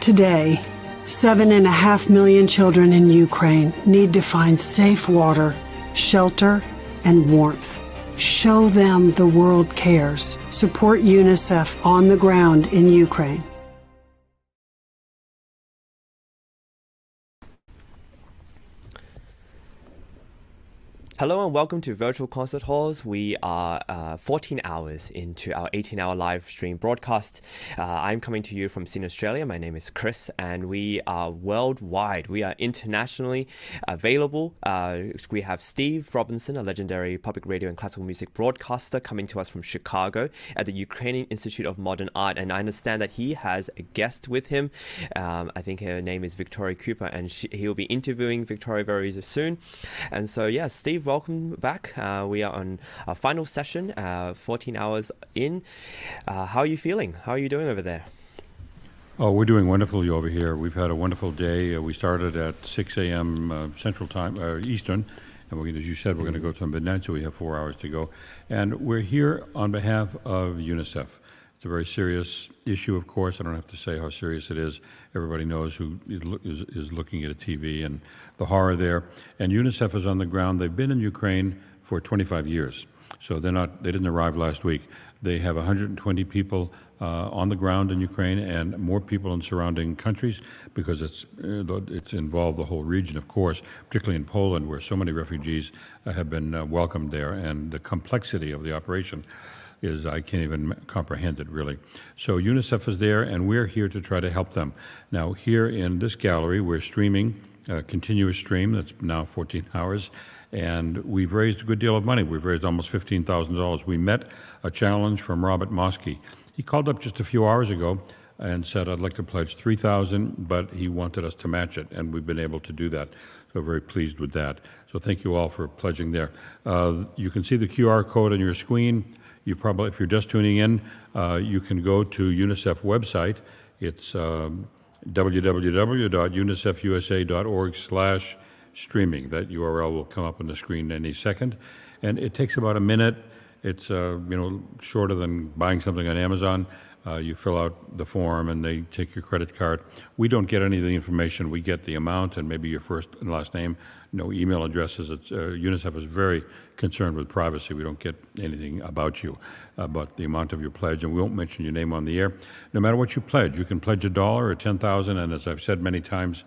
Today, 7.5 million children in Ukraine need to find safe water, shelter, and warmth. Show them the world cares. Support UNICEF on the ground in Ukraine. Hello and welcome to Virtual Concert Halls. We are 14 hours into our 18-hour live stream broadcast. I'm coming to you from Sydney, Australia. My name is Chris, and we are worldwide. We are internationally available. We have Steve Robinson, a legendary public radio and classical music broadcaster, coming to us from Chicago at the Ukrainian Institute of Modern Art. And I understand that he has a guest with him. I think her name is Victoria Cooper, and he'll be interviewing Victoria very soon. And so, yeah, Steve, welcome back. We are on our final session, 14 hours in. How are you feeling? How are you doing over there? Oh, we're doing wonderfully over here. We've had a wonderful day. We started at 6 a.m. Central Time, Eastern, and we're, as you said, we're going to go till midnight, so we have 4 hours to go. And we're here on behalf of UNICEF. It's a very serious issue, of course. I don't have to say how serious it is. Everybody knows who is looking at a TV and the horror there. And UNICEF is on the ground. They've been in Ukraine for 25 years. So they didn't arrive last week. They have 120 people on the ground in Ukraine and more people in surrounding countries because it's involved the whole region, of course, particularly in Poland where so many refugees have been welcomed there, and the complexity of the operation is I can't even comprehend it, really. So UNICEF is there, and we're here to try to help them. Now, here in this gallery, we're streaming a continuous stream that's now 14 hours, and we've raised a good deal of money. We've raised almost $15,000. We met a challenge from Robert Mosky. He called up just a few hours ago and said, I'd like to pledge $3,000, but he wanted us to match it, and we've been able to do that. So very pleased with that. So thank you all for pledging there. You can see the QR code on your screen. You probably, if you're just tuning in, you can go to UNICEF website. It's www.unicefusa.org/streaming. That URL will come up on the screen any second, and it takes about a minute. It's shorter than buying something on Amazon. You fill out the form and they take your credit card. We don't get any of the information. We get the amount and maybe your first and last name, no email addresses. UNICEF is very concerned with privacy. We don't get anything about you, about the amount of your pledge, and we won't mention your name on the air. No matter what you pledge, you can pledge $1 or $10,000, and as I've said many times,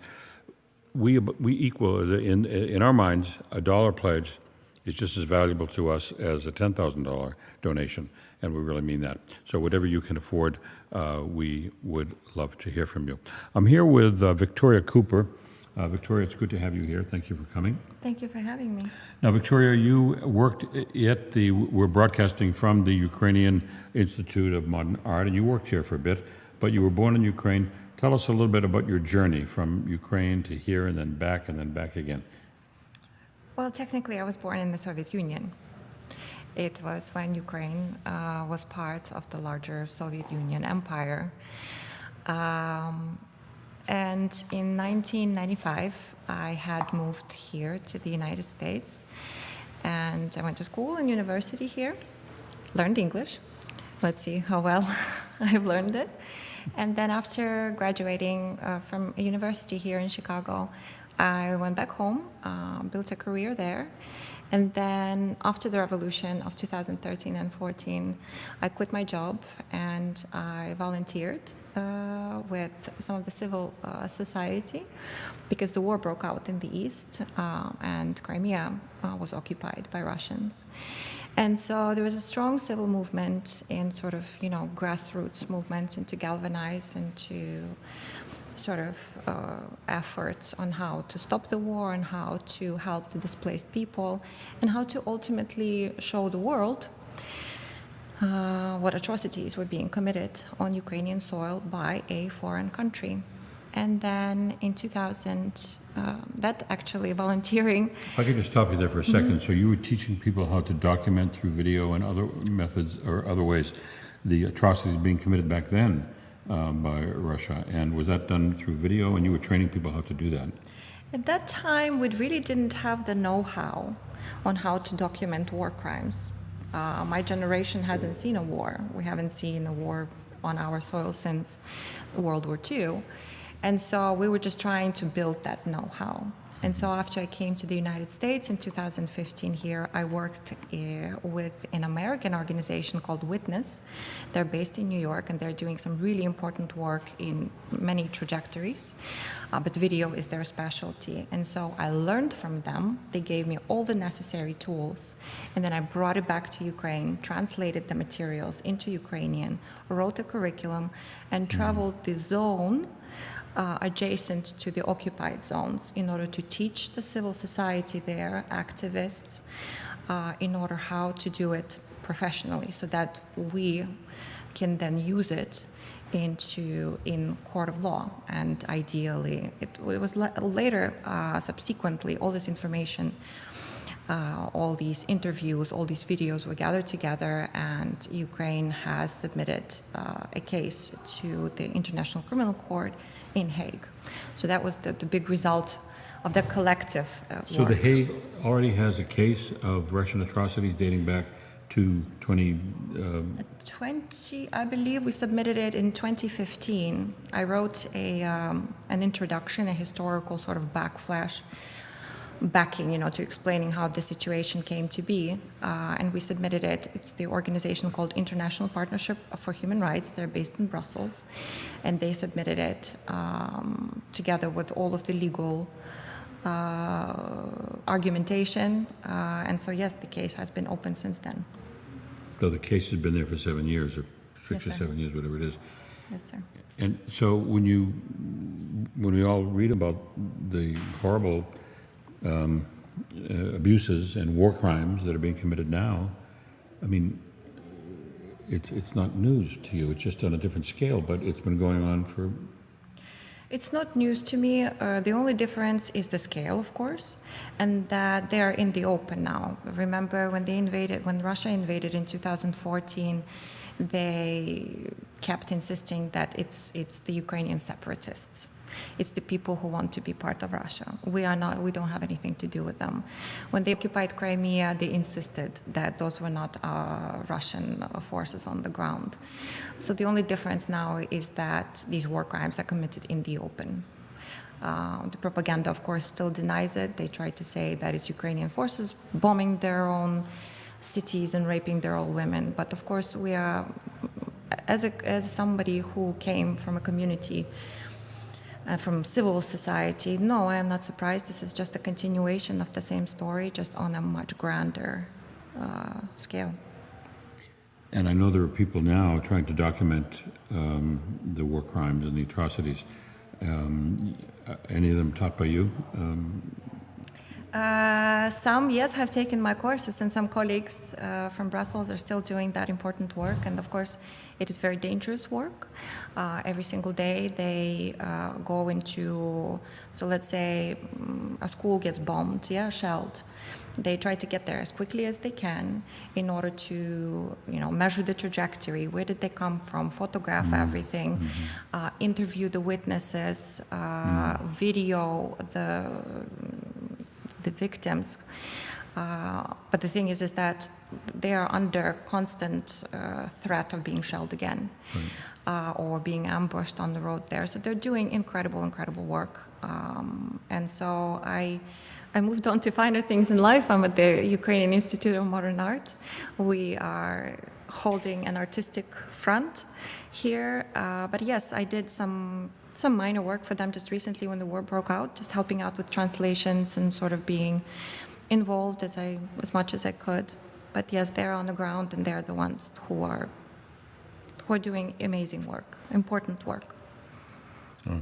we equal, in our minds, $1 pledge is just as valuable to us as a $10,000 donation, and we really mean that. So whatever you can afford, we would love to hear from you. I'm here with Victoria Cooper. Victoria, it's good to have you here. Thank you for coming. Thank you for having me. Now, Victoria, you worked we're broadcasting from the Ukrainian Institute of Modern Art, and you worked here for a bit, but you were born in Ukraine. Tell us a little bit about your journey from Ukraine to here and then back again. Well, technically, I was born in the Soviet Union. It was when Ukraine was part of the larger Soviet Union empire. And in 1995, I had moved here to the United States. And I went to school and university here, learned English. Let's see how well I've learned it. And then after graduating from a university here in Chicago, I went back home, built a career there, and then after the revolution of 2013 and 14, I quit my job and I volunteered with some of the civil society because the war broke out in the east and Crimea was occupied by Russians. And so there was a strong civil movement in sort of, grassroots movements and to galvanize and to sort of efforts on how to stop the war and how to help the displaced people and how to ultimately show the world what atrocities were being committed on Ukrainian soil by a foreign country. And then in 2000, that actually volunteering. If I could just stop you there for a second. So you were teaching people how to document through video and other methods or other ways the atrocities being committed back then by Russia. And was that done through video, and you were training people how to do that? At that time, we really didn't have the know-how on how to document war crimes. My generation hasn't seen a war. We haven't seen a war on our soil since World War II. And so we were just trying to build that know-how. And so after I came to the United States in 2015 here, I worked with an American organization called Witness. They're based in New York, and they're doing some really important work in many trajectories, but video is their specialty. And so I learned from them. They gave me all the necessary tools, and then I brought it back to Ukraine, translated the materials into Ukrainian, wrote a curriculum, and traveled the zone adjacent to the occupied zones in order to teach the civil society there, activists, in order how to do it professionally so that we can then use it in court of law. And ideally, it was later, subsequently, all this information, all these interviews, all these videos were gathered together, and Ukraine has submitted a case to the International Criminal Court in Hague. So that was the big result of the collective So work. The Hague already has a case of Russian atrocities dating back to 20, I believe we submitted it in 2015. I wrote an introduction, a historical sort of backing, to explaining how the situation came to be, and we submitted it. It's the organization called International Partnership for Human Rights. They're based in Brussels, and they submitted it together with all of the legal argumentation, and so yes, the case has been open since then. So the case has been there for 7 years, or 6 or sir. 7 years, whatever it is. Yes, sir. And so when we all read about the horrible abuses and war crimes that are being committed now, I mean, it's not news to you. It's just on a different scale, but it's been going on for... It's not news to me. The only difference is the scale, of course, and that they are in the open now. Remember when Russia invaded in 2014, they kept insisting that it's the Ukrainian separatists. It's the people who want to be part of Russia. We don't have anything to do with them. When they occupied Crimea, they insisted that those were not Russian forces on the ground. So the only difference now is that these war crimes are committed in the open. The propaganda, of course, still denies it. They try to say that it's Ukrainian forces bombing their own cities and raping their own women. But of course, we are, as somebody who came from a community, from civil society, no, I am not surprised. This is just a continuation of the same story, just on a much grander scale. And I know there are people now trying to document the war crimes and the atrocities. Any of them taught by you? Some, yes, have taken my courses, and some colleagues from Brussels are still doing that important work. And of course, it is very dangerous work. Every single day they go into, so let's say a school gets bombed, shelled. They try to get there as quickly as they can in order to, measure the trajectory. Where did they come from? Photograph everything, interview the witnesses, video the victims. But the thing is that they are under constant threat of being shelled again, or being ambushed on the road there. So they're doing incredible work. And so I moved on to finer things in life. I'm at the Ukrainian Institute of Modern Art. We are holding an artistic front here. But yes, I did some minor work for them just recently when the war broke out, just helping out with translations and sort of being involved as much as I could. But yes, they're on the ground, and they're the ones who are doing amazing work, important work. Oh,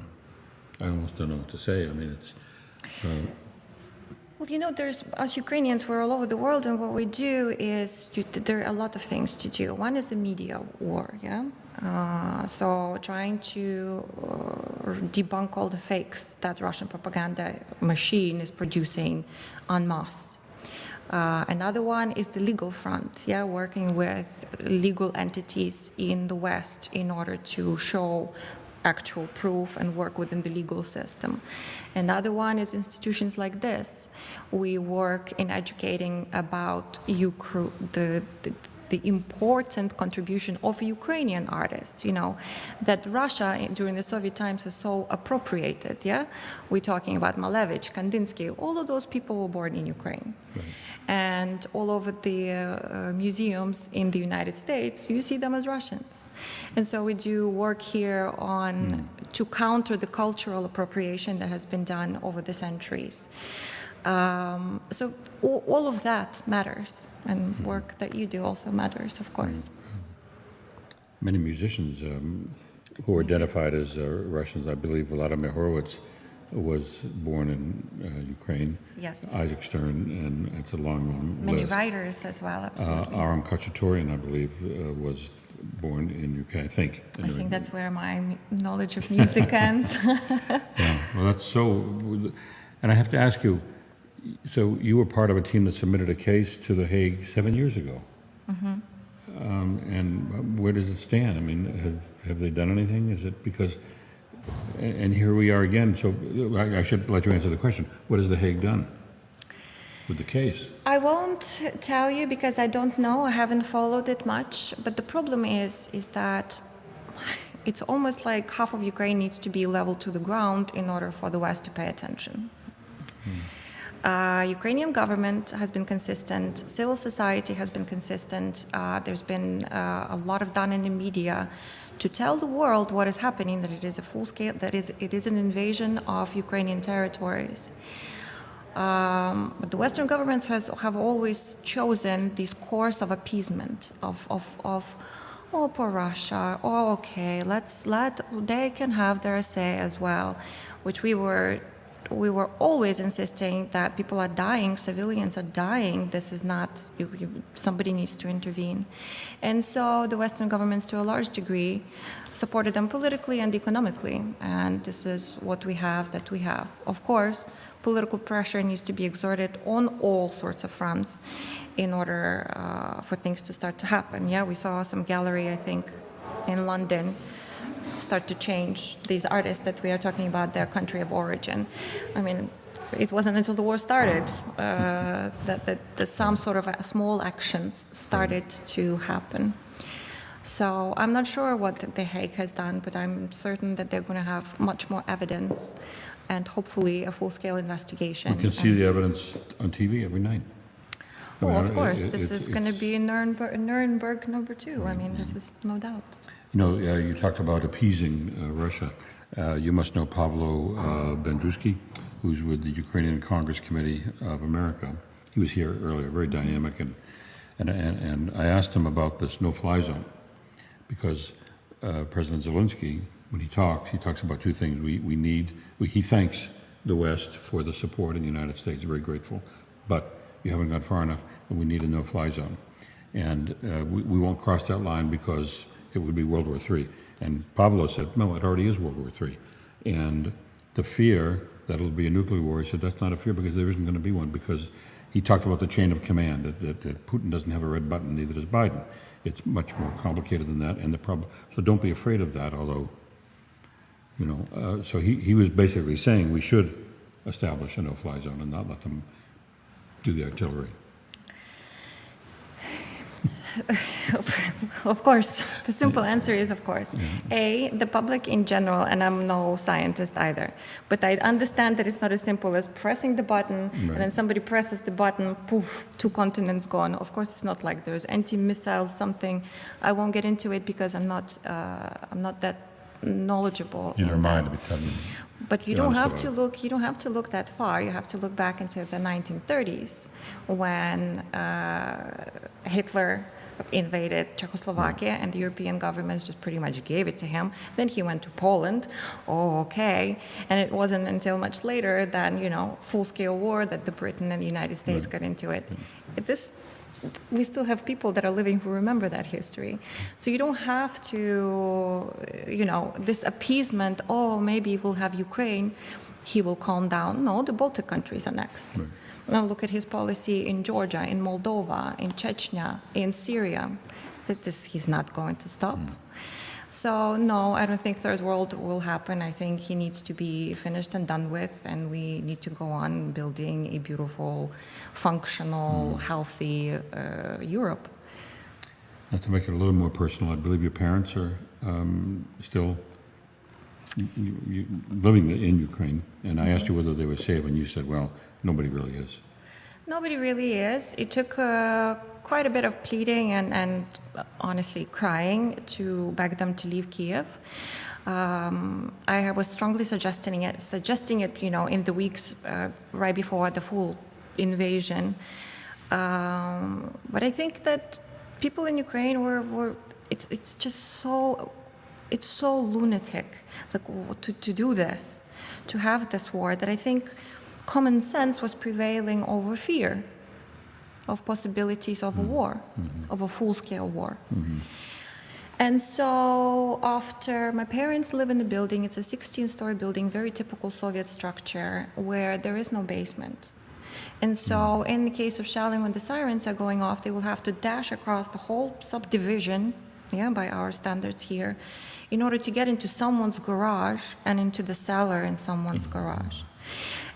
I almost don't know what to say. I mean, it's... Well, there's us Ukrainians, we're all over the world, and what we do is there are a lot of things to do. One is the media war, so trying to debunk all the fakes that Russian propaganda machine is producing en masse. Another one is the legal front, working with legal entities in the West in order to show actual proof and work within the legal system. Another one is institutions like this. We work in educating about the the important contribution of Ukrainian artists, that Russia during the Soviet times has so appropriated, yeah? We're talking about Malevich, Kandinsky, all of those people were born in Ukraine. Right. And all over the museums in the United States, you see them as Russians. And so we do work here on to counter the cultural appropriation that has been done over the centuries. So all of that matters, and work that you do also matters, of course. Many musicians who are identified as Russians, I believe Vladimir Horowitz was born in Ukraine. Yes. Isaac Stern, and it's a long Many list. writers as well, absolutely. Aram Khachaturian, I believe, was born in UK, I think. I think that's where my knowledge of music ends. Yeah, well, that's so... And I have to ask you, so you were part of a team that submitted a case to The Hague 7 years ago. Mm-hmm. And where does it stand? I mean, have they done anything? Is it because... And here we are again, so I should let you answer the question. What has The Hague done with the case? I won't tell you because I don't know. I haven't followed it much. But the problem is that it's almost like half of Ukraine needs to be leveled to the ground in order for the West to pay attention. Ukrainian government has been consistent. Civil society has been consistent. There's been a lot of done in the media to tell the world what is happening, that it is a full scale, that it is an invasion of Ukrainian territories. But the Western governments have always chosen this course of appeasement, of oh, poor Russia, oh, okay, they can have their say as well, which we were always insisting that people are dying, civilians are dying, this is not, somebody needs to intervene. And so the Western governments, to a large degree, supported them politically and economically, and this is what we have that we have. Of course, political pressure needs to be exerted on all sorts of fronts in order for things to start to happen. Yeah, we saw some gallery, I think, in London, start to change these artists that we are talking about their country of origin. I mean, it wasn't until the war started that some sort of small actions started to happen. So I'm not sure what The Hague has done, but I'm certain that they're going to have much more evidence and hopefully a full-scale investigation. We can see the evidence on TV every night. Oh, of course. This is going to be Nuremberg number 2. I mean, this is no doubt. You know, you talked about appeasing Russia. You must know Pavlo Bendrusky, who's with the Ukrainian Congress Committee of America. He was here earlier, very dynamic, and I asked him about this no-fly zone, because President Zelensky, when he talks about two things. He thanks the West for the support in the United States, very grateful, but you haven't gone far enough, and we need a no-fly zone. And we won't cross that line because it would be World War III. And Pavlo said, no, it already is World War III. And the fear that it'll be a nuclear war, he said, that's not a fear because there isn't going to be one, because he talked about the chain of command, that Putin doesn't have a red button, neither does Biden. It's much more complicated than that. And the problem, so don't be afraid of that, although, you know, so he was basically saying we should establish a no-fly zone and not let them do the artillery. Of course. The simple answer is of course. The public in general, and I'm no scientist either, but I understand that it's not as simple as pressing the button, right, and then somebody presses the button, poof, 2 continents gone. Of course, it's not like there's anti-missiles, something. I won't get into it because I'm not that knowledgeable. In her mind, to be telling you. But you don't have to look that far. You have to look back into the 1930s when Hitler invaded Czechoslovakia and the European governments just pretty much gave it to him. Then he went to Poland. Oh, okay. And it wasn't until much later than, full-scale war that the Britain and the United States got into it. We still have people that are living who remember that history. So you don't have to, this appeasement, oh, maybe we'll have Ukraine, he will calm down. No, the Baltic countries are next. Right. Now look at his policy in Georgia, in Moldova, in Chechnya, in Syria. He's not going to stop. So no, I don't think Third World will happen. I think he needs to be finished and done with, and we need to go on building a beautiful, functional, healthy Europe. To make it a little more personal, I believe your parents are still living in Ukraine, and I asked you whether they were safe, and you said, well, nobody really is. Nobody really is. It took quite a bit of pleading and honestly crying to beg them to leave Kyiv. I was strongly suggesting it, in the weeks right before the full invasion. But I think that people in Ukraine it's so lunatic, to do this, to have this war, that I think common sense was prevailing over fear of possibilities of a war, of a full-scale war. And so after my parents live in a building, it's a 16-story building, very typical Soviet structure, where there is no basement. And so in the case of shelling, when the sirens are going off, they will have to dash across the whole subdivision, by our standards here, in order to get into someone's garage and into the cellar in someone's garage.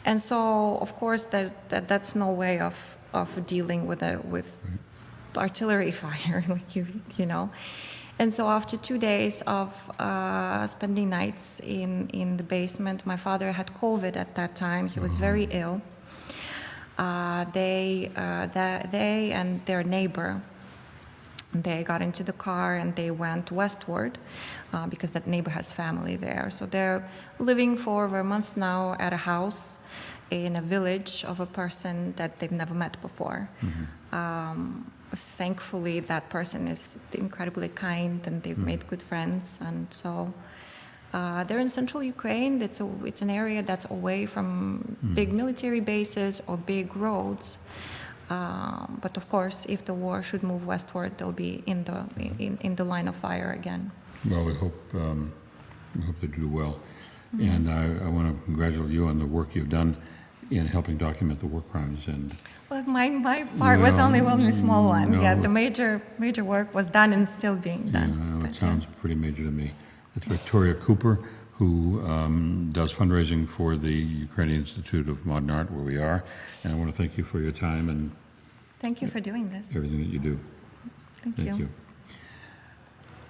And so, of course, that's no way of dealing with artillery fire, you know. And so after 2 days of spending nights in the basement, my father had COVID at that time. He was very ill. They and their neighbor, they got into the car and they went westward because that neighbor has family there. So they're living for over a month now at a house in a village of a person that they've never met before. Thankfully, that person is incredibly kind and they've made good friends. And so they're in central Ukraine. It's an area that's away from big military bases or big roads. But of course, if the war should move westward, they'll be in the line of fire again. Well, we hope they do well. And I want to congratulate you on the work you've done in helping document the war crimes. And well, my part was only a small one. No, yeah, the major work was done and still being done. Yeah, it sounds pretty major to me. It's Victoria Cooper, who does fundraising for the Ukrainian Institute of Modern Art, where we are. And I want to thank you for your time and thank you for doing this. Everything that you do. Thank you.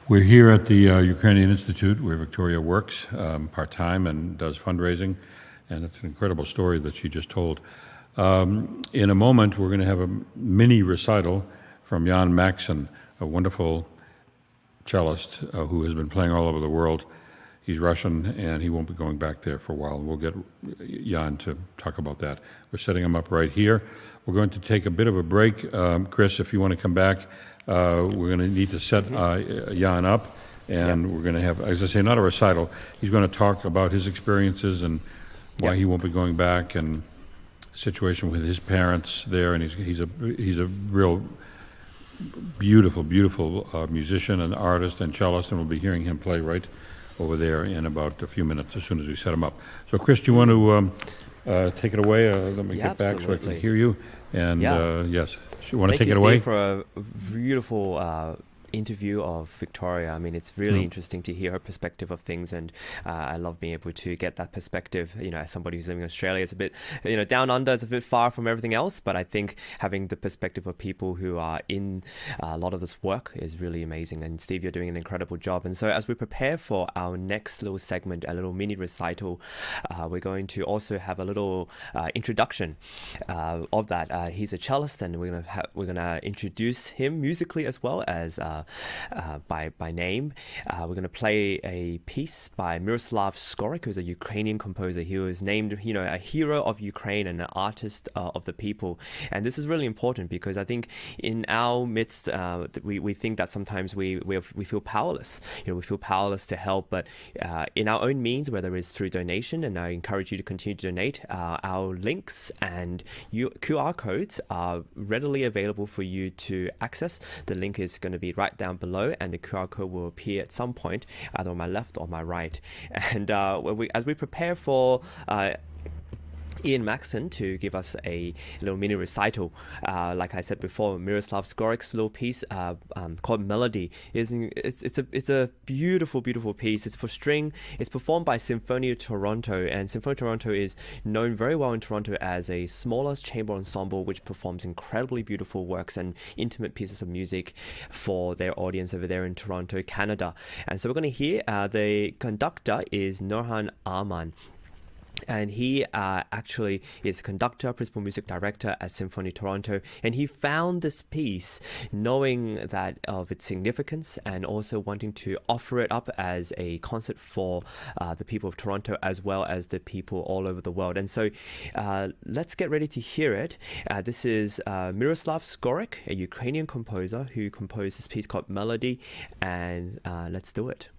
We're here at the Ukrainian Institute, where Victoria works part-time and does fundraising. And it's an incredible story that she just told. In a moment, we're going to have a mini recital from Jan Maksin, a wonderful cellist who has been playing all over the world. He's Russian, and he won't be going back there for a while. We'll get Jan to talk about that. We're setting him up right here. We're going to take a bit of a break. Chris, if you want to come back, we're going to need to set Jan up, and we're going to have, as I say, not a recital. He's going to talk about his experiences and why he won't be going back, and situation with his parents there. And he's a real beautiful musician and artist and cellist, and we'll be hearing him play right over there in about a few minutes as soon as we set him up. So, Chris, do you want to take it away? Let me get back so I can hear you. And yes, you want to take it away? Thank you, Steve, for a beautiful interview of Victoria. I mean, it's really interesting to hear her perspective of things, and I love being able to get that perspective. You know, as somebody who's living in Australia, it's a bit, down under, it's a bit far from everything else, but I think having the perspective of people who are in a lot of this work is really amazing. And Steve, you're doing an incredible job. And so as we prepare for our next little segment, a little mini recital, we're going to also have a little introduction of that. He's a cellist, and we're gonna introduce him musically as well as by name. We're going to play a piece by Miroslav Skorik, who's a Ukrainian composer. He was named, a hero of Ukraine and an artist of the people. And this is really important because I think in our midst, we think that sometimes we feel powerless. We feel powerless to help, but in our own means, whether it's through donation, and I encourage you to continue to donate, our links and QR codes are readily available for you to access. The link is going to be right down below, and the QR code will appear at some point either on my left or my right. And as we prepare for Maksin to give us a little mini recital. Like I said before, Miroslav Skorik's little piece called Melody it's a beautiful piece. It's for string. It's performed by Sinfonia Toronto, and Sinfonia Toronto is known very well in Toronto as a smaller chamber ensemble which performs incredibly beautiful works and intimate pieces of music for their audience over there in Toronto, Canada. And so we're going to hear the conductor is Nurhan Arman. And he actually is conductor, principal music director at Symphony Toronto. And he found this piece knowing that of its significance and also wanting to offer it up as a concert for the people of Toronto as well as the people all over the world. And so let's get ready to hear it. This is Miroslav Skorik, a Ukrainian composer who composed this piece called Melody. And let's do it.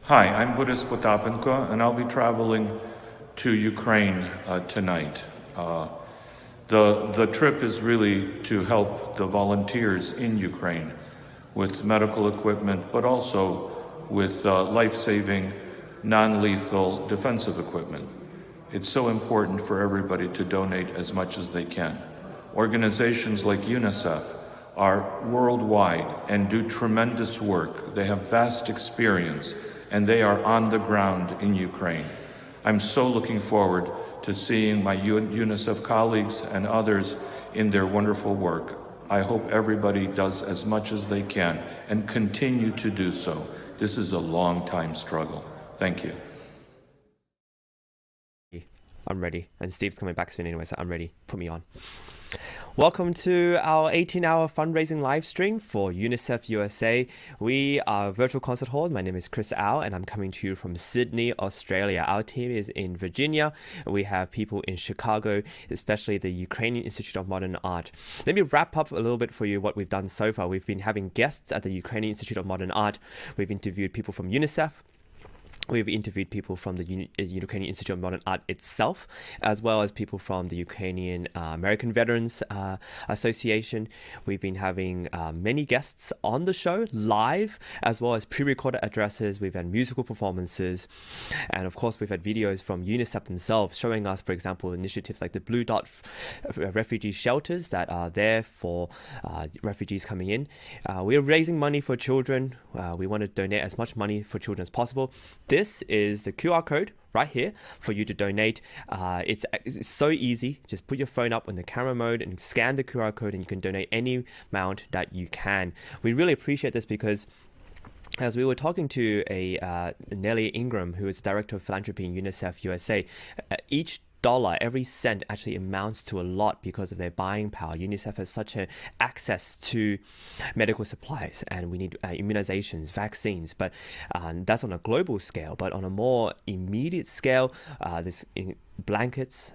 Hi, I'm Boris Potapenko, and I'll be traveling to Ukraine tonight. The trip is really to help the volunteers in Ukraine with medical equipment, but also with life-saving, non-lethal defensive equipment. It's so important for everybody to donate as much as they can. Organizations like UNICEF are worldwide and do tremendous work. They have vast experience, and they are on the ground in Ukraine. I'm so looking forward to seeing my UNICEF colleagues and others in their wonderful work. I hope everybody does as much as they can and continue to do so. This is a long time struggle. Thank you. I'm ready. And Steve's coming back soon anyway, so I'm ready. Put me on. Welcome to our 18-hour fundraising live stream for UNICEF USA. We are Virtual Concert Hall. My name is Chris Au, and I'm coming to you from Sydney, Australia. Our team is in Virginia. We have people in Chicago, especially the Ukrainian Institute of Modern Art. Let me wrap up a little bit for you what we've done so far. We've been having guests at the Ukrainian Institute of Modern Art. We've interviewed people from UNICEF. We've interviewed people from the Ukrainian Institute of Modern Art itself, as well as people from the Ukrainian American Veterans Association. We've been having many guests on the show live, as well as pre-recorded addresses. We've had musical performances. And of course, we've had videos from UNICEF themselves showing us, for example, initiatives like the Blue Dot refugee shelters that are there for refugees coming in. We're raising money for children. We want to donate as much money for children as possible. This is the QR code right here for you to donate. It's so easy. Just put your phone up in the camera mode and scan the QR code, and you can donate any amount that you can. We really appreciate this because as we were talking to Nellie Ingram, who is the Director of Philanthropy in UNICEF USA, each dollar, every cent actually amounts to a lot because of their buying power. UNICEF has such an access to medical supplies, and we need immunizations, vaccines, but that's on a global scale. But on a more immediate scale, there's blankets,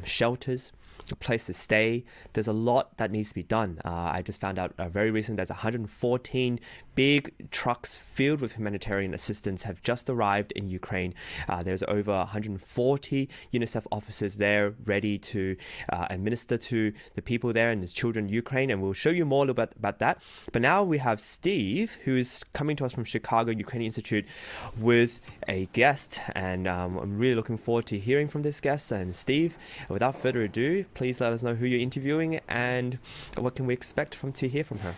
shelters, a place to stay. There's a lot that needs to be done. I just found out very recently there's 114 big trucks filled with humanitarian assistance have just arrived in Ukraine. There's over 140 UNICEF officers there ready to administer to the people there and the children in Ukraine, and we'll show you more about that. But now we have Steve, who is coming to us from Chicago Ukrainian Institute with a guest, and I'm really looking forward to hearing from this guest. And Steve, without further ado, please let us know who you're interviewing and what can we expect to hear from her.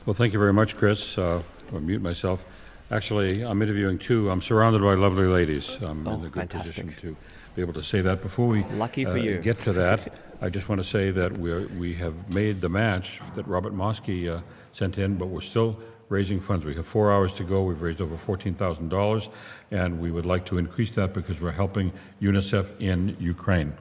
Well, thank you very much, Chris. I'll mute myself. Actually, I'm interviewing two. I'm surrounded by lovely ladies. I'm in a good position to be able to say that. Before we Lucky for you. Get to that, I just want to say that we have made the match that Robert Mosky sent in, but we're still raising funds. We have 4 hours to go. We've raised over $14,000, and we would like to increase that because we're helping UNICEF in Ukraine.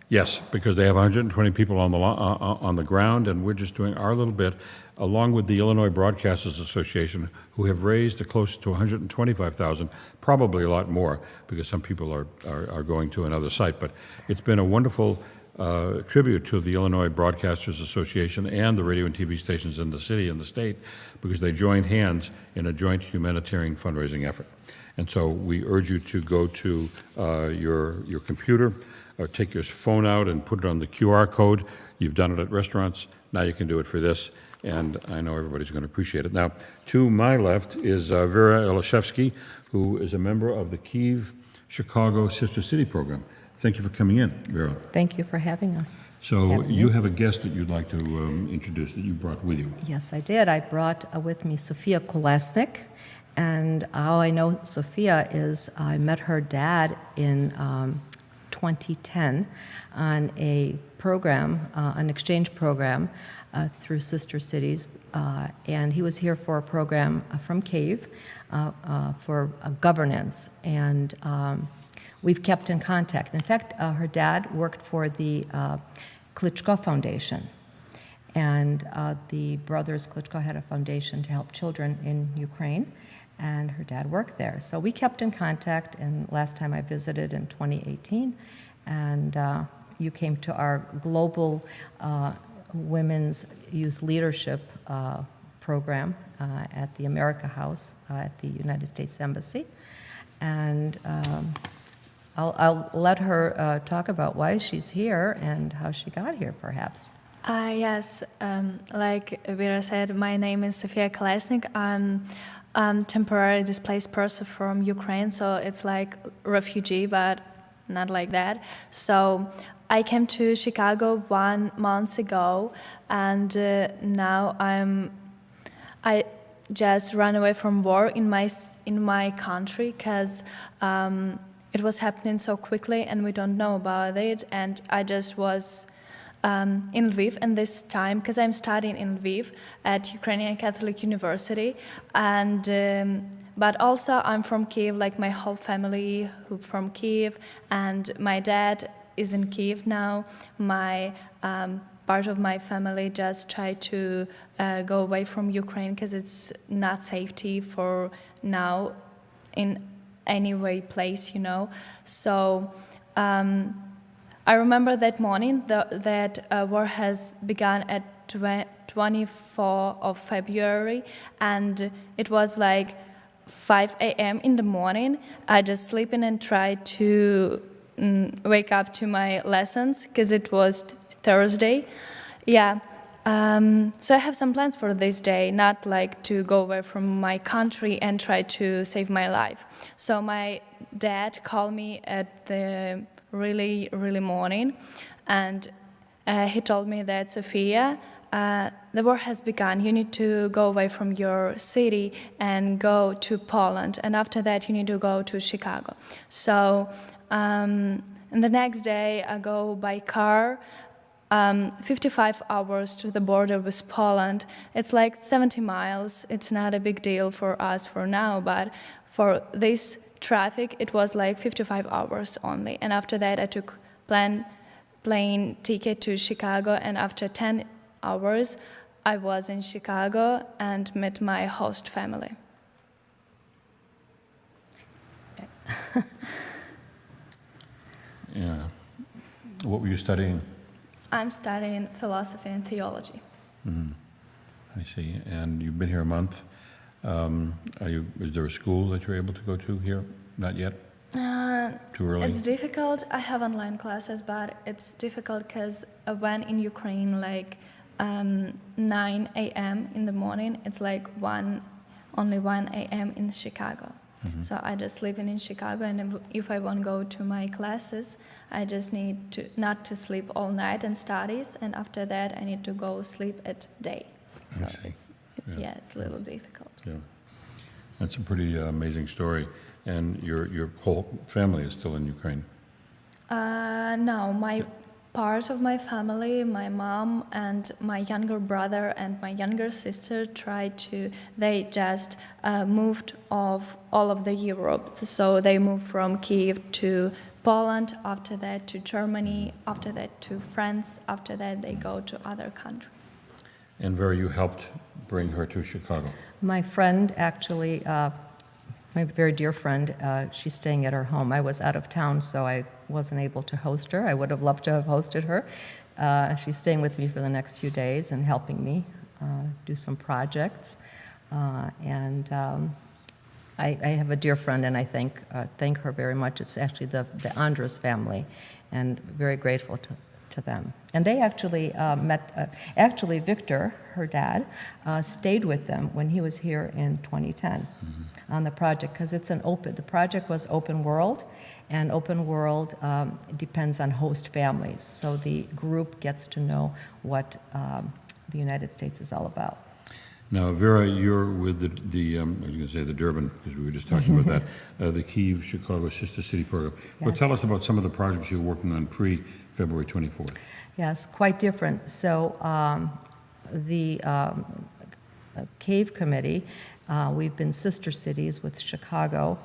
Yes, because they have 120 people on the ground, and we're just doing our little bit, along with the Illinois Broadcasters Association, who have raised close to $125,000, probably a lot more, because some people are going to another site. But it's been a wonderful tribute to the Illinois Broadcasters Association and the radio and TV stations in the city and the state, because they joined hands in a joint humanitarian fundraising effort. And so we urge you to go to your computer, or take your phone out and put it on the QR code. You've done it at restaurants. Now you can do it for this, and I know everybody's going to appreciate it. Now, to my left is Vera Eliashevsky, who is a member of the Kyiv Chicago Sister City program. Thank you for coming in, Vera. Thank you for having us. So you have a guest that you'd like to introduce that you brought with you. Yes, I did. I brought with me Sofia Kolesnyk, and how I know Sofia is I met her dad in 2010 on a program, an exchange program through Sister Cities, and he was here for a program from Kyiv for governance, and we've kept in contact. In fact, her dad worked for the Klitschko Foundation, and the brothers Klitschko had a foundation to help children in Ukraine, and her dad worked there. So we kept in contact, and last time I visited in 2018, and you came to our global women's youth leadership program at the America House at the United States Embassy. And I'll let her talk about why she's here and how she got here, perhaps. Yes, like Vera said, my name is Sofia Kolesnyk. I'm temporarily displaced person from Ukraine, so it's like refugee, but not like that. So I came to Chicago 1 month ago, and now I just ran away from war in my country because it was happening so quickly, and we don't know about it. And I just was in Lviv, and this time, because I'm studying in Lviv at Ukrainian Catholic University, and but also I'm from Kyiv, like my whole family who from Kyiv, and my dad is in Kyiv now. My part of my family just try to go away from Ukraine because it's not safety for now in any way place, you know. So I remember that morning that war has begun at 24th of February, and it was like 5 a.m. in the morning. I just sleeping and tried to wake up to my lessons because it was Thursday. Yeah. So I have some plans for this day, not like to go away from my country and try to save my life. So my dad called me at the really morning, and he told me that, Sofia, the war has begun. You need to go away from your city and go to Poland, and after that you need to go to Chicago. So and the next day I go by car 55 hours to the border with Poland. It's like 70 miles. It's not a big deal for us for now, but for this traffic, it was like 55 hours only. And after that, I took plane ticket to Chicago, and after 10 hours, I was in Chicago and met my host family. Yeah. What were you studying? I'm studying philosophy and theology. Mm-hmm. I see. And you've been here a month. Is there a school that you're able to go to here? Not yet? Too early? It's difficult. I have online classes, but it's difficult because when in Ukraine, like 9 a.m. in the morning, it's like only 1 a.m. in Chicago. Mm-hmm. So I just live in Chicago, and if I want to go to my classes, I just need to not to sleep all night and studies, and after that I need to go sleep at day. So it's a little difficult. Yeah, that's a pretty amazing story. And your whole family is still in Ukraine? No, my part of my family, my mom and my younger brother and my younger sister they just moved all of the Europe. So they moved from Kyiv to Poland, after that to Germany, after that to France, after that they go to other countries. And Vera, you helped bring her to Chicago. My friend actually, my very dear friend, she's staying at her home. I was out of town, so I wasn't able to host her. I would have loved to have hosted her. She's staying with me for the next few days and helping me do some projects. I have a dear friend, and I thank her very much. It's actually the Andres family, and very grateful to them. And they actually met, Victor, her dad, stayed with them when he was here in 2010 on the project, because the project was open world, and open world depends on host families. So the group gets to know what the United States is all about. Now, Vera, you're with the I was going to say the Durban, because we were just talking about that, the Kyiv Chicago Sister City program. Yes. Well, tell us about some of the projects you're working on pre-February 24th. Yes, quite different. So the Kyiv Committee, we've been sister cities with Chicago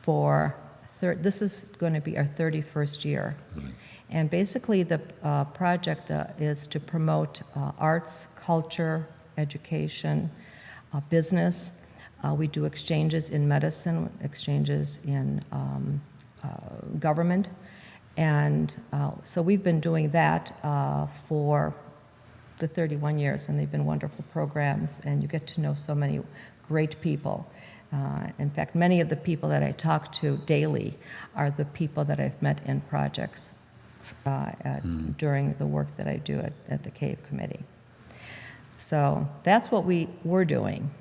for, this is going to be our 31st year. Really? And basically the project is to promote arts, culture, education, business. We do exchanges in medicine, exchanges in government. And so we've been doing that for the 31 years, and they've been wonderful programs, and you get to know so many great people. In fact, many of the people that I talk to daily are the people that I've met in projects during the work that I do at the Kyiv Committee. So that's what we were doing.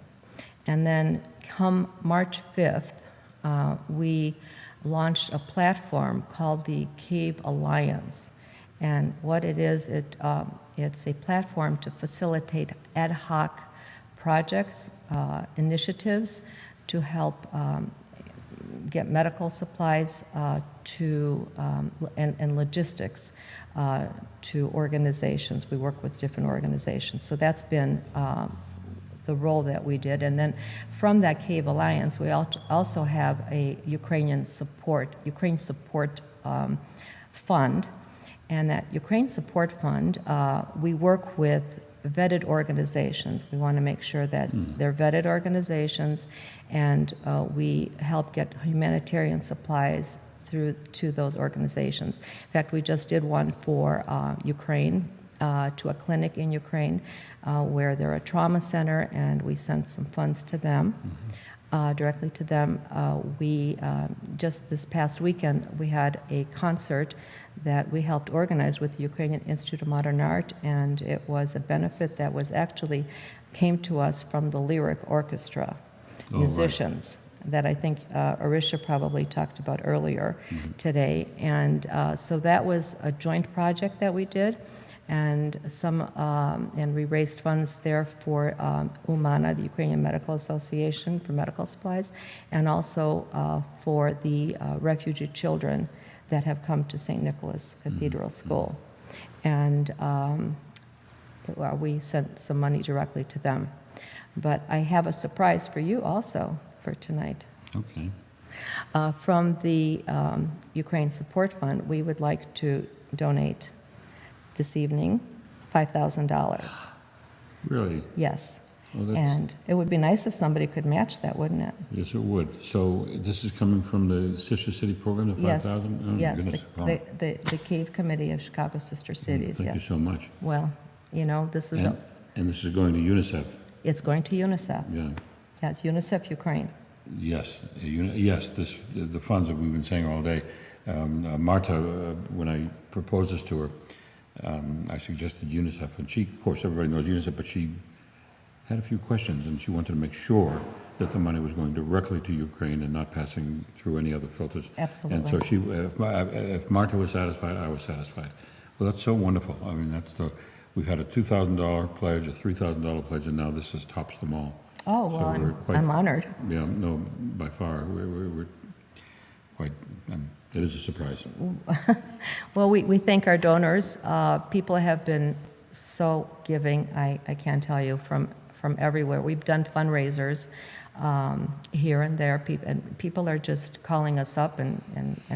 And then come March 5th, we launched a platform called the Kyiv Alliance. And what it is, it's a platform to facilitate ad hoc projects, initiatives to help get medical supplies and logistics to organizations. We work with different organizations. So that's been the role that we did. And then from that Kyiv Alliance, we also have a Ukraine support fund. And that Ukraine support fund, we work with vetted organizations. We want to make sure that they're vetted organizations, and we help get humanitarian supplies through to those organizations. In fact, we just did one for Ukraine, to a clinic in Ukraine, where they're a trauma center, and we sent some funds to them, directly to them. We just this past weekend, we had a concert that we helped organize with the Ukrainian Institute of Modern Art, and it was a benefit that was actually came to us from the Lyric Orchestra musicians that I think Arisha probably talked about earlier today. And so that was a joint project that we did, and we raised funds there for UMANA, the Ukrainian Medical Association, for medical supplies, and also for the refugee children that have come to St. Nicholas Cathedral School. And we sent some money directly to them. But I have a surprise for you also for tonight. Okay. From the Ukraine Support Fund, we would like to donate this evening $5,000. Really? Yes. Well, that's- And it would be nice if somebody could match that, wouldn't it? Yes, it would. So this is coming from the Sister City program, the Yes. 5,000? Oh, Yes, goodness. Wow. the Kyiv Committee of Chicago Sister Cities, Thank you yes. so much. Well, you know, this is, And this is going to UNICEF. it's going to UNICEF. Yeah. Yeah, it's UNICEF Ukraine. Yes, yes. The funds that we've been saying all day. Marta, when I proposed this to her, I suggested UNICEF, and she, of course, everybody knows UNICEF, but she had a few questions, and she wanted to make sure that the money was going directly to Ukraine and not passing through any other filters. Absolutely. And so if Marta was satisfied, I was satisfied. Well, that's so wonderful. I mean, we've had a $2,000 pledge, a $3,000 pledge, and now this just tops them all. Oh, So well, we're quite- I'm honored. Yeah, no, by far, we're quite, it is a surprise. Well, we thank our donors. People have been so giving, I can't tell you, from everywhere. We've done fundraisers here and there, and people are just calling us up and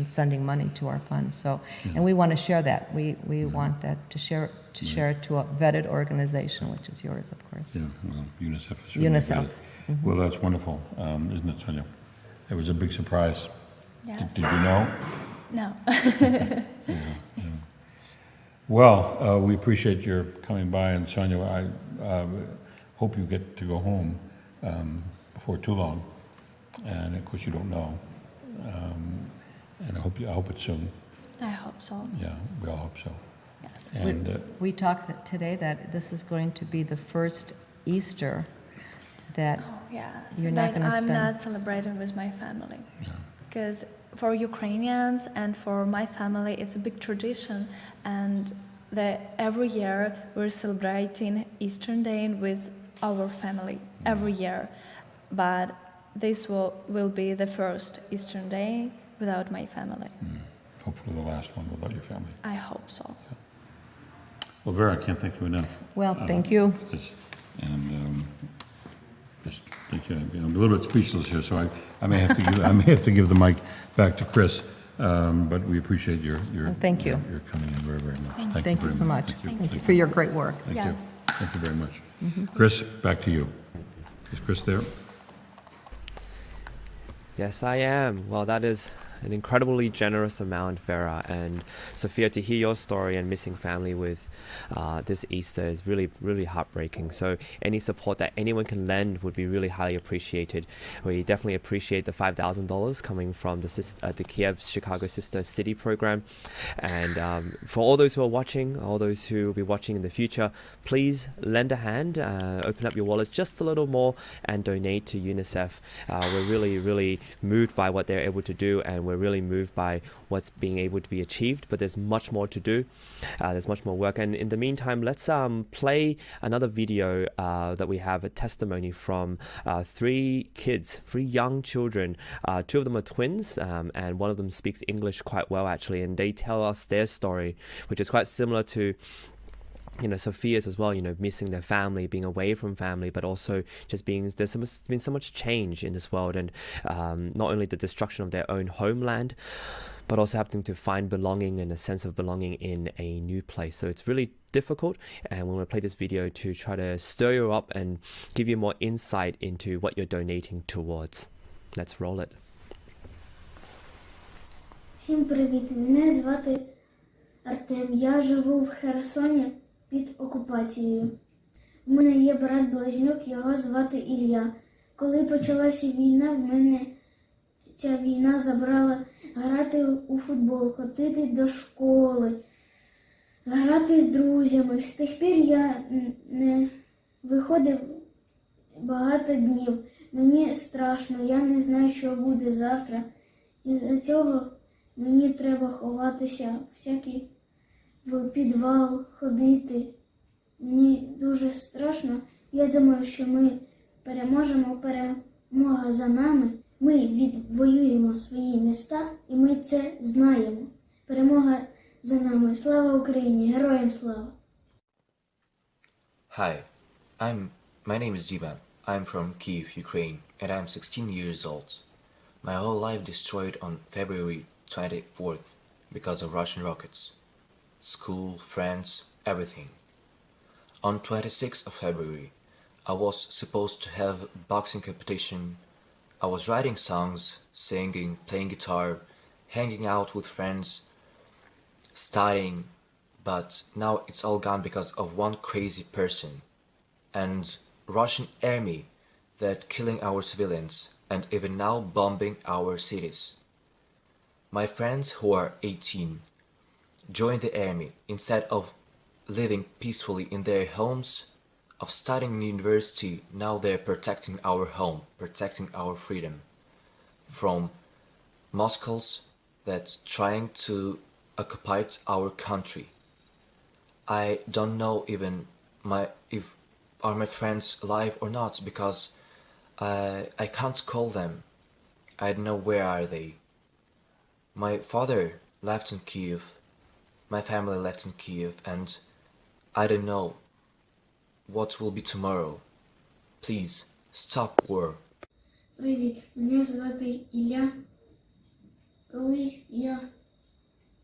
sending money to our fund. So, and we want to share that. We want that to share it to a vetted organization, which is yours, of course. Yeah, well, UNICEF is really UNICEF. good. Well, that's wonderful, isn't it, Sonia? It was a big surprise. Yes. Did you know? No. Well, we appreciate your coming by, and Sonia, I hope you get to go home before too long, and of course you don't know, and I hope it's soon. I hope so. Yeah, we all hope so. Yes. And We talked today that this is going to be the first Easter that Yes. You're not gonna I'm spend- not celebrating with my family. yeah. Because for Ukrainians and for my family, it's a big tradition, and every year we're celebrating Easter Day with our family every year. But this will be the first Easter Day without my family. Hopefully the last one without your family. I hope so. Well, Vera, I can't thank you enough. Well, thank you. And just thank you. I'm a little bit speechless here, so I may have to give the mic back to Chris. But we appreciate your Thank you. your coming in very, very much. Thank you very so much. Thank you. For your great work. Thank Yes. you. Thank you very much. Chris, back to you. Is Chris there? Yes, I am. Well, that is an incredibly generous amount, Vera. And Sofia, to hear your story and missing family with this Easter is really, really heartbreaking. So any support that anyone can lend would be really highly appreciated. We definitely appreciate the $5,000 coming from the Kyiv Chicago Sister City program. And for all those who are watching, all those who will be watching in the future, please lend a hand, open up your wallets just a little more and donate to UNICEF. We're really, really moved by what they're able to do, and we're really moved by what's being able to be achieved, but there's much more to do. There's much more work. And in the meantime, let's play another video that we have, a testimony from three young children. Two of them are twins, and one of them speaks English quite well, actually, and they tell us their story, which is quite similar to Sofia's as well, missing their family, being away from family, but also just been so much change in this world, and not only the destruction of their own homeland, but also having to find belonging and a sense of belonging in a new place. So it's really difficult, and we're going to play this video to try to stir you up and give you more insight into what you're donating towards. Let's roll it. Всім привіт, мене звати Артем, я живу в Херсоні під окупацією. У мене є брат-близнюк, його звати Ілля. Коли почалася війна, в мене ця війна забрала грати у футбол, ходити до школи, грати з друзями. З тих пір я не виходив багато днів. Мені страшно, я не знаю, що буде завтра. Із-за цього мені треба ховатися, в підвал ходити. Мені дуже страшно. Я думаю, що ми переможемо, перемога за нами. Ми відвоюємо свої міста, і ми це знаємо. Перемога за нами. Слава Україні! Героям слава! Hi, my name is Divan. I'm from Kyiv, Ukraine, and I'm 16 years old. My whole life destroyed on February 24th because of Russian rockets. School, friends, everything. On 26th of February, I was supposed to have boxing competition. I was writing songs, singing, playing guitar, hanging out with friends, studying, but now it's all gone because of one crazy person and Russian army that killing our civilians and even now bombing our cities. My friends who are 18 joined the army instead of living peacefully in their homes, of studying in university. Now they're protecting our home, protecting our freedom from Moscows that's trying to occupy our country. I don't know even if my friends alive or not, because I can't call them. I don't know where are they. My father left in Kyiv, my family left in Kyiv, and I don't know what will be tomorrow. Please, stop war. Привіт, мене звати Ілля. Коли я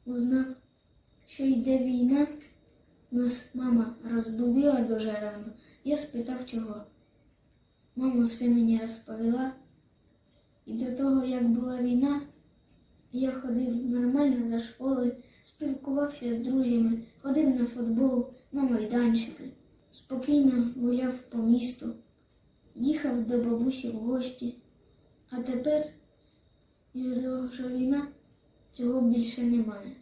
узнав, що йде війна, нас мама розбудила дуже рано. Я спитав, чого. Мама все мені розповіла. І до того, як була війна, я ходив нормально до школи, спілкувався з друзями, ходив на футбол, на майданчики, спокійно гуляв по місту, їхав до бабусі в гості. А тепер, із-за того, що війна, цього більше немає.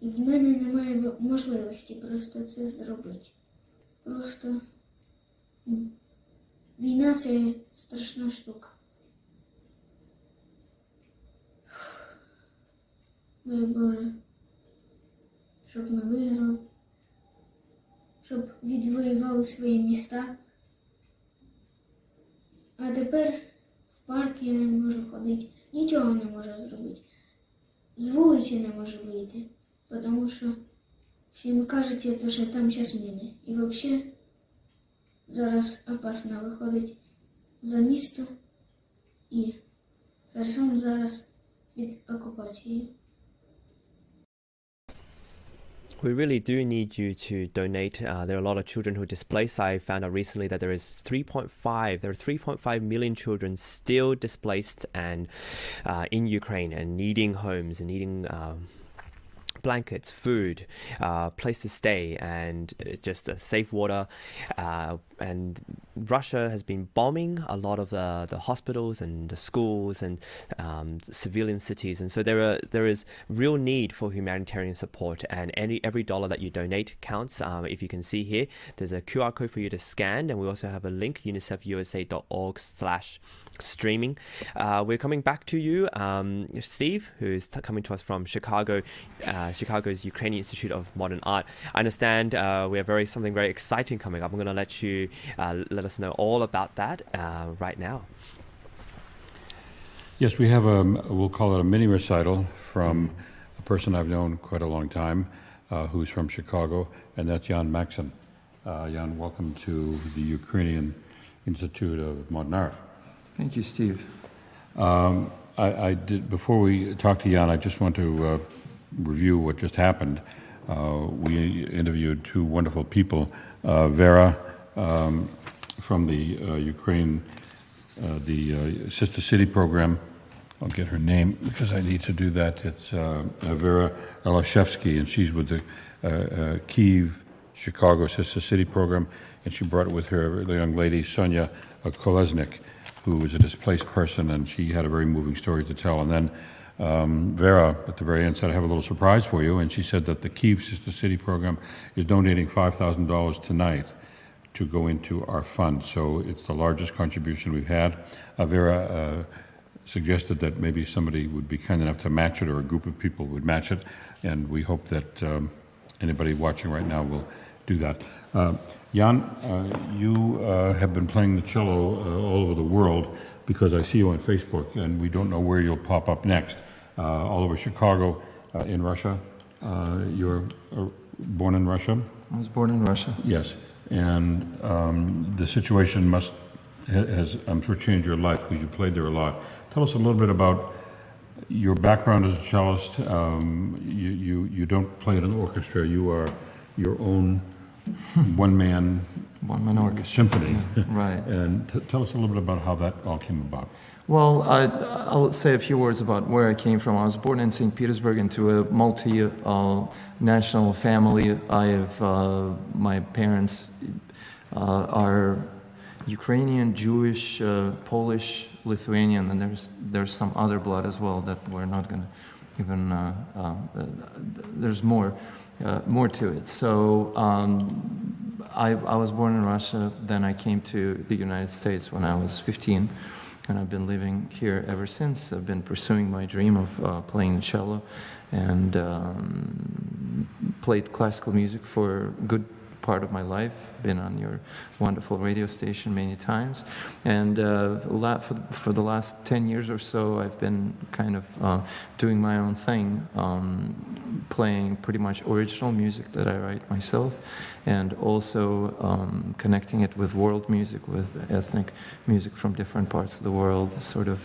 І в мене немає можливості просто це зробити. Просто війна – це страшна штука. Дай Боже, щоб ми виграли, щоб відвоювали свої міста. А тепер в парк я не можу ходити, нічого не можу зробити. З вулиці не можу вийти, тому що всім кажуть, що там зараз міни. І взагалі зараз опасно виходить за місто, і Херсон зараз під окупацією. We really do need you to donate. There are a lot of children who are displaced. I found out recently that there are 3.5 million children still displaced and in Ukraine and needing homes and needing blankets, food, place to stay, and just safe water. And Russia has been bombing a lot of the hospitals and the schools and civilian cities, and so there is real need for humanitarian support. And every dollar that you donate counts. If you can see here, there's a QR code for you to scan, and we also have a link, unicefusa.org/streaming. We're coming back to you, Steve, who's coming to us from Chicago, Chicago's Ukrainian Institute of Modern Art. I understand we have something very exciting coming up. I'm going to let you let us know all about that right now. Yes, we have we'll call it a mini recital from a person I've known quite a long time, who's from Chicago, and that's Jan Maksin. Jan, welcome to the Ukrainian Institute of Modern Art. Thank you, Steve. I did, before we talk to Jan, I just want to review what just happened. We interviewed two wonderful people, Vera from the Ukraine, the Sister City program. I'll get her name because I need to do that. It's Vera Eliashevsky, and she's with the Kyiv, Chicago Sister City program, and she brought with her the young lady, Sonia Kolesnyk, who was a displaced person, and she had a very moving story to tell. And then Vera, at the very end, said, I have a little surprise for you, and she said that the Kyiv Sister City program is donating $5,000 tonight to go into our fund. So it's the largest contribution we've had. Vera suggested that maybe somebody would be kind enough to match it, or a group of people would match it, and we hope that anybody watching right now will do that. Jan, you have been playing the cello all over the world, because I see you on Facebook, and we don't know where you'll pop up next. All over Chicago, in Russia. You're born in Russia? I was born in Russia. Yes, and the situation has, I'm sure, changed your life because you played there a lot. Tell us a little bit about your background as a cellist. You don't play in an orchestra. You are your own one-man orchestra symphony. Yeah, right. And tell us a little bit about how that all came about. Well, I'll say a few words about where I came from. I was born in St. Petersburg into a multi-national family. I have my parents are Ukrainian, Jewish, Polish, Lithuanian, and there's some other blood as well that we're not going to even. There's more to it. So I was born in Russia. Then I came to the United States when I was 15. And I've been living here ever since. I've been pursuing my dream of playing the cello, and played classical music for a good part of my life. Been on your wonderful radio station many times, and for the last 10 years or so, I've been kind of doing my own thing, playing pretty much original music that I write myself, and also connecting it with world music, with ethnic music from different parts of the world, sort of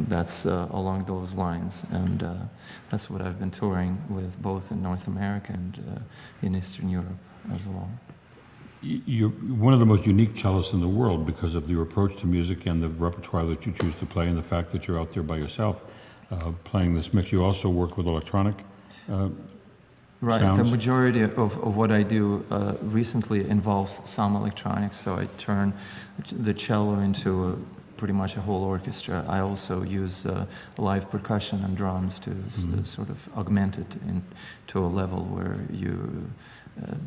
that's along those lines. And that's what I've been touring with, both in North America and in Eastern Europe as well. You're one of the most unique cellists in the world because of your approach to music and the repertoire that you choose to play, and the fact that you're out there by yourself playing this mix. You also work with electronic Right, sounds. the majority of what I do recently involves some electronics, so I turn the cello into pretty much a whole orchestra. I also use live percussion and drums to sort of augment it to a level where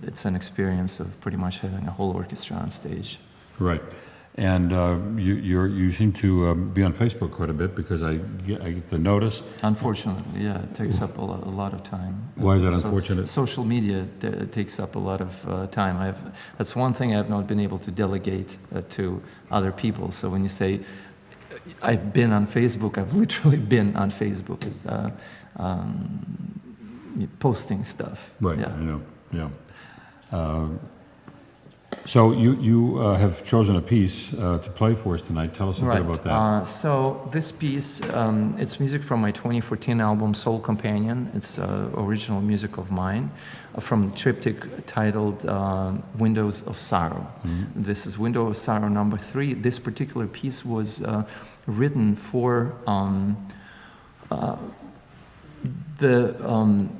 it's an experience of pretty much having a whole orchestra on stage. Right. And you seem to be on Facebook quite a bit, because I get the notice. Unfortunately, yeah, it takes up a lot of time. Why is that unfortunate? Social media takes up a lot of time. That's one thing I've not been able to delegate to other people. So when you say, I've been on Facebook, I've literally been on Facebook, posting stuff. Right, yeah. I know, yeah. So you have chosen a piece to play for us tonight. Tell us a bit about that. So this piece, it's music from my 2014 album Soul Companion. It's original music of mine from triptych titled Windows of Sorrow. Mm-hmm. This is Window of Sorrow number 3. This particular piece was written for the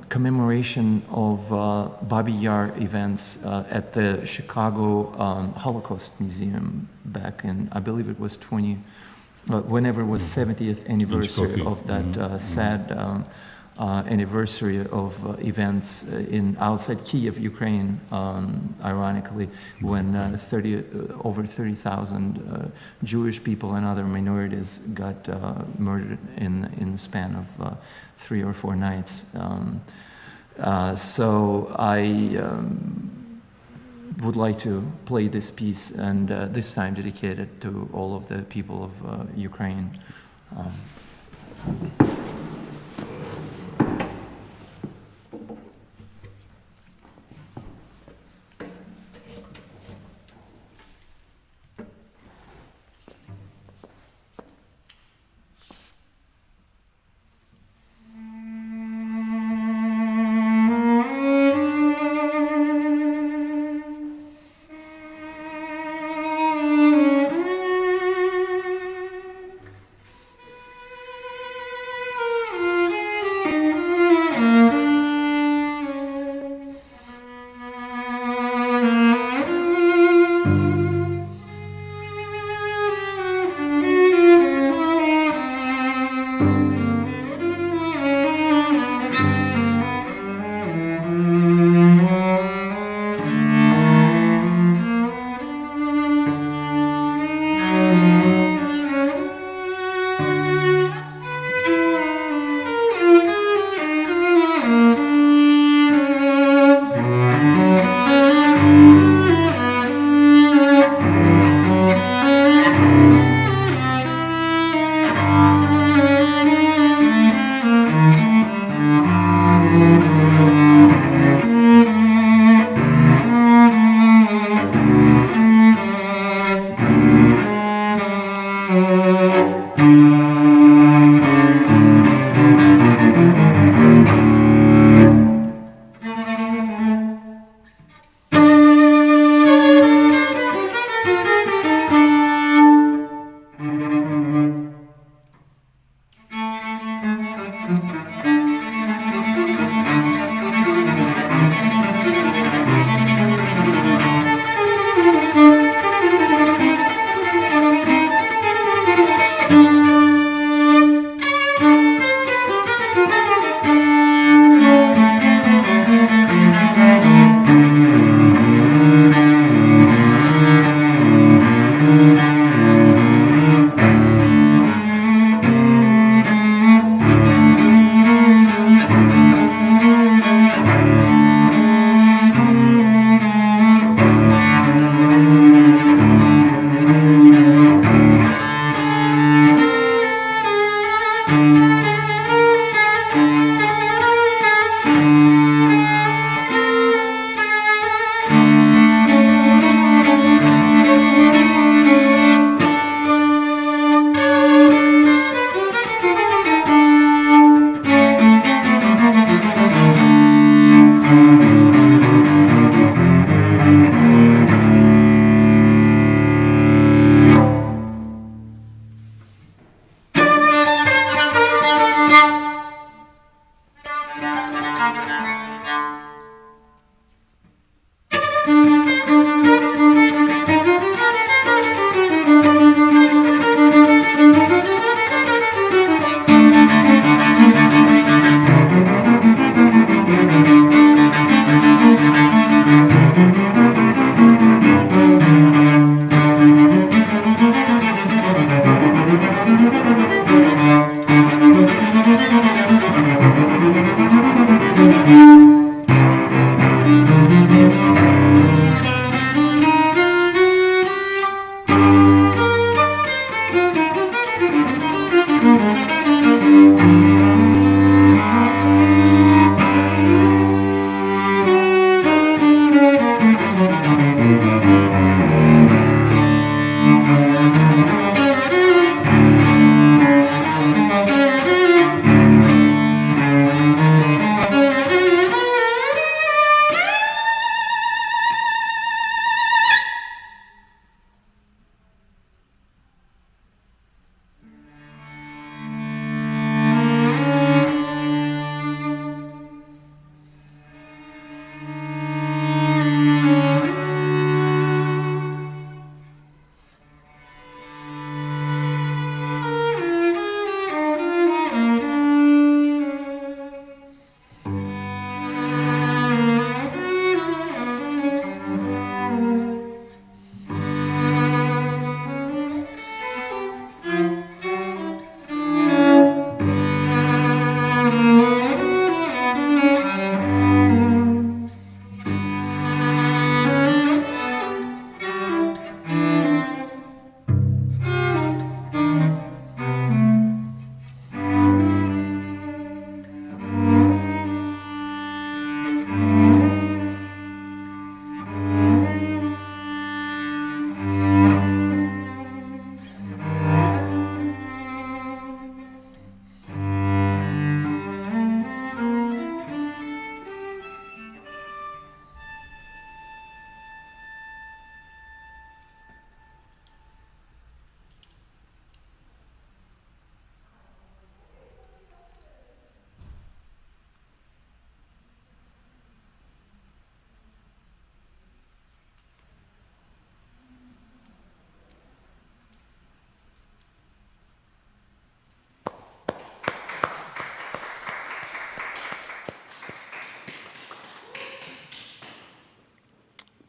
commemoration of Babi Yar events at the Chicago Holocaust Museum back in, I believe it was whenever it was 70th anniversary of that sad anniversary of events outside Kyiv, Ukraine, ironically, when over 30,000 Jewish people and other minorities got murdered in the span of 3 or 4 nights. So I would like to play this piece, and this time dedicated to all of the people of Ukraine.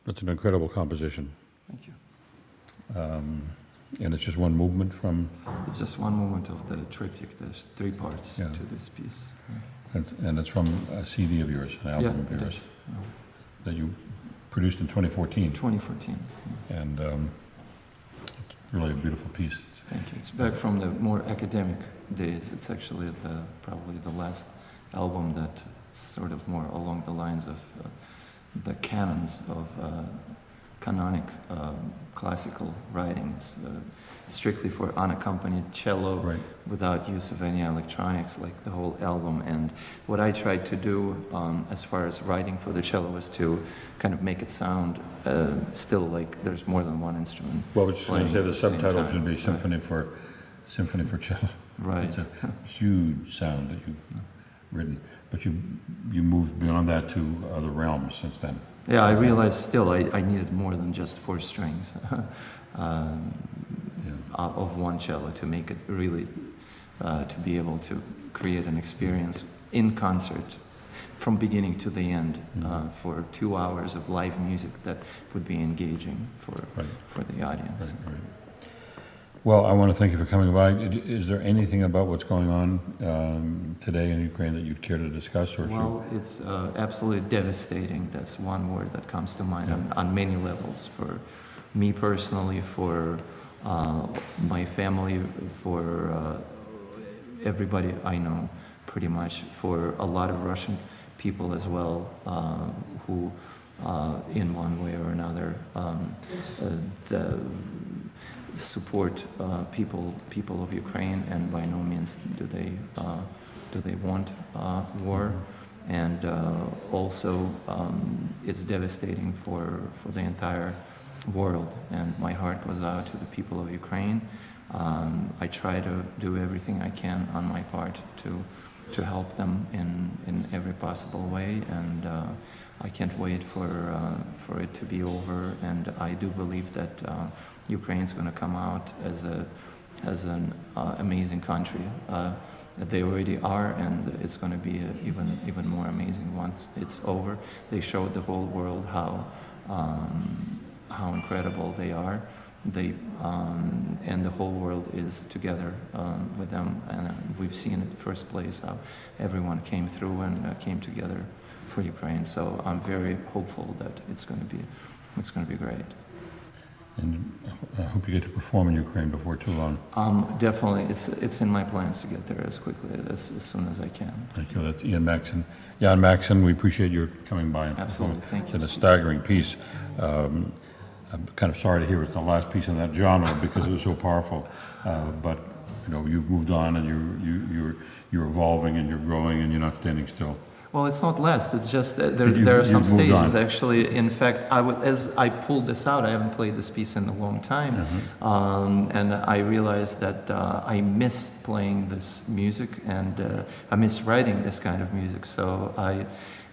That's an incredible composition. Thank you. And it's just one movement from, It's just one movement of the triptych. There's 3 parts Yeah. to this piece. and it's from a CD of yours, an album Yeah, of it yours, is. that you produced in 2014. 2014. And it's really a beautiful piece. Thank you. It's back from the more academic days. It's actually probably the last album that sort of more along the lines of the canons of canonic classical writing. It's strictly for unaccompanied cello, Right. without use of any electronics, like the whole album. And what I tried to do as far as writing for the cello was to kind of make it sound still like there's more than one instrument. Well, I was just going to playing say at the the same subtitle time. should be Right. Symphony for Cello. Right. It's a huge sound that you've written, but you moved beyond that to other realms since then. Yeah, I realized still I needed more than just 4 strings of one cello to make it really, to be able to create an experience in concert from beginning to the end for 2 hours of live music that would be engaging for the audience. Right. Well, I want to thank you for coming by. Is there anything about what's going on today in Ukraine that you'd care to discuss? Or Well, it's absolutely devastating. That's one word that comes to mind on many levels. For me personally, for my family, for everybody I know, pretty much, for a lot of Russian people as well, who, in one way or another, support people of Ukraine, and by no means do they want war. And also it's devastating for the entire world, and my heart goes out to the people of Ukraine. I try to do everything I can on my part to help them in every possible way, and I can't wait for it to be over. And I do believe that Ukraine's going to come out as an amazing country. They already are, and it's going to be even more amazing once it's over. They showed the whole world how incredible they are. And the whole world is together with them, and we've seen at the first place how everyone came through and came together for Ukraine. So I'm very hopeful that it's going to be great. And I hope you get to perform in Ukraine before too long. Definitely, it's in my plans to get there as quickly as soon as I can. Thank you. That's Ian Maksin. Jan Maksin, we appreciate your coming by and Absolutely, thank you. It's a staggering piece. I'm kind of sorry to hear it's the last piece in that genre because it was so powerful. But you've moved on, and you're evolving, and you're growing, and you're not standing still. Well, it's not last. It's just that there are some stages, actually. In fact, as I pulled this out, I haven't played this piece in a long time, and I realized that I miss playing this music, and I miss writing this kind of music. So I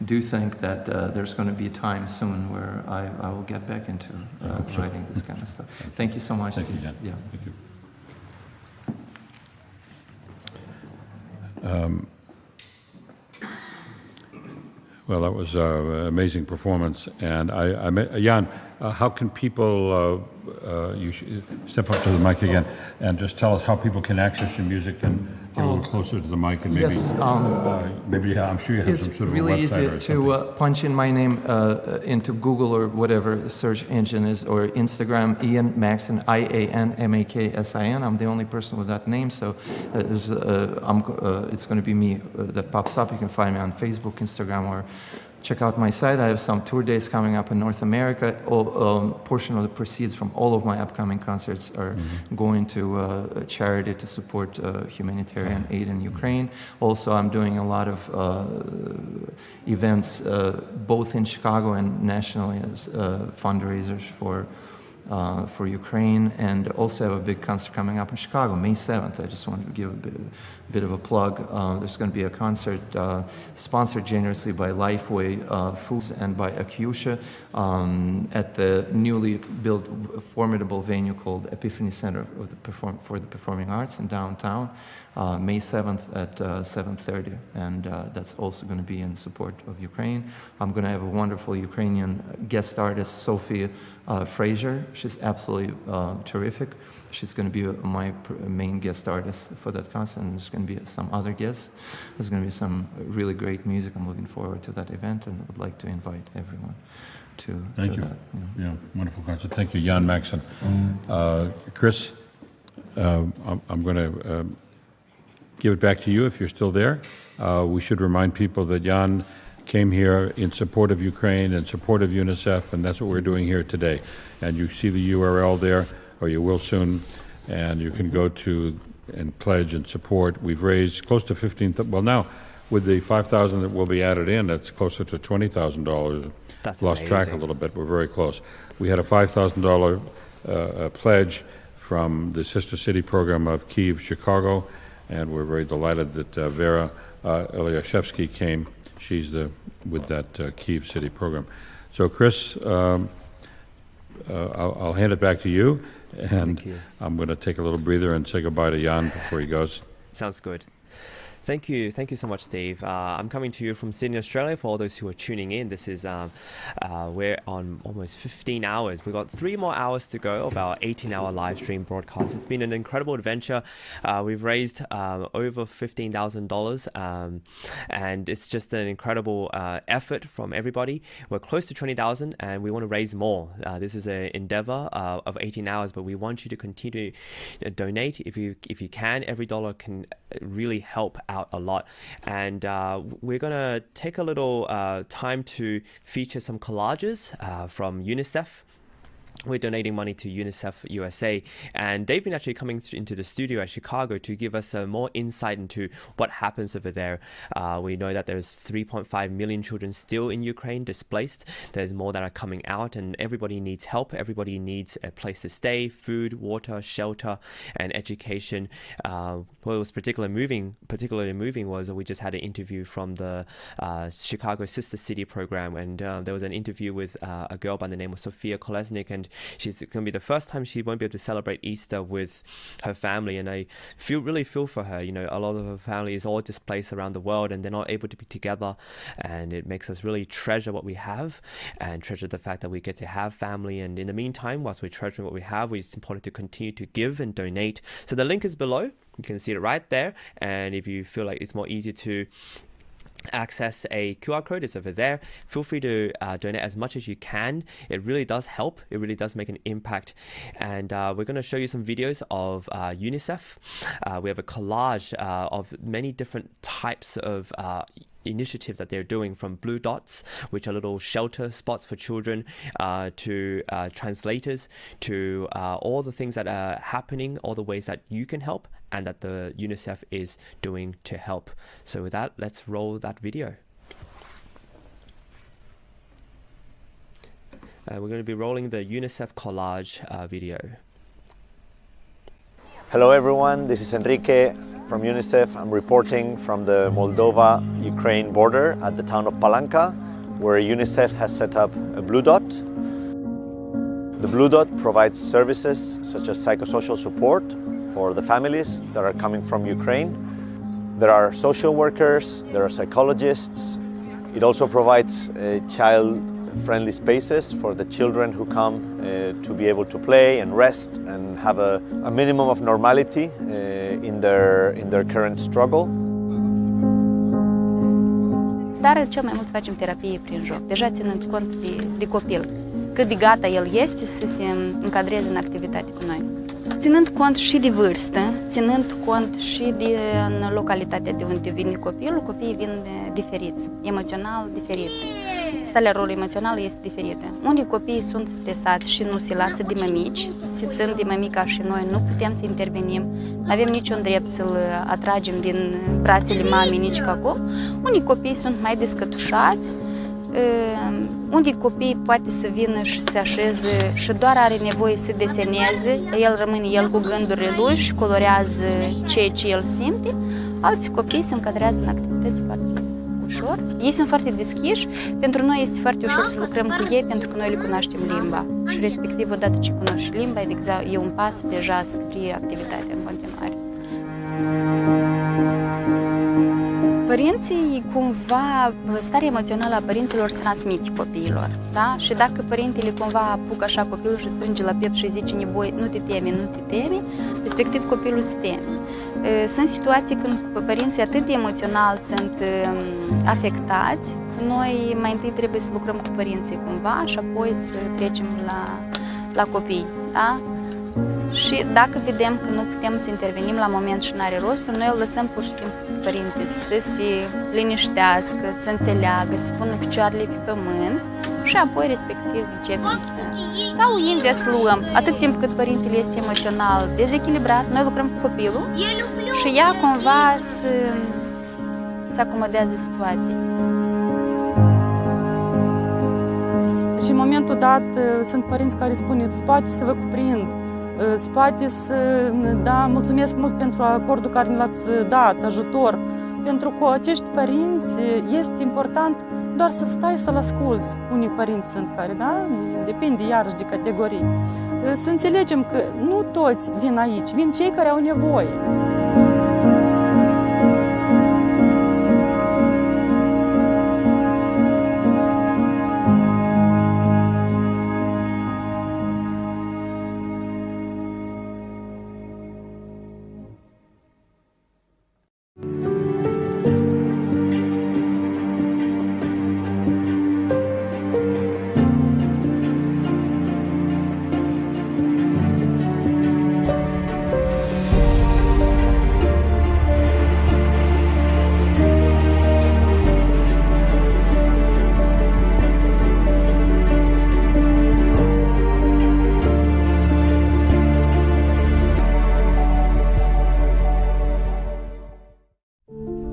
do think that there's going to be a time soon where I will get back into writing this kind of stuff. Thank you so much. Thank you, Jan. Yeah. Thank you. Well, that was an amazing performance, and I met Jan. How can people? You step up to the mic again, and just tell us how people can access your music and get a little closer to the mic, and maybe, Yes, maybe I'm sure you have some sort of really a website easy or to something. punch in my name into Google or whatever the search engine is, or Instagram, Ian Maksin, IANMAKSIN. I'm the only person with that name, so it's going to be me that pops up. You can find me on Facebook, Instagram, or check out my site. I have some tour dates coming up in North America. Portion of the proceeds from all of my upcoming concerts are going to a charity to support humanitarian aid in Ukraine. Also, I'm doing a lot of events, both in Chicago and nationally, as fundraisers for Ukraine, and also have a big concert coming up in Chicago, May 7th. I just wanted to give a bit of a plug. There's going to be a concert sponsored generously by Lifeway Foods and by Akyusha at the newly built formidable venue called Epiphany Center for the Performing Arts in downtown, May 7th at 7:30, and that's also going to be in support of Ukraine. I'm going to have a wonderful Ukrainian guest artist, Sofia Fraser. She's absolutely terrific. She's going to be my main guest artist for that concert, and there's going to be some other guests. There's going to be some really great music. I'm looking forward to that event and would like to invite everyone to Thank you. that. Yeah, wonderful concert. Thank you, Jan Maksin. Chris, I'm going to give it back to you if you're still there. We should remind people that Jan came here in support of Ukraine and support of UNICEF, and that's what we're doing here today. And you see the URL there, or you will soon, and you can go to and pledge and support. We've raised close to well, now with the $5,000 that will be added in, that's closer to $20,000. That's lost amazing. track a little bit. We're very close. We had a $5,000 pledge from the Sister City program of Kyiv, Chicago, and we're very delighted that Vera Eliashevsky came. She's with that Kyiv City program. So, Chris, I'll hand it back to you, and I'm going to take a little breather and say goodbye to Jan before he goes. Sounds good. Thank you so much, Steve. I'm coming to you from Sydney, Australia. For all those who are tuning in, this is we're on almost 15 hours. We've got 3 more hours to go of our 18-hour live stream broadcast. It's been an incredible adventure. We've raised over $15,000, and it's just an incredible effort from everybody. We're close to 20,000, and we want to raise more. This is an endeavor of 18 hours, but we want you to continue to donate if you can. Every dollar can really help out a lot, and we're gonna take a little time to feature some collages from UNICEF. We're donating money to UNICEF USA, and they've been actually coming into the studio at Chicago to give us more insight into what happens over there. We know that there's 3.5 million children still in Ukraine displaced. There's more that are coming out, and everybody needs help. Everybody needs a place to stay, food, water, shelter, and education. What was particularly moving was we just had an interview from the Chicago Sister City program, and there was an interview with a girl by the name of Sofia Kolesnyk, and she's going to be the first time she won't be able to celebrate Easter with her family, and I really feel for her. You know, a lot of her family is all displaced around the world, and they're not able to be together, and it makes us really treasure what we have and treasure the fact that we get to have family. And in the meantime, whilst we're treasuring what we have, it's important to continue to give and donate. So the link is below. You can see it right there, and if you feel like it's more easy to access a QR code, it's over there. Feel free to donate as much as you can. It really does help. It really does make an impact. And we're going to show you some videos of UNICEF. We have a collage of many different types of initiatives that they're doing, from blue dots, which are little shelter spots for children, to translators, to all the things that are happening, all the ways that you can help and that the UNICEF is doing to help. So with that, let's roll that video. We're going to be rolling the UNICEF collage video. Hello everyone, this is Enrique from UNICEF. I'm reporting from the Moldova-Ukraine border at the town of Palanca, where UNICEF has set up a blue dot. The blue dot provides services such as psychosocial support for the families that are coming from Ukraine. There are social workers, there are psychologists. It also provides child-friendly spaces for the children who come to be able to play and rest and have a minimum of normality in their current struggle. Dar cel mai mult facem terapie prin joc, deja ținând cont de copil, cât de gata el este să se încadreze în activitate cu noi. Ținând cont și de vârstă, ținând cont și de localitatea de unde vine copilul, copiii vin diferiți, emoțional diferit. Starea lor emoțională este diferită. Unii copii sunt stresați și nu se lasă de mămici, se țin de mămica și noi nu putem să intervenim, nu avem niciun drept să-l atragem din brațele mamei nici ca acum. Unii copii sunt mai descătușați, unii copii poate să vină și se așeze și doar are nevoie să deseneze, el rămâne el cu gândurile lui și colorează ceea ce el simte. alți copii se încadrează în activități foarte ușor. Ei sunt foarte deschiși, pentru noi este foarte ușor să lucrăm cu ei pentru că noi le cunoaștem limba. Și respectiv, odată ce cunoști limba, e un pas deja spre activitatea în continuare. Părinții, cumva, starea emoțională a părinților se transmite copiilor, da? Și dacă părintele cumva apucă așa copilul și strânge la piept și zice neboi, nu te temi, respectiv copilul se teme. Sunt situații când părinții atât de emoțional sunt afectați, noi mai întâi trebuie să lucrăm cu părinții cumva și apoi să trecem la copii, da? Și dacă vedem că nu putem să intervenim la moment și n-are rostul, noi îl lăsăm pur și simplu pe părinte să se liniștească, să înțeleagă, să pună picioarele pe pământ și apoi respectiv începem sau invers luăm. Atât timp cât părintele este emoțional dezechilibrat, noi lucrăm cu copilul și ea cumva să acomodează situația. Și în momentul dat sunt părinți care spun, spate să vă cuprind, spate să, da, mulțumesc mult pentru acordul care l-ați dat, ajutor. Pentru că acești părinți este important doar să stai să-l asculți. Unii părinți sunt care, da, depinde iarăși de categorii. Să înțelegem că nu toți vin aici, vin cei care au nevoie.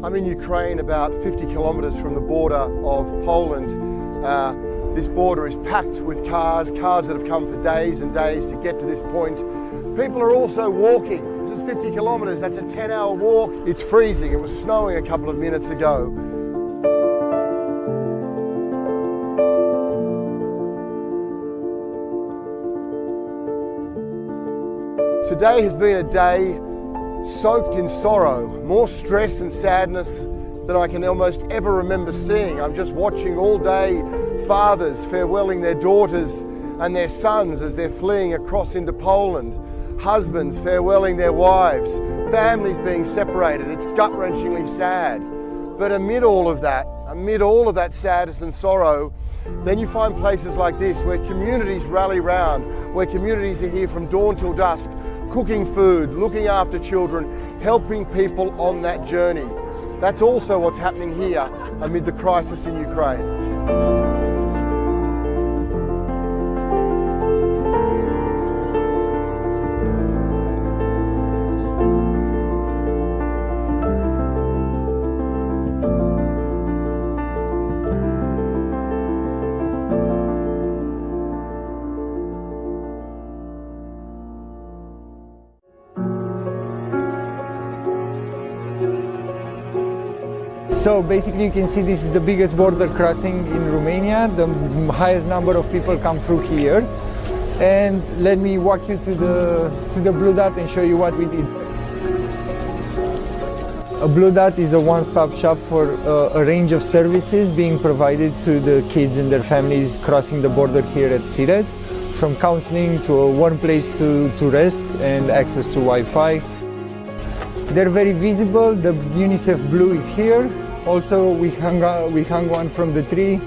I'm in Ukraine, about 50 kilometers from the border of Poland. This border is packed with cars that have come for days and days to get to this point. People are also walking. This is 50 kilometers, that's a 10-hour walk. It's freezing, it was snowing a couple of minutes ago. Today has been a day soaked in sorrow, more stress and sadness than I can almost ever remember seeing. I'm just watching all day fathers farewelling their daughters and their sons as they're fleeing across into Poland, husbands farewelling their wives, families being separated. It's gut-wrenchingly sad. But amid all of that sadness and sorrow, then you find places like this where communities rally round, where communities are here from dawn till dusk, cooking food, looking after children, helping people on that journey. That's also what's happening here amid the crisis in Ukraine. So basically you can see this is the biggest border crossing in Romania. The highest number of people come through here. And let me walk you to the Blue Dot and show you what we did. A Blue Dot is a one-stop shop for a range of services being provided to the kids and their families crossing the border here at Siret, from counseling to a warm place to rest and access to Wi-Fi. They're very visible. The UNICEF blue is here. Also, we hung one from the tree.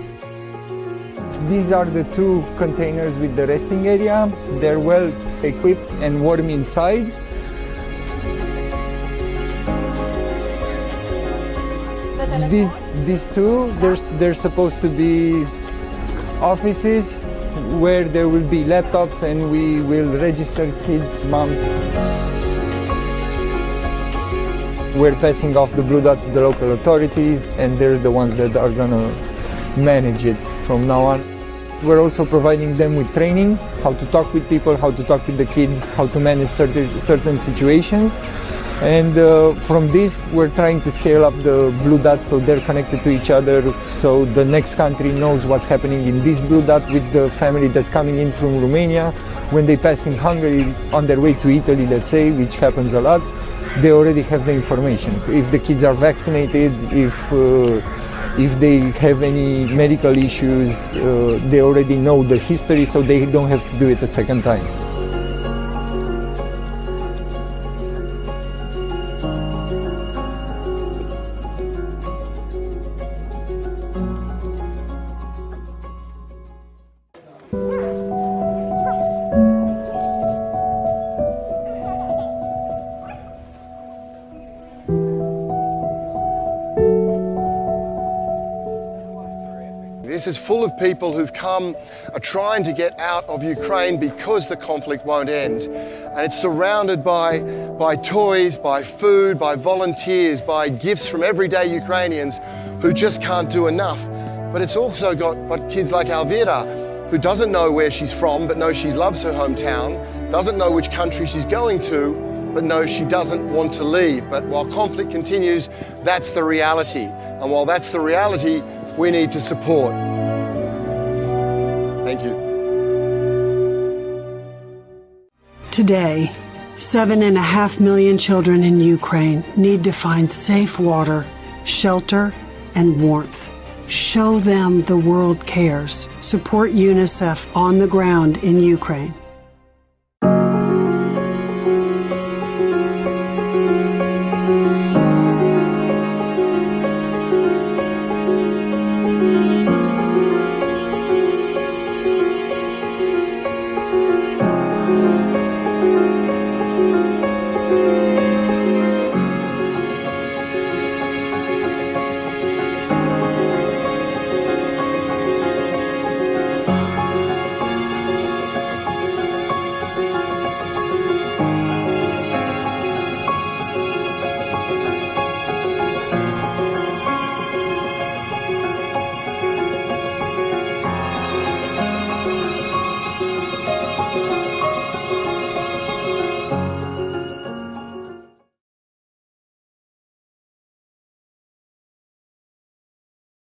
These are the two containers with the resting area. They're well equipped and warm inside. These two, they're supposed to be offices where there will be laptops and we will register kids, moms. We're passing off the Blue Dot to the local authorities, and they're the ones that are going to manage it from now on. We're also providing them with training, how to talk with people, how to talk with the kids, how to manage certain situations. And from this, we're trying to scale up the blue dots so they're connected to each other, so the next country knows what's happening in this blue dot with the family that's coming in from Romania. When they pass in Hungary on their way to Italy, let's say, which happens a lot, they already have the information. If the kids are vaccinated, if they have any medical issues, they already know the history, so they don't have to do it a second time. This is full of people who've come, are trying to get out of Ukraine because the conflict won't end. And it's surrounded by toys, by food, by volunteers, by gifts from everyday Ukrainians who just can't do enough. But it's also got kids like Vera, who doesn't know where she's from, but knows she loves her hometown, doesn't know which country she's going to, but knows she doesn't want to leave. But while conflict continues, that's the reality. And while that's the reality, we need to support. Thank you. Today, 7.5 million children in Ukraine need to find safe water, shelter, and warmth. Show them the world cares. Support UNICEF on the ground in Ukraine.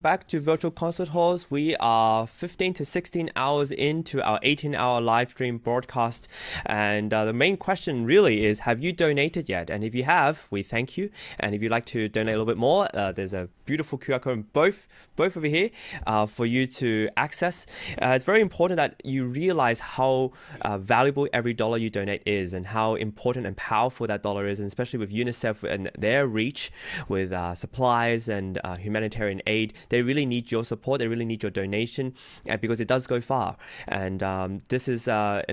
Back to virtual concert halls. We are 15 to 16 hours into our 18-hour live stream broadcast, and the main question really is, have you donated yet? And if you have, we thank you. And if you'd like to donate a little bit more, there's a beautiful QR code both over here for you to access. It's very important that you realize how valuable every dollar you donate is, and how important and powerful that dollar is, and especially with UNICEF and their reach with supplies and humanitarian aid. They really need your support. They really need your donation, because it does go far. And this is a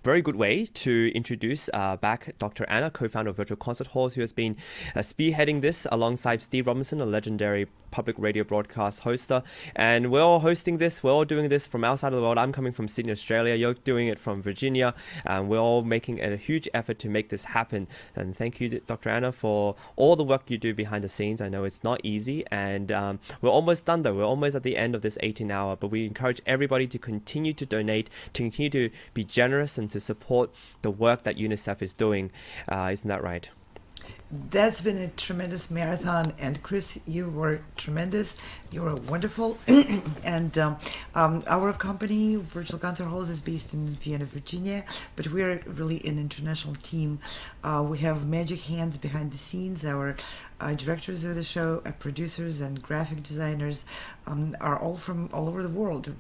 very good way to introduce back Dr. Anna, co-founder of Virtual Concert Halls, who has been spearheading this alongside Steve Robinson, a legendary public radio broadcast hoster. And we're all hosting this. We're all doing this from outside of the world. I'm coming from Sydney, Australia. You're doing it from Virginia. And we're all making a huge effort to make this happen. And thank you, Dr. Anna, for all the work you do behind the scenes. I know it's not easy. And we're almost done, though. We're almost at the end of this 18-hour. But we encourage everybody to continue to donate, to continue to be generous, and to support the work that UNICEF is doing. Isn't that right? That's been a tremendous marathon, and Chris, you were tremendous. You were wonderful. And our company, Virtual Concert Halls, is based in Vienna, Virginia, but we're really an international team. We have magic hands behind the scenes. Our directors of the show, producers and graphic designers are all from all over the world.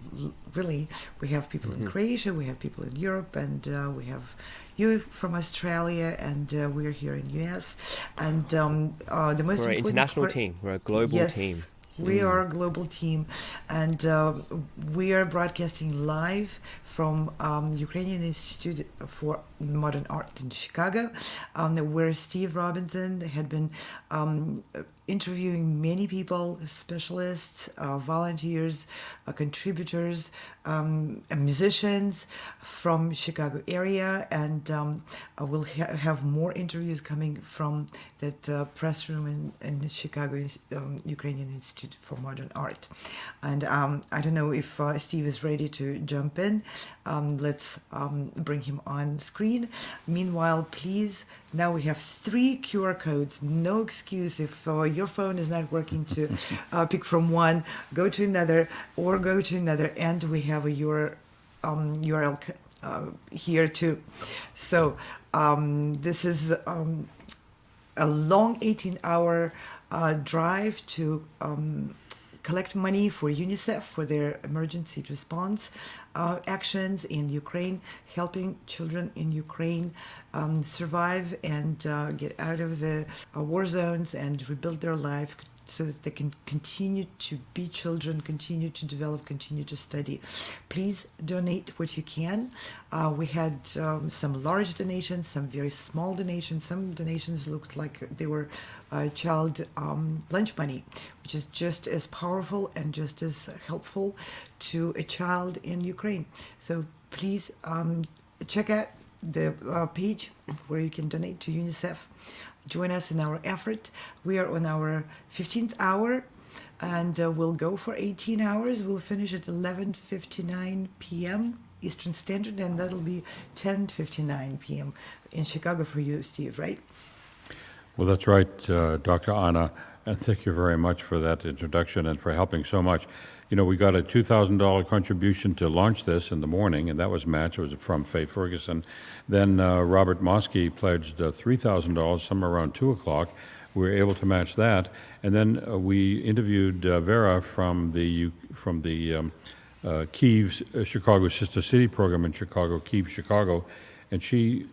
Really, we have people in Croatia, we have people in Europe, and we have you from Australia, and we're here in US. And the most we're an international team. We're a global team. We are a global team, and we are broadcasting live from Ukrainian Institute for Modern Art in Chicago, where Steve Robinson had been interviewing many people, specialists, volunteers, contributors, musicians from Chicago area, and we'll have more interviews coming from that press room in the Chicago Ukrainian Institute for Modern Art. And I don't know if Steve is ready to jump in. Let's bring him on screen. Meanwhile, please Now we have 3 QR codes. No excuse if your phone is not working to pick from one, go to another, or go to another, and we have a URL here too. So this is a long 18-hour drive to collect money for UNICEF for their emergency response actions in Ukraine, helping children in Ukraine survive and get out of the war zones and rebuild their life so that they can continue to be children, continue to develop, continue to study. Please donate what you can. We had some large donations, some very small donations. Some donations looked like they were child lunch money, which is just as powerful and just as helpful to a child in Ukraine. So please check out the page where you can donate to UNICEF. Join us in our effort. We are on our 15th hour, and we'll go for 18 hours. We'll finish at 11:59 p.m. Eastern Standard, and that'll be 10:59 p.m. in Chicago for you, Steve, right? Well, that's right, Dr. Anna, and thank you very much for that introduction and for helping so much. You know, we got a $2,000 contribution to launch this in the morning, and that was matched. It was from Faye Ferguson. Then Robert Mosky pledged $3,000 somewhere around 2 o'clock. We were able to match that. And then we interviewed Vera from the Kyiv, Chicago Sister City program in Chicago, Kyiv, Chicago. And she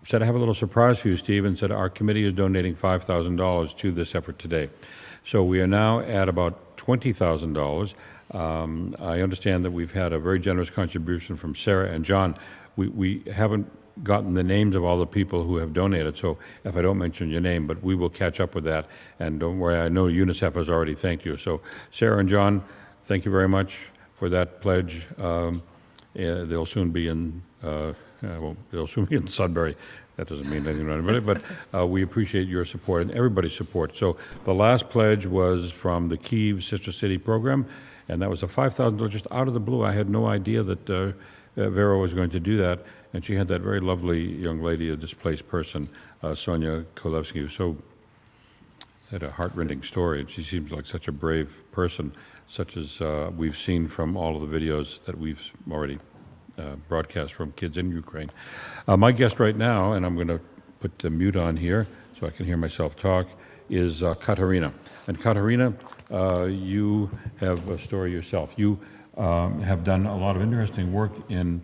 said, I have a little surprise for you, Steve, and said, our committee is donating $5,000 to this effort today. So we are now at about $20,000. I understand that we've had a very generous contribution from Sarah and John. We haven't gotten the names of all the people who have donated, so if I don't mention your name, but we will catch up with that. And don't worry, I know UNICEF has already thanked you. So Sarah and John, thank you very much for that pledge. They'll soon be in, they'll soon be in Sudbury. That doesn't mean anything to anybody, but we appreciate your support and everybody's support. So the last pledge was from the Kyiv Sister City program, and that was a $5,000 just out of the blue. I had no idea that Vera was going to do that, and she had that very lovely young lady, a displaced person, Sonia Kolesnyk, so had a heart-rending story, and she seems like such a brave person, such as we've seen from all of the videos that we've already broadcast from kids in Ukraine. My guest right now, and I'm going to put the mute on here so I can hear myself talk, is Kateryna. And Kateryna, you have a story yourself. You have done a lot of interesting work in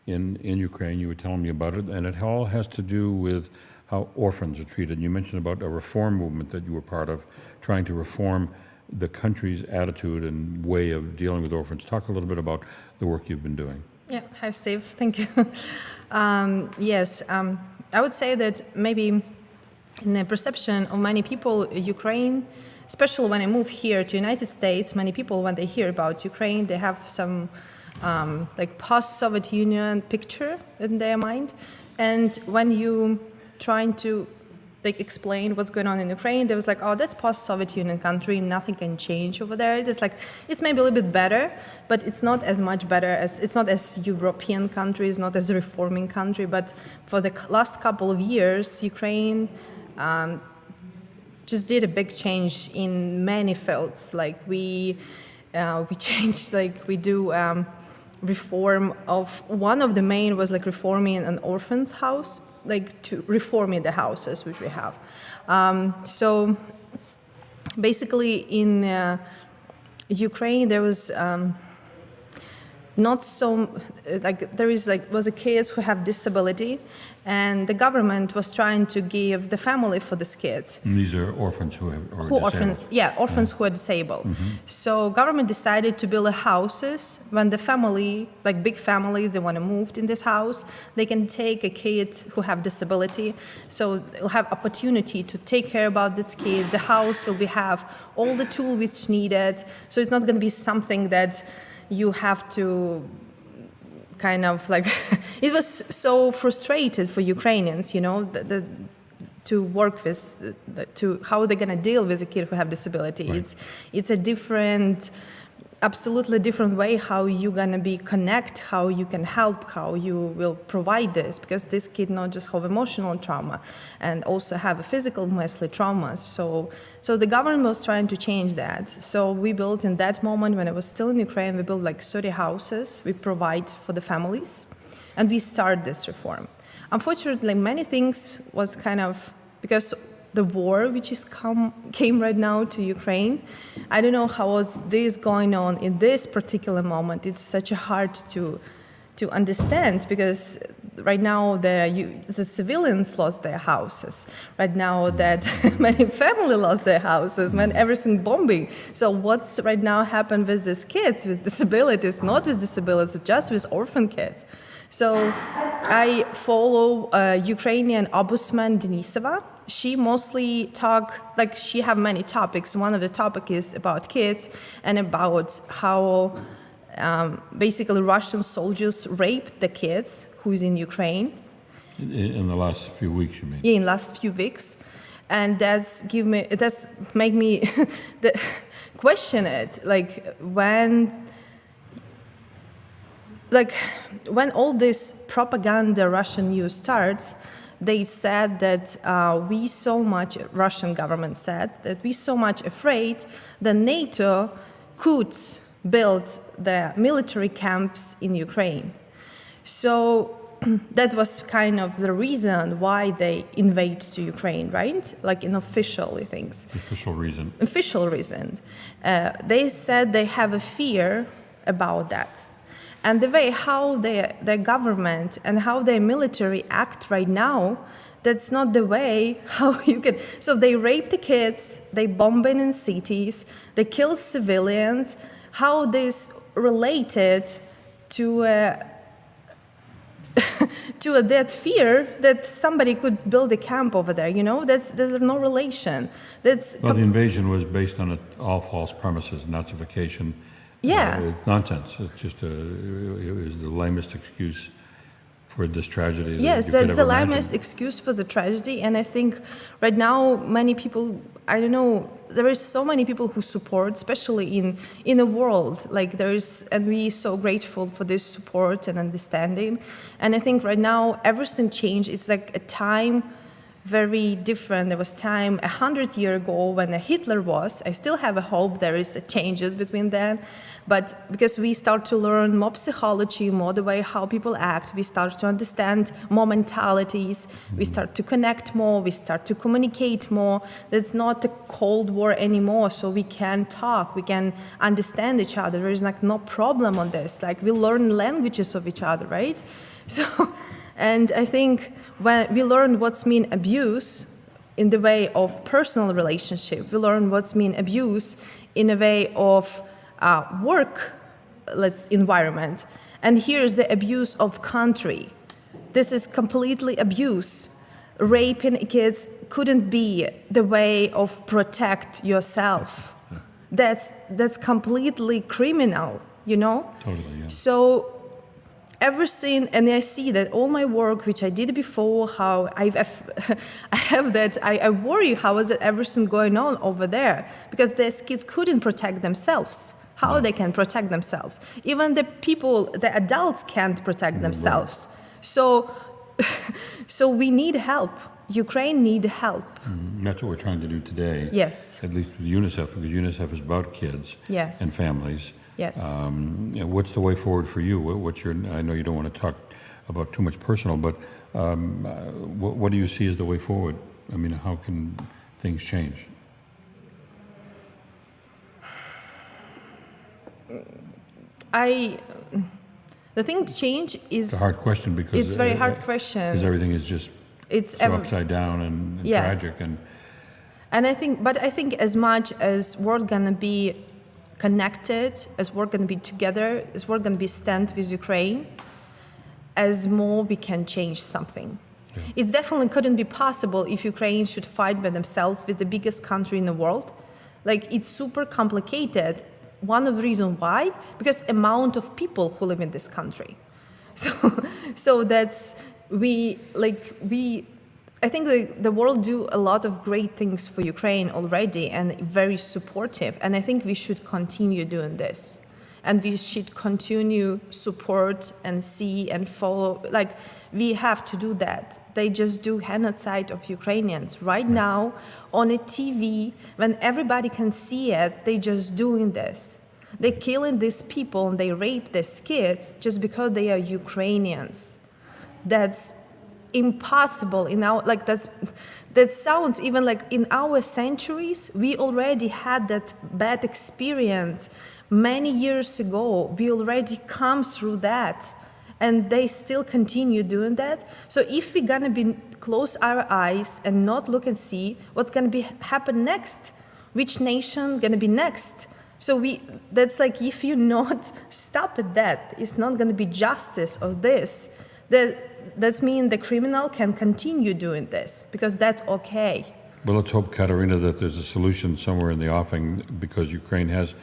Ukraine. You were telling me about it, and it all has to do with how orphans are treated. You mentioned about a reform movement that you were part of, trying to reform the country's attitude and way of dealing with orphans. Talk a little bit about the work you've been doing. Yeah, hi Steve, thank you. Yes, I would say that maybe in the perception of many people, Ukraine, especially when I moved here to United States, many people, when they hear about Ukraine, they have some like post-Soviet Union picture in their mind. And when you trying to like explain what's going on in Ukraine, there was like, oh, that's post-Soviet Union country, nothing can change over there. It's like, it's maybe a little bit better, but it's not as much better as, it's not as European country, it's not as a reforming country, but for the last couple of years, Ukraine just did a big change in many fields. Like we changed, like we do reform of, one of the main was like reforming an orphan's house, like to reforming the houses which we have. So basically in Ukraine there was not so, like there is like, was a kids who have disability, and the government was trying to give the family for these kids. And these are orphans who are disabled. Orphans, yeah, orphans who are disabled. Mm-hmm. So government decided to build houses when the family, like big families, they want to move in this house, they can take a kid who have disability. So they'll have opportunity to take care about this kid. The house will have all the tools which needed. So it's not going to be something that you have to kind of like, it was so frustrated for Ukrainians, you know, to work with, to how they're going to deal with a kid who have disability. Right. It's a different absolutely different way how you're gonna be connect, how you can help, how you will provide this, because this kid not just have emotional trauma and also have a physical mostly traumas. So the government was trying to change that. So we built in that moment when I was still in Ukraine, we built like 30 houses. We provide for the families, and we start this reform. Unfortunately, many things was kind of because the war which is came right now to Ukraine. I don't know how was this going on in this particular moment. It's such a hard to understand, because right now the civilians lost their houses. Right now that many families lost their houses, when everything bombing. So what's right now happened with these kids with disabilities, not with disabilities, just with orphan kids. So I follow Ukrainian ombudsman Denisova. She mostly she have many topics. One of the topic is about kids and about how basically Russian soldiers raped the kids who's in Ukraine. In the last few weeks, you mean? Yeah, in last few weeks. And that's make me question it. When all this propaganda Russian news starts, they said that Russian government said that we so much afraid that NATO could build the military camps in Ukraine. So that was kind of the reason why they invade to Ukraine, right? like in official things. Official reason. Official reason. They said they have a fear about that. And the way how their government and how their military act right now, that's not the way how you can. So they rape the kids, they bomb in cities, they kill civilians. How this related to that fear that somebody could build a camp over there, there's no relation. The invasion was based on all false premises, Nazification. Yeah. Nonsense. It's just it was the lamest excuse for this tragedy. Yes, that's the lamest excuse for the tragedy. And I think right now many people, I don't know, there is so many people who support, especially in the world. And we're so grateful for this support and understanding. And I think right now everything changed. It's like a time very different. There was time 100 years ago when Hitler was. I still have a hope there is a changes between then, but because we start to learn more psychology, more the way how people act, we start to understand more mentalities, we start to connect more, we start to communicate more. There's not a Cold War anymore, so we can talk, we can understand each other. There is no problem on this. We learn languages of each other, right? So. And I think when we learn what's mean abuse in the way of personal relationship, we learn what's mean abuse in a way of work environment. And here's the abuse of country. This is completely abuse. Raping kids couldn't be the way of protect yourself. That's completely criminal, Totally, yeah. So everything, and I see that all my work, which I did before, how I have that, I worry how is it everything going on over there, because these kids couldn't protect themselves. How they can protect themselves? Even the adults can't protect themselves. So we need help. Ukraine need help. That's what we're trying to do today. Yes. At least with UNICEF, because UNICEF is about kids and families. Yes. What's the way forward for you? I know you don't want to talk about too much personal, but what do you see as the way forward? I mean, how can things change? The thing to change is... It's a hard question because... It's a very hard question. Because everything is just so upside down and tragic. And I think as much as we're going to be connected, as we're going to be together, as we're going to be stand with Ukraine, as more we can change something. Yeah. It definitely couldn't be possible if Ukraine should fight by themselves with the biggest country in the world. It's super complicated. One of the reasons why, because amount of people who live in this country. So that's, I think the world do a lot of great things for Ukraine already and very supportive. And I think we should continue doing this. and we should continue support and see and follow. Like, we have to do that. They just do genocide of Ukrainians right now on a TV when everybody can see it. They just doing this. They're killing these people and they rape these kids just because they are Ukrainians. That's impossible in our, like, that sounds even like in our centuries, we already had that bad experience many years ago. We already come through that, and they still continue doing that. So if we're gonna close our eyes and not look and see what's gonna happen next, which nation gonna be next? So that's like, if you not stop at that, it's not gonna be justice of this. That means the criminal can continue doing this, because that's okay. Well, let's hope, Kateryna, that there's a solution somewhere in the offing, because Ukraine has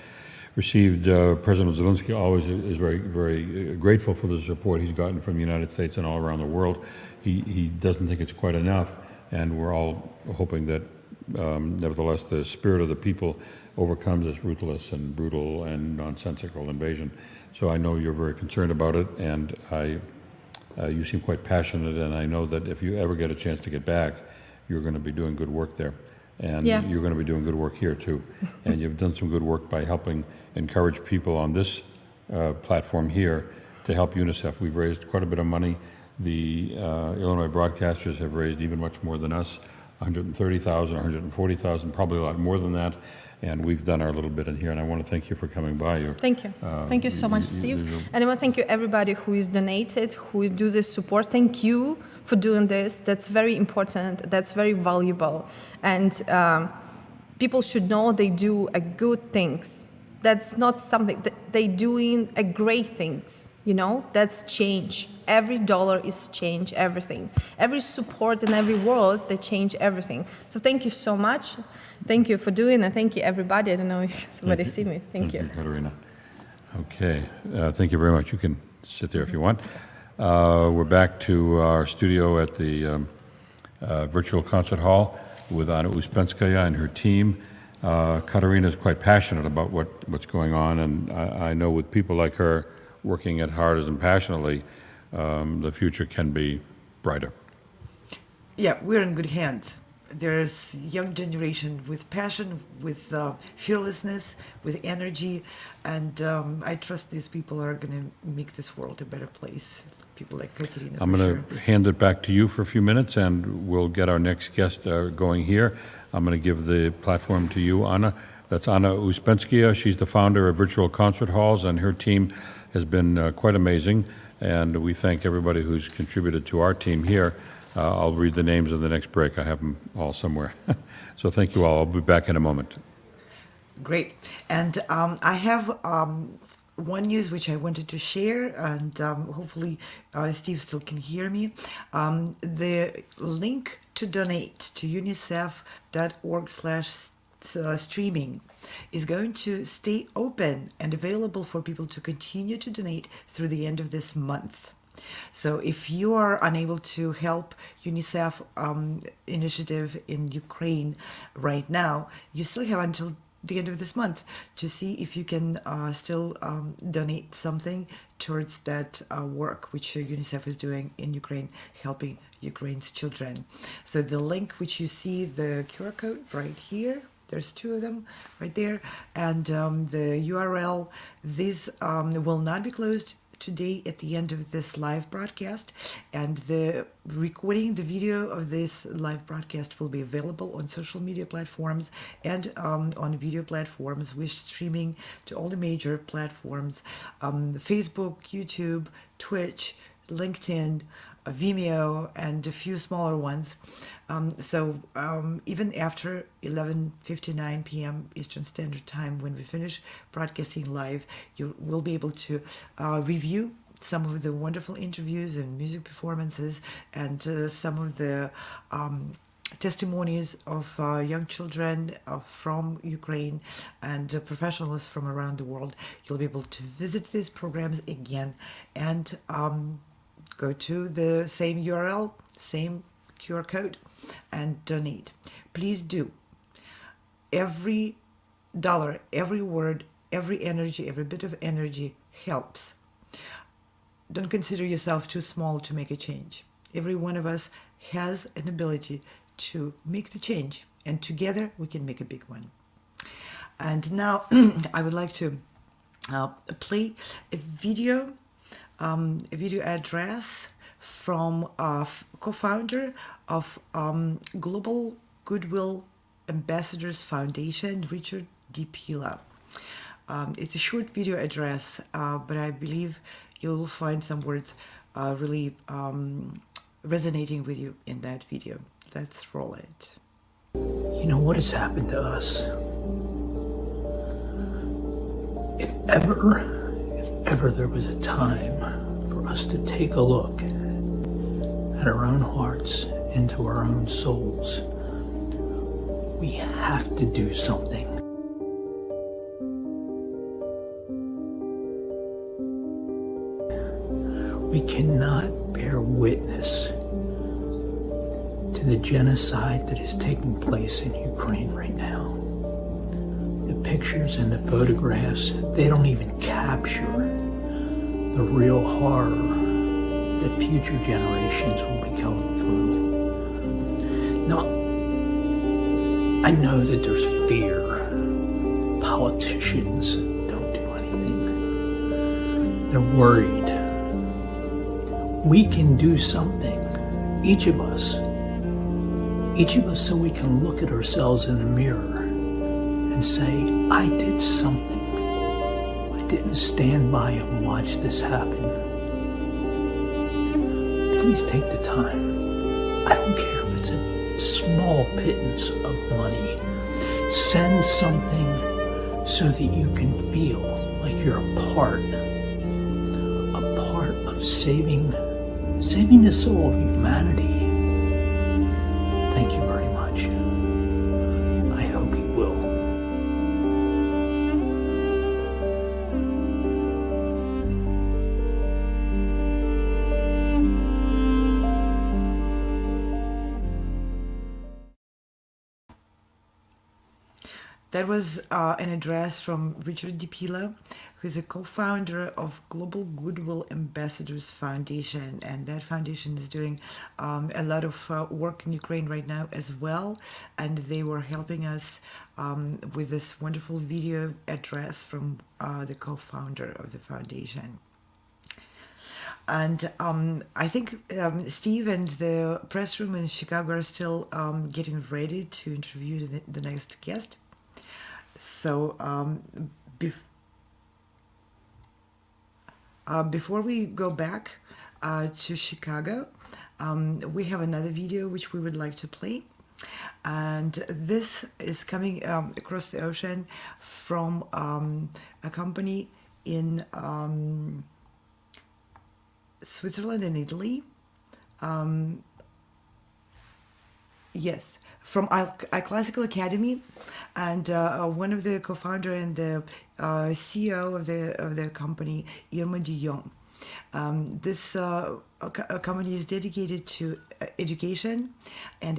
received, President Zelensky always is very, very grateful for the support he's gotten from the United States and all around the world. He doesn't think it's quite enough, and we're all hoping that, nevertheless, the spirit of the people overcomes this ruthless and brutal and nonsensical invasion. So I know you're very concerned about it, and you seem quite passionate, and I know that if you ever get a chance to get back, you're going to be doing good work there. And you're going to be doing good work here too. And you've done some good work by helping encourage people on this platform here to help UNICEF. We've raised quite a bit of money. The Illinois broadcasters have raised even much more than us, 130,000, 140,000, probably a lot more than that. And we've done our little bit in here, and I want to thank you for coming by. Thank you. Thank you so much, Steve. And I want to thank you, everybody who is donated, who do this support. Thank you for doing this. That's very important. That's very valuable. And people should know they do a good things. That's not something that they doing a great things. You know, that's change. Every dollar is change everything. Every support in every world, they change everything. So thank you so much. Thank you for doing it. Thank you, everybody. I don't know if somebody see me. Thank you. Kateryna. Okay, thank you very much. You can sit there if you want. We're back to our studio at the virtual concert hall with Anna Uspenskyaya and her team. Kateryna is quite passionate about what's going on, and I know with people like her working at heart and passionately, the future can be brighter. Yeah, we're in good hands. There's young generation with passion, with fearlessness, with energy, and I trust these people are going to make this world a better place. People like Kateryna. I'm going to hand it back to you for a few minutes, and we'll get our next guest going here. I'm going to give the platform to you, Anna. That's Anna Uspenskyaya. She's the founder of Virtual Concert Halls, and her team has been quite amazing. And we thank everybody who's contributed to our team here. I'll read the names in the next break. I have them all somewhere. So thank you all. I'll be back in a moment. Great. And I have one news which I wanted to share, and hopefully Steve still can hear me. The link to donate to unicef.org/streaming is going to stay open and available for people to continue to donate through the end of this month. So if you are unable to help UNICEF initiative in Ukraine right now, you still have until the end of this month to see if you can still donate something towards that work which UNICEF is doing in Ukraine, helping Ukraine's children. So the link which you see, the QR code right here, there's two of them right there, and the URL, this will not be closed today at the end of this live broadcast, and the recording, the video of this live broadcast will be available on social media platforms and on video platforms. We're streaming to all the major platforms, Facebook, YouTube, Twitch, LinkedIn, Vimeo, and a few smaller ones. So even after 11:59 p.m. Eastern Standard Time, when we finish broadcasting live, you will be able to review some of the wonderful interviews and music performances, and some of the testimonies of young children from Ukraine and professionals from around the world. You'll be able to visit these programs again and go to the same URL, same QR code, and donate. Please do. Every dollar, every word every energy, every bit of energy helps. Don't consider yourself too small to make a change. Every one of us has an ability to make the change, and together we can make a big one. And now I would like to play a video address from co-founder of Global Goodwill Ambassadors Foundation, Richard D. Pila. It's a short video address, but I believe you'll find some words really resonating with you in that video. Let's roll it. You know what has happened to us? If ever there was a time for us to take a look at our own hearts, into our own souls, we have to do something. We cannot bear witness to the genocide that is taking place in Ukraine right now. The pictures and the photographs, they don't even capture the real horror that future generations will be going through. Now, I know that there's fear. Politicians don't do anything. They're worried. We can do something, each of us, so we can look at ourselves in the mirror and say, I did something. I didn't stand by and watch this happen. Please take the time. I don't care if it's a small pittance of money. Send something so that you can feel like you're a part of saving the soul of humanity. Thank you very much. I hope you will. That was an address from Richard D. Pila, who is a co-founder of Global Goodwill Ambassadors Foundation, and that foundation is doing a lot of work in Ukraine right now as well, and they were helping us with this wonderful video address from the co-founder of the foundation. And I think Steve and the press room in Chicago are still getting ready to interview the next guest. So before we go back to Chicago, we have another video which we would like to play. And this is coming across the ocean from a company in Switzerland and Italy. Yes, from iClassical Academy, and one of the co-founder and the CEO of the company, Irma de Jong. This company is dedicated to education, and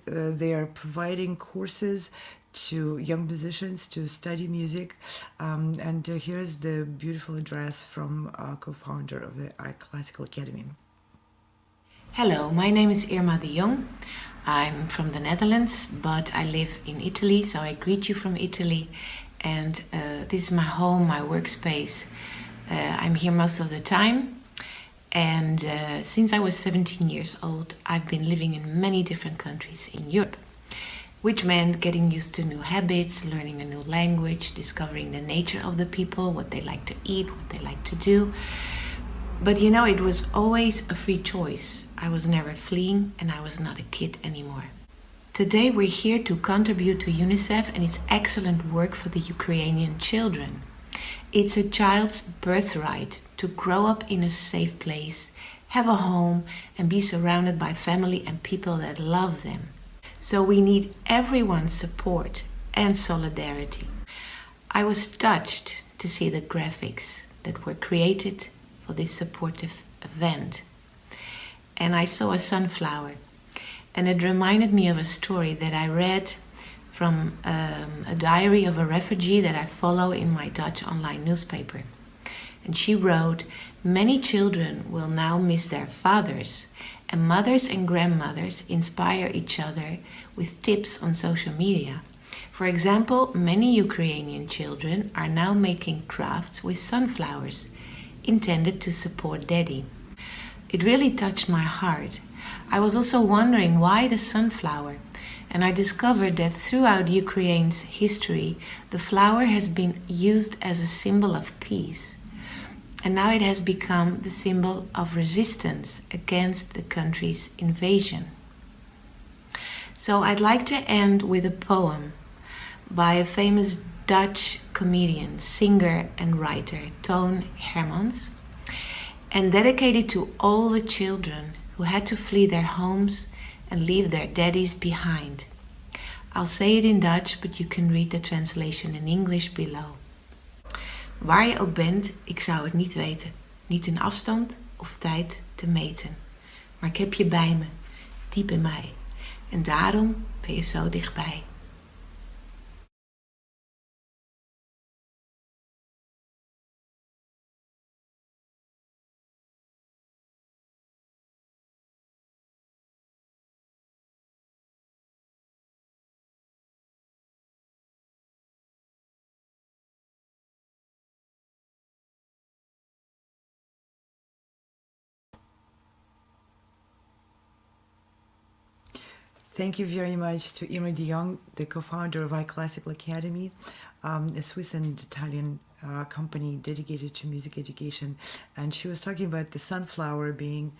they are providing courses to young musicians to study music. And here's the beautiful address from co-founder of the iClassical Academy. Hello, my name is Irma de Jong. I'm from the Netherlands, but I live in Italy, so I greet you from Italy. And this is my home, my workspace. I'm here most of the time. And since I was 17 years old, I've been living in many different countries in Europe, which meant getting used to new habits, learning a new language, discovering the nature of the people, what they like to eat, what they like to do. But you know, it was always a free choice. I was never fleeing, and I was not a kid anymore. Today we're here to contribute to UNICEF and its excellent work for the Ukrainian children. It's a child's birthright to grow up in a safe place, have a home, and be surrounded by family and people that love them. So we need everyone's support and solidarity. I was touched to see the graphics that were created for this supportive event. And I saw a sunflower, and it reminded me of a story that I read from a diary of a refugee that I follow in my Dutch online newspaper. And she wrote, "Many children will now miss their fathers, and mothers and grandmothers inspire each other with tips on social media. For example, many Ukrainian children are now making crafts with sunflowers, intended to support daddy." It really touched my heart. I was also wondering why the sunflower, and I discovered that throughout Ukraine's history, the flower has been used as a symbol of peace. And now it has become the symbol of resistance against the country's invasion. So I'd like to end with a poem by a famous Dutch comedian, singer and writer, Toon Hermans, and dedicated to all the children who had to flee their homes and leave their daddies behind. I'll say it in Dutch, but you can read the translation in English below. Waar je ook bent, ik zou het niet weten. Niet in afstand of tijd te meten. Maar ik heb je bij me, diep in mij. En daarom ben je zo dichtbij. Thank you very much to Irma de Jong, the co-founder of iClassical Academy, a Swiss and Italian company dedicated to music education. And she was talking about the sunflower being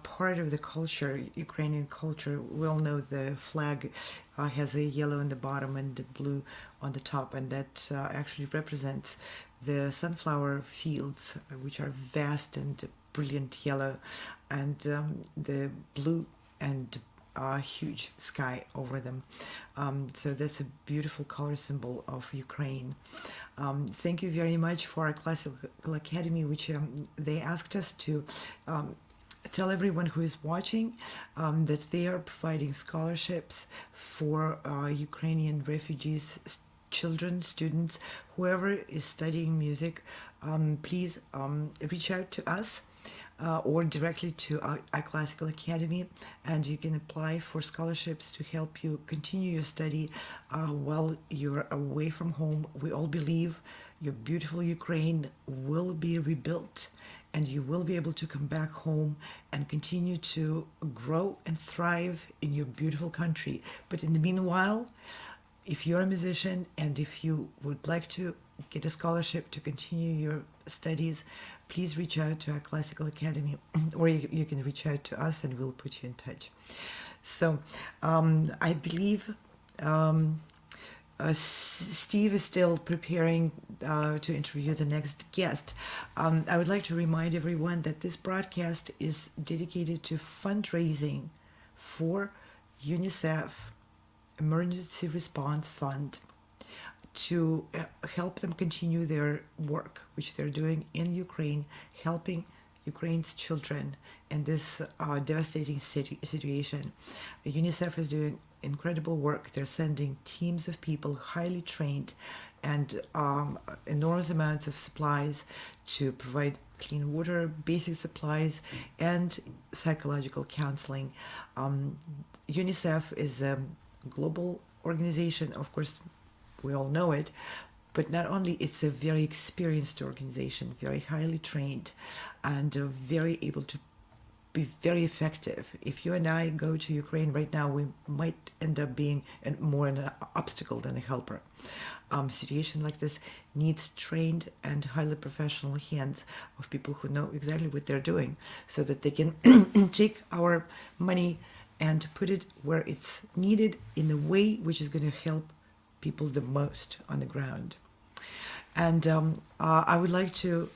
part of the culture, Ukrainian culture. We all know the flag has a yellow on the bottom and the blue on the top, and that actually represents the sunflower fields, which are vast and brilliant yellow, and the blue and huge sky over them. So that's a beautiful color symbol of Ukraine. Thank you very much for our Classical Academy, which they asked us to tell everyone who is watching that they are providing scholarships for Ukrainian refugees, children, students, whoever is studying music. Please reach out to us. Or directly to iClassical Academy, and you can apply for scholarships to help you continue your study while you're away from home. We all believe your beautiful Ukraine will be rebuilt, and you will be able to come back home and continue to grow and thrive in your beautiful country. But in the meanwhile, if you're a musician and if you would like to get a scholarship to continue your studies, please reach out to our Classical Academy, or you can reach out to us and we'll put you in touch. So I believe Steve is still preparing to interview the next guest. I would like to remind everyone that this broadcast is dedicated to fundraising for UNICEF Emergency Response Fund, to help them continue their work, which they're doing in Ukraine, helping Ukraine's children in this devastating situation. UNICEF is doing incredible work. They're sending teams of people, highly trained, and enormous amounts of supplies to provide clean water, basic supplies, and psychological counseling. UNICEF is a global organization, of course, we all know it, but not only it's a very experienced organization, very highly trained, and very able to be very effective. If you and I go to Ukraine right now, we might end up being more an obstacle than a helper. Situation like this needs trained and highly professional hands of people who know exactly what they're doing, so that they can take our money and put it where it's needed in a way which is going to help people the most on the ground. And I would like to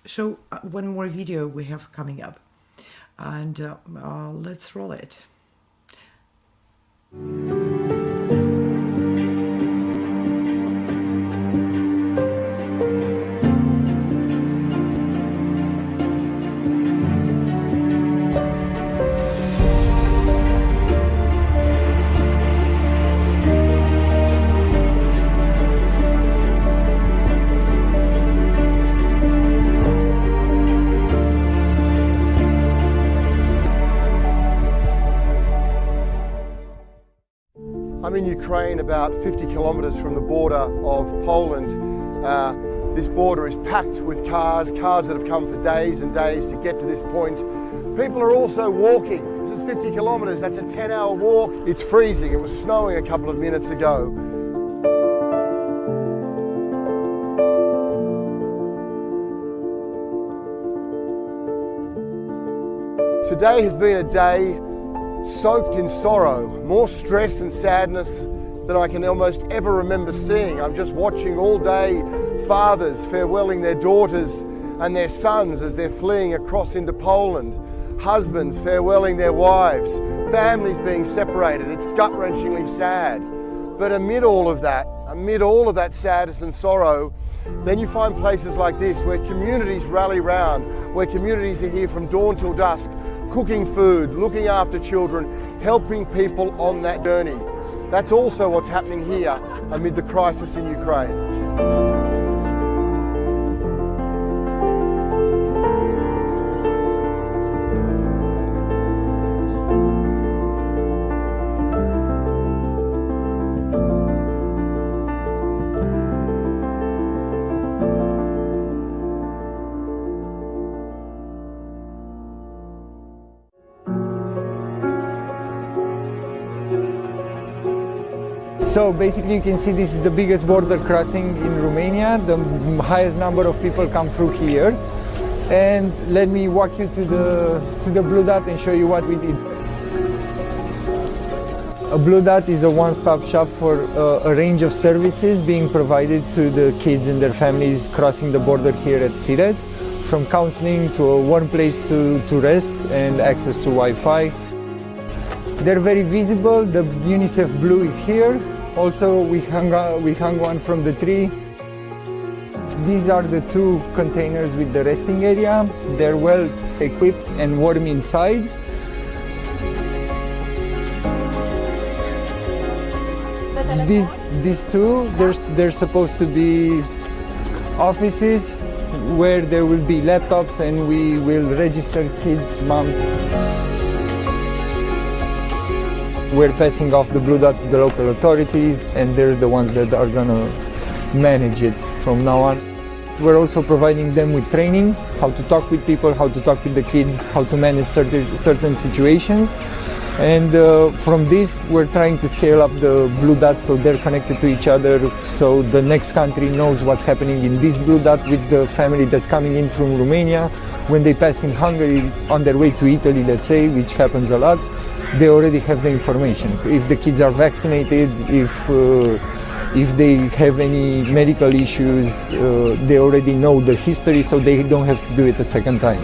show one more video we have coming up, and let's roll it. I'm in Ukraine, about 50 kilometers from the border of Poland. This border is packed with cars that have come for days and days to get to this point. People are also walking. This is 50 kilometers, that's a 10-hour walk. It's freezing, it was snowing a couple of minutes ago. Today has been a day soaked in sorrow, more stress and sadness than I can almost ever remember seeing. I'm just watching all day fathers farewelling their daughters and their sons as they're fleeing across into Poland, husbands farewelling their wives, families being separated. It's gut-wrenchingly sad. But amid all of that sadness and sorrow, then you find places like this where communities rally round, where communities are here from dawn till dusk, cooking food, looking after children, helping people on that journey. That's also what's happening here amid the crisis in Ukraine. So basically you can see this is the biggest border crossing in Romania. The highest number of people come through here. And let me walk you to the Blue Dot and show you what we did. A Blue Dot is a one-stop shop for a range of services being provided to the kids and their families crossing the border here at Siret, from counseling to a warm place to rest and access to Wi-Fi. They're very visible. The UNICEF blue is here. Also, we hung one from the tree. These are the two containers with the resting area. They're well equipped and warm inside. These two, they're supposed to be offices where there will be laptops and we will register kids, moms. We're passing off the Blue Dot to the local authorities, and they're the ones that are gonna manage it from now on. We're also providing them with training, how to talk with people, how to talk with the kids, how to manage certain situations. And from this, we're trying to scale up the Blue Dot so they're connected to each other, so the next country knows what's happening in this Blue Dot with the family that's coming in from Romania. When they pass in Hungary on their way to Italy, let's say, which happens a lot, they already have the information. If the kids are vaccinated, if they have any medical issues, they already know the history, so they don't have to do it a second time.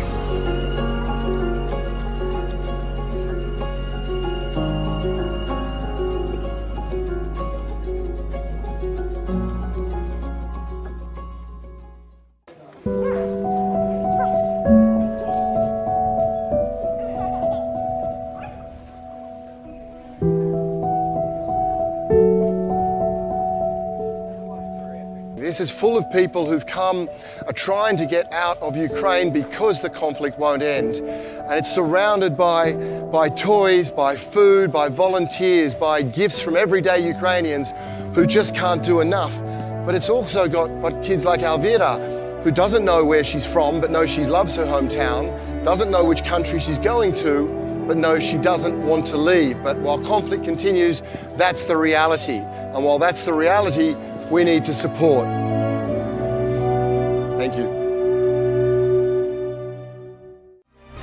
This is full of people who've come, are trying to get out of Ukraine because the conflict won't end. And it's surrounded by toys, by food, by volunteers, by gifts from everyday Ukrainians who just can't do enough. But it's also got kids like Vera, who doesn't know where she's from, but knows she loves her hometown, doesn't know which country she's going to, but knows she doesn't want to leave. But while conflict continues, that's the reality. And while that's the reality, we need to support. Thank you.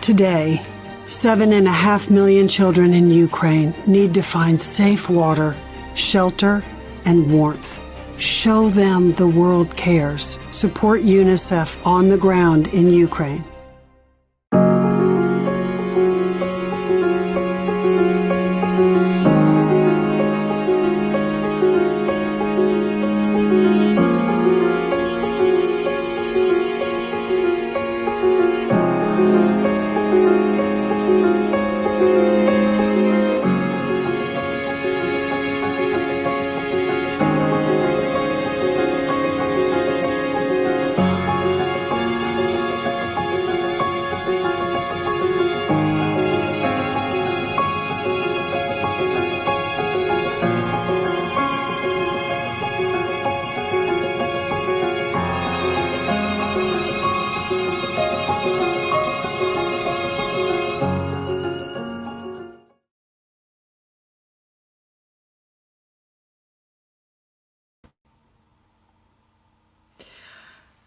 Today, 7.5 million children in Ukraine need to find safe water, shelter, and warmth. Show them the world cares. Support UNICEF on the ground in Ukraine.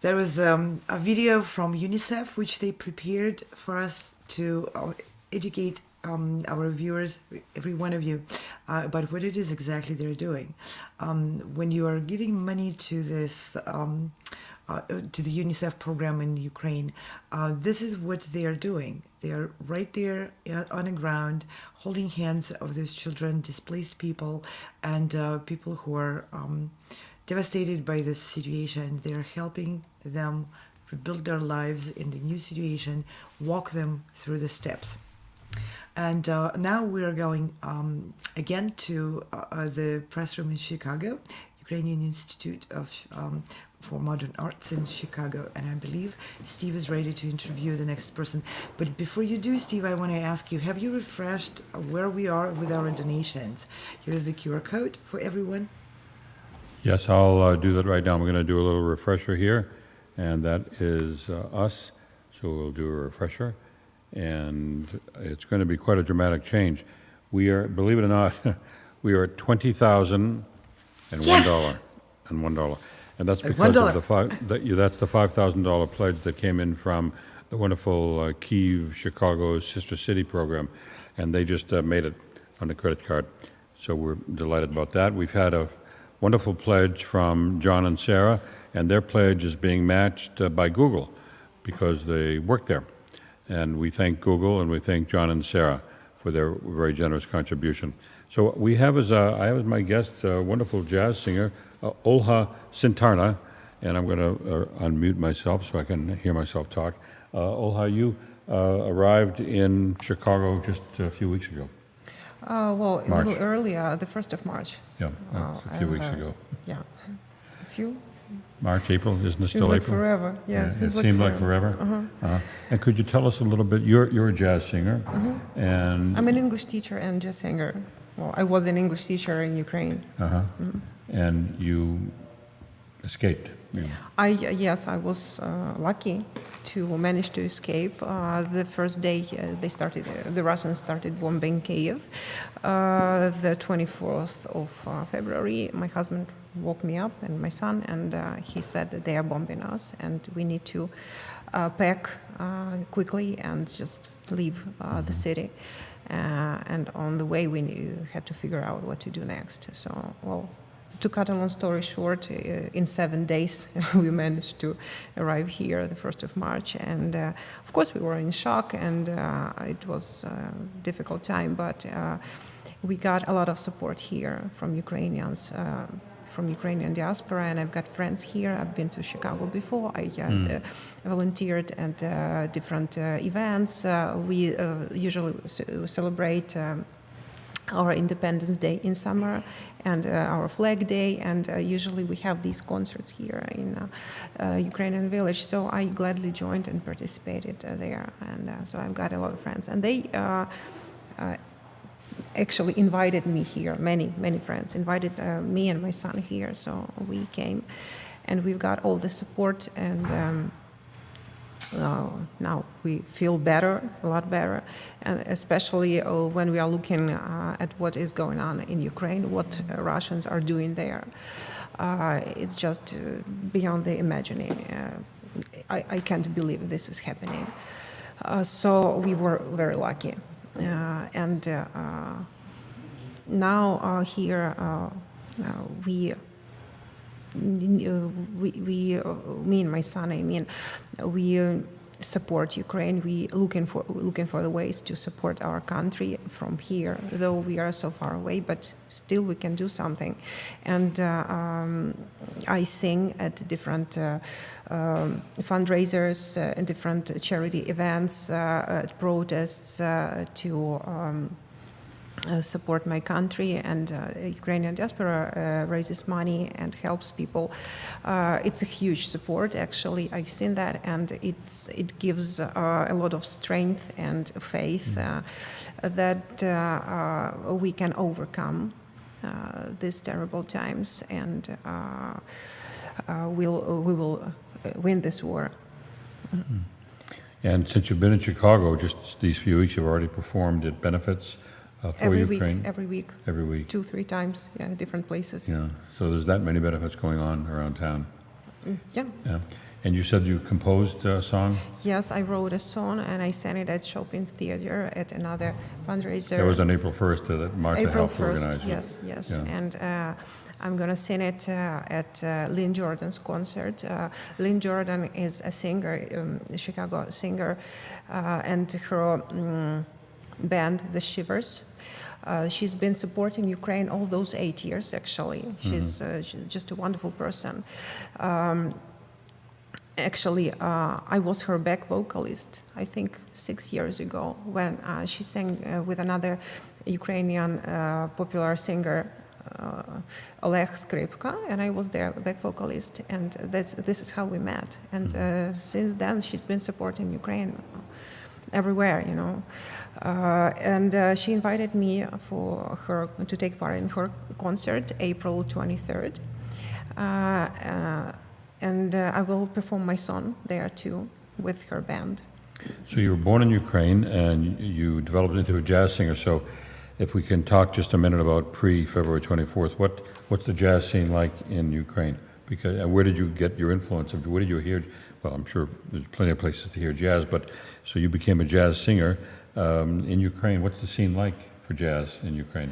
There was a video from UNICEF which they prepared for us to educate our viewers, every one of you, about what it is exactly they're doing. When you are giving money to this, to the UNICEF program in Ukraine, this is what they are doing. They are right there on the ground, holding hands of those children, displaced people, and people who are devastated by this situation. They're helping them rebuild their lives in the new situation, walk them through the steps. And now we are going again to the press room in Chicago, Ukrainian Institute for Modern Arts in Chicago, and I believe Steve is ready to interview the next person. But before you do, Steve, I want to ask you, have you refreshed where we are with our donations? Here's the QR code for everyone. Yes, I'll do that right now. We're going to do a little refresher here, and that is us. So we'll do a refresher, and it's going to be quite a dramatic change. We are, believe it or not, we are at $20,001 and $1. And that's because of that's the $5,000 pledge that came in from the wonderful Kyiv, Chicago Sister City program, and they just made it on a credit card. So we're delighted about that. We've had a wonderful pledge from John and Sarah, and their pledge is being matched by Google because they work there. And we thank Google and we thank John and Sarah for their very generous contribution. So we have I have as my guest a wonderful jazz singer, Olha Tsvyntarna, and I'm going to unmute myself so I can hear myself talk. Olha, you arrived in Chicago just a few weeks ago. Well, March. A little earlier, the 1st of March. Yeah, a few weeks ago. Yeah, a few. March, April, isn't it still like April? Forever, yeah. It seemed like forever. And could you tell us a little bit? You're a jazz singer, and I'm an English teacher and jazz singer. Well, I was an English teacher in Ukraine. And you escaped. Yes, I was lucky to manage to escape. The first day the Russians started bombing Kyiv. The 24th of February, my husband woke me up and my son, and he said that they are bombing us and we need to pack quickly and just leave the city. And on the way, we had to figure out what to do next. So, well, to cut a long story short, in 7 days, we managed to arrive here the 1st of March. And of course, we were in shock, and it was a difficult time, but we got a lot of support here from Ukrainians, from Ukrainian diaspora, and I've got friends here. I've been to Chicago before. I volunteered at different events. We usually celebrate our Independence Day in summer and our Flag Day, and usually we have these concerts here in Ukrainian village. So I gladly joined and participated there, and so I've got a lot of friends. And they actually invited me here, many friends invited me and my son here, so we came and we've got all the support, and now we feel better, a lot better, and especially when we are looking at what is going on in Ukraine, what Russians are doing there. It's just beyond the imagining. I can't believe this is happening. So we were very lucky. And now here me and my son, we support Ukraine. We looking for the ways to support our country from here, though we are so far away, but still we can do something. And I sing at different fundraisers, different charity events, at protests to support my country, and Ukrainian diaspora raises money and helps people. It's a huge support, actually. I've seen that, and it gives a lot of strength and faith that we can overcome these terrible times, and we will win this war. And since you've been in Chicago, just these few weeks, you've already performed at benefits for Ukraine? Every week. 2-3 times, different places. Yeah, so there's that many benefits going on around town. Yeah. And you said you composed a song? Yes, I wrote a song and I sang it at Chopin Theater at another fundraiser. That was on April 1st that Martha April helped 1st, organize. yes, yes. Yeah. And I'm going to sing it at Lynn Jordan's concert. Lynn Jordan is a singer, a Chicago singer, and her band, The Shivers. She's been supporting Ukraine all those 8 years, actually. She's just a wonderful person. Actually, I was her back vocalist, I think 6 years ago, when she sang with another Ukrainian popular singer, Oleg Skripka, and I was their back vocalist, and this is how we met. And since then, she's been supporting Ukraine everywhere, you know. And she invited me to take part in her concert, April 23rd. And I will perform my song there too with her band. So you were born in Ukraine and you developed into a jazz singer. So if we can talk just a minute about pre-February 24th, what's the jazz scene like in Ukraine? Because where did you get your influence? Where did you hear? Well, I'm sure there's plenty of places to hear jazz, but so you became a jazz singer in Ukraine. What's the scene like for jazz in Ukraine?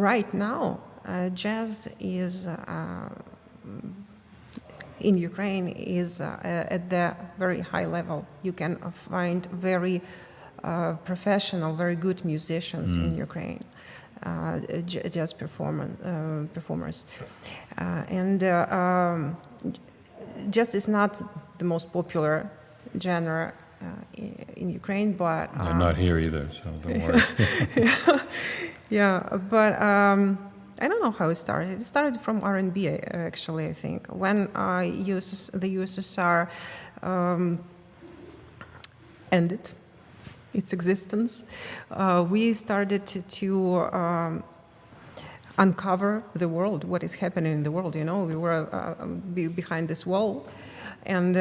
Right now, jazz is in Ukraine is at the very high level. You can find very professional, very good musicians in Ukraine, jazz performers. And jazz is not the most popular genre in Ukraine, but... not here either, so don't worry. Yeah, but I don't know how it started. It started from R&B, actually, I think. When the USSR ended its existence, we started to uncover the world, what is happening in the world. You know, we were behind this wall, and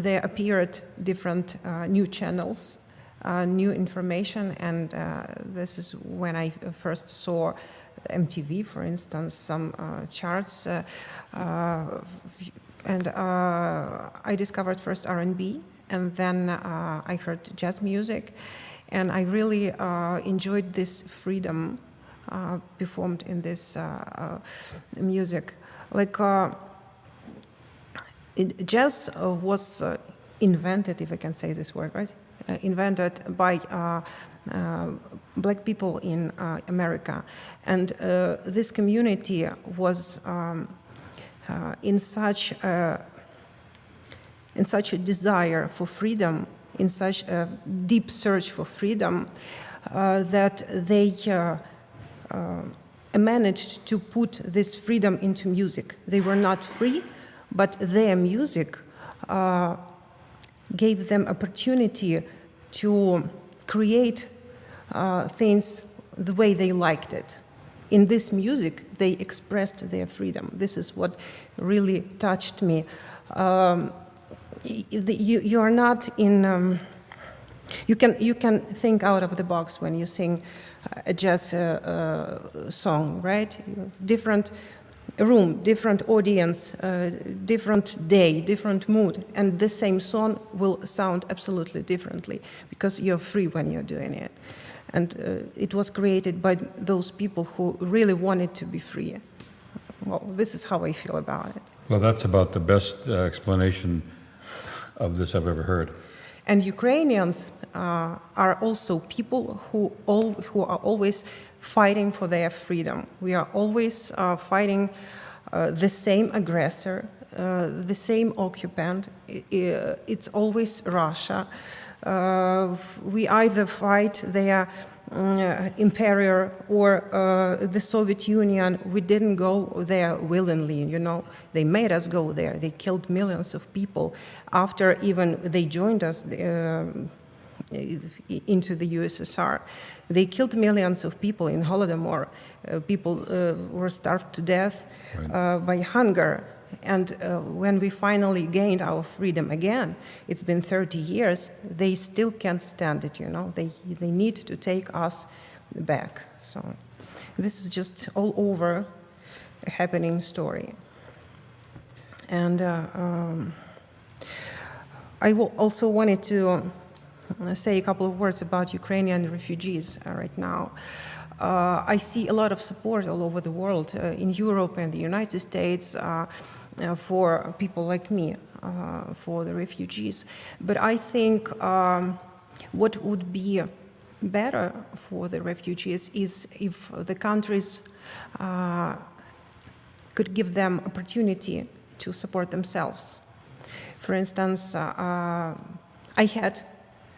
there appeared different new channels, new information, and this is when I first saw MTV, for instance, some charts, and I discovered first R&B, and then I heard jazz music, and I really enjoyed this freedom performed in this music. Like jazz was invented, if I can say this word, right? Invented by black people in America, and this community was in such a desire for freedom, in such a deep search for freedom, that they managed to put this freedom into music. They were not free, but their music gave them opportunity to create things the way they liked it. In this music, they expressed their freedom. This is what really touched me. You are not in. You can think out of the box when you sing a jazz song, right? Different room, different audience, different day, different mood, and the same song will sound absolutely differently because you're free when you're doing it. And it was created by those people who really wanted to be free. Well, this is how I feel about it. Well, that's about the best explanation of this I've ever heard. And Ukrainians are also people who are always fighting for their freedom. We are always fighting the same aggressor, the same occupant. It's always Russia. We either fight their empire or the Soviet Union. We didn't go there willingly, you know. They made us go there. They killed millions of people after even they joined us into the USSR. They killed millions of people in Holodomor. People were starved to death by hunger. And when we finally gained our freedom again, it's been 30 years, they still can't stand it, you know. They need to take us back. So this is just all over a happening story. And I also wanted to say a couple of words about Ukrainian refugees right now. I see a lot of support all over the world, in Europe and the United States, for people like me, for the refugees. But I think what would be better for the refugees is if the countries could give them opportunity to support themselves. For instance, I had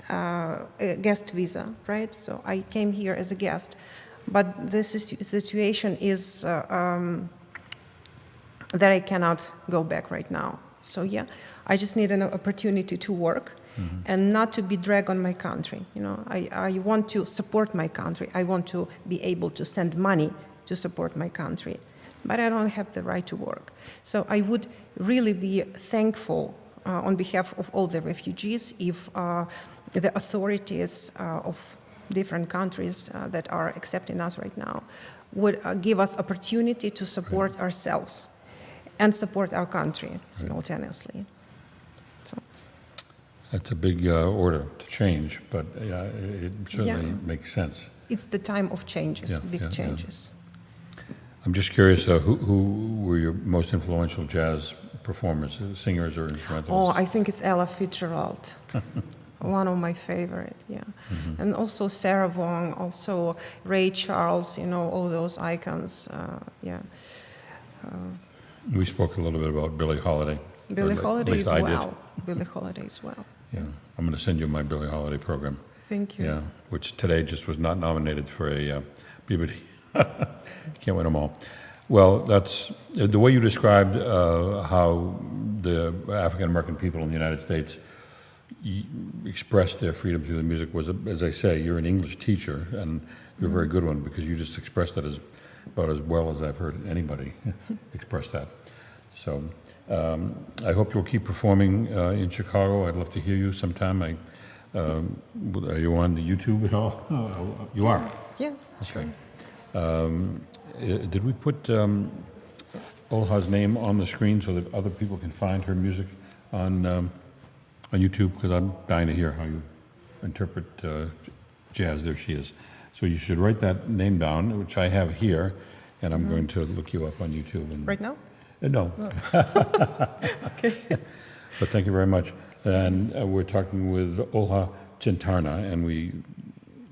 a guest visa, right? So I came here as a guest, but this situation is that I cannot go back right now. So yeah, I just need an opportunity to work and not to be dragged on my country. You know, I want to support my country. I want to be able to send money to support my country, but I don't have the right to work. So I would really be thankful on behalf of all the refugees if the authorities of different countries that are accepting us right now would give us opportunity to support ourselves and support our country simultaneously. So. That's a big order to change, but it certainly makes sense. It's the time of changes, big changes. I'm just curious, who were your most influential jazz performers, singers or instrumentalists? Oh, I think it's Ella Fitzgerald. One of my favorite, and also Sarah Vaughan, also Ray Charles, you know, all those icons, we spoke a little bit about Billie Holiday. Billie Holiday as well. Billie Holiday as well. Yeah, I'm going to send you my Billie Holiday program. Thank you. Yeah, which today just was not nominated for a BBD. Can't win them all. Well, that's the way you described how the African American people in the United States expressed their freedom through the music was, as I say, you're an English teacher, and you're a very good one because you just expressed that about as well as I've heard anybody express that. So I hope you'll keep performing in Chicago. I'd love to hear you sometime. Are you on the YouTube at all? You are? Yeah, sure. Did we put Olha's name on the screen so that other people can find her music on YouTube? Because I'm dying to hear how you interpret jazz. There she is. So you should write that name down, which I have here, and I'm going to look you up on YouTube. And, right now? No. Oh. Okay. But thank you very much. And we're talking with Olha Tsvyntarna, and we,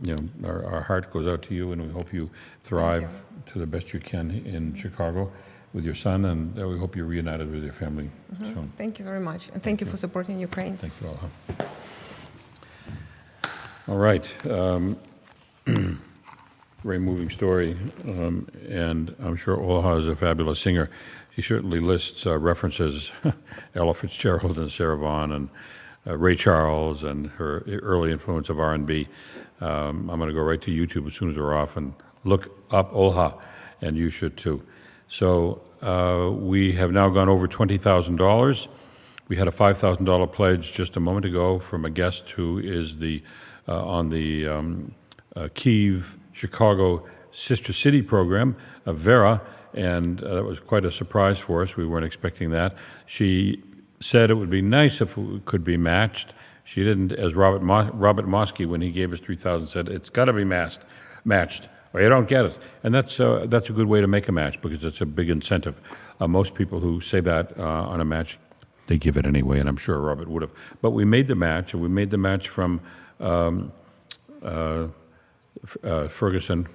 you know, our heart goes out to you, and we hope you thrive to the best you can in Chicago with your son, and we hope you're reunited with your family soon. Thank you very much, and thank you for supporting Ukraine. Thank you, Olha. All right. Very moving story, and I'm sure Olha is a fabulous singer. She certainly lists references, Ella Fitzgerald and Sarah Vaughan and Ray Charles and her early influence of R&B. I'm going to go right to YouTube as soon as we're off and look up Olha, and you should too. So we have now gone over $20,000. We had a $5,000 pledge just a moment ago from a guest who is on the Kyiv, Chicago Sister City program, Vera, and that was quite a surprise for us. We weren't expecting that. She said it would be nice if it could be matched. She didn't, as Robert Mosky, when he gave us $3,000, said it's got to be matched, or you don't get it. And that's a good way to make a match because it's a big incentive. Most people who say that on a match, they give it anyway, and I'm sure Robert would have. But we made the match, and we made the match from Ferguson,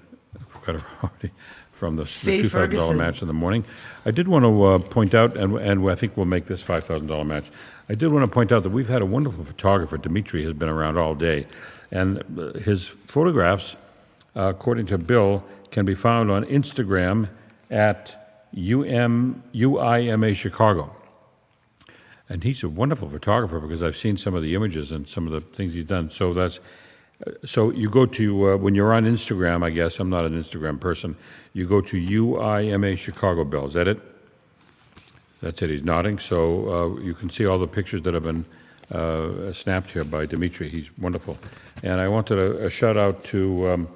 from the $2,000 match in the morning. I did want to point out, and I think we'll make this $5,000 match. I did want to point out that we've had a wonderful photographer. Dimitri has been around all day, and his photographs, according to Bill, can be found on Instagram at UIMA Chicago. And he's a wonderful photographer because I've seen some of the images and some of the things he's done. So you go to, when you're on Instagram, I guess, I'm not an Instagram person, you go to UIMA Chicago, Bill. Is that it? That's it, he's nodding. So you can see all the pictures that have been snapped here by Dimitri. He's wonderful. And I wanted a shout out to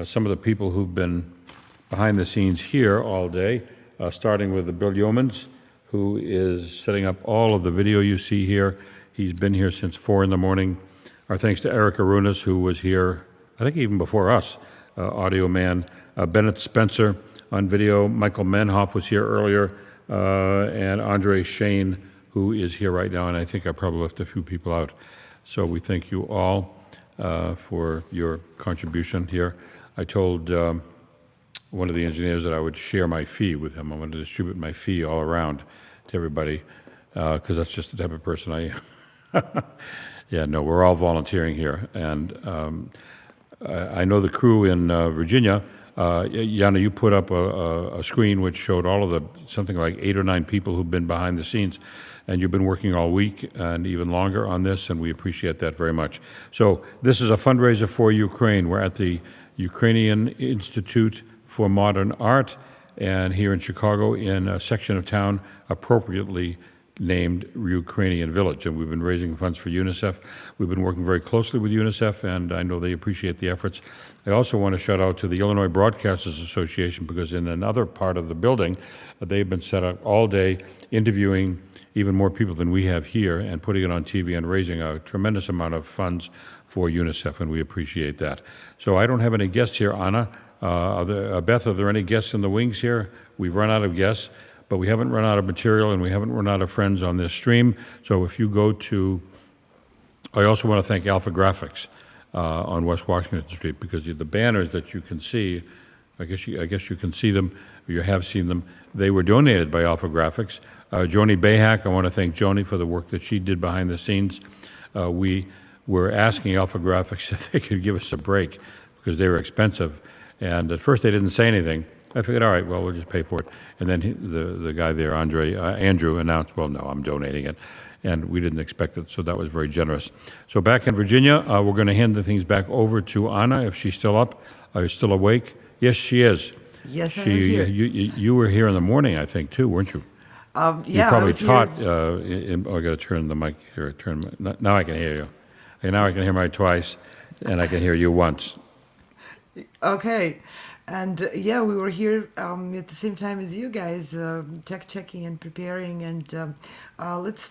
some of the people who've been behind the scenes here all day, starting with the Bill Yeomans, who is setting up all of the video you see here. He's been here since 4 in the morning. Our thanks to Eric Arunas, who was here, I think even before us, audio man. Bennett Spencer on video. Michael Menhoff was here earlier, and Andre Shane, who is here right now, and I think I probably left a few people out. So we thank you all for your contribution here. I told one of the engineers that I would share my fee with him. I want to distribute my fee all around to everybody, because that's just the type of person I am. Yeah, no, we're all volunteering here. And I know the crew in Virginia. Yana, you put up a screen which showed all of the, something like 8 or 9 people who've been behind the scenes, and you've been working all week and even longer on this, and we appreciate that very much. So this is a fundraiser for Ukraine. We're at the Ukrainian Institute for Modern Art, and here in Chicago, in a section of town appropriately named Ukrainian Village, and we've been raising funds for UNICEF. We've been working very closely with UNICEF, and I know they appreciate the efforts. I also want to shout out to the Illinois Broadcasters Association, because in another part of the building, they've been set up all day interviewing even more people than we have here and putting it on TV and raising a tremendous amount of funds for UNICEF, and we appreciate that. So I don't have any guests here, Anna. Beth, are there any guests in the wings here? We've run out of guests, but we haven't run out of material, and we haven't run out of friends on this stream. So if you go to, I also want to thank Alpha Graphics on West Washington Street, because the banners that you can see, I guess you can see them, or you have seen them, they were donated by Alpha Graphics. Joni Bahak, I want to thank Joni for the work that she did behind the scenes. We were asking Alpha Graphics if they could give us a break, because they were expensive. And at first they didn't say anything. I figured, all right, well, we'll just pay for it. And then the guy there, Andrew, announced, well, no, I'm donating it. And we didn't expect it, so that was very generous. So back in Virginia, we're going to hand the things back over to Anna, if she's still up, still awake. Yes, she is. Yes, I am here. You were here in the morning, I think, too, weren't you? Yeah, you probably taught. Here. I got to turn the mic here. Now I can hear you. Okay, now I can hear mine twice, and I can hear you once. Okay. And yeah, we were here at the same time as you guys, tech checking and preparing. And let's,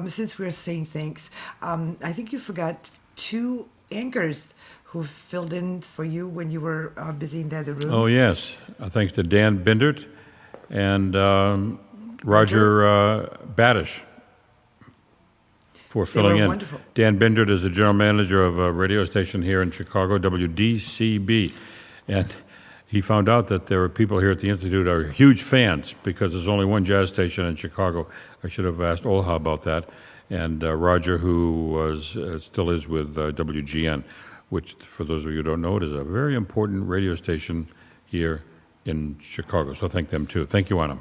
since we're saying thanks, I think you forgot 2 anchors who filled in for you when you were busy in the other room. Oh, yes. Thanks to Dan Bindert and Roger Badish for filling in. Wonderful. Dan Bindert is the general manager of a radio station here in Chicago, WDCB. And he found out that there were people here at the Institute who are huge fans, because there's only one jazz station in Chicago. I should have asked Olha about that. And Roger, who was still is with WGN, which, for those of you who don't know, it is a very important radio station here in Chicago. So thank them, too. Thank you, Anna.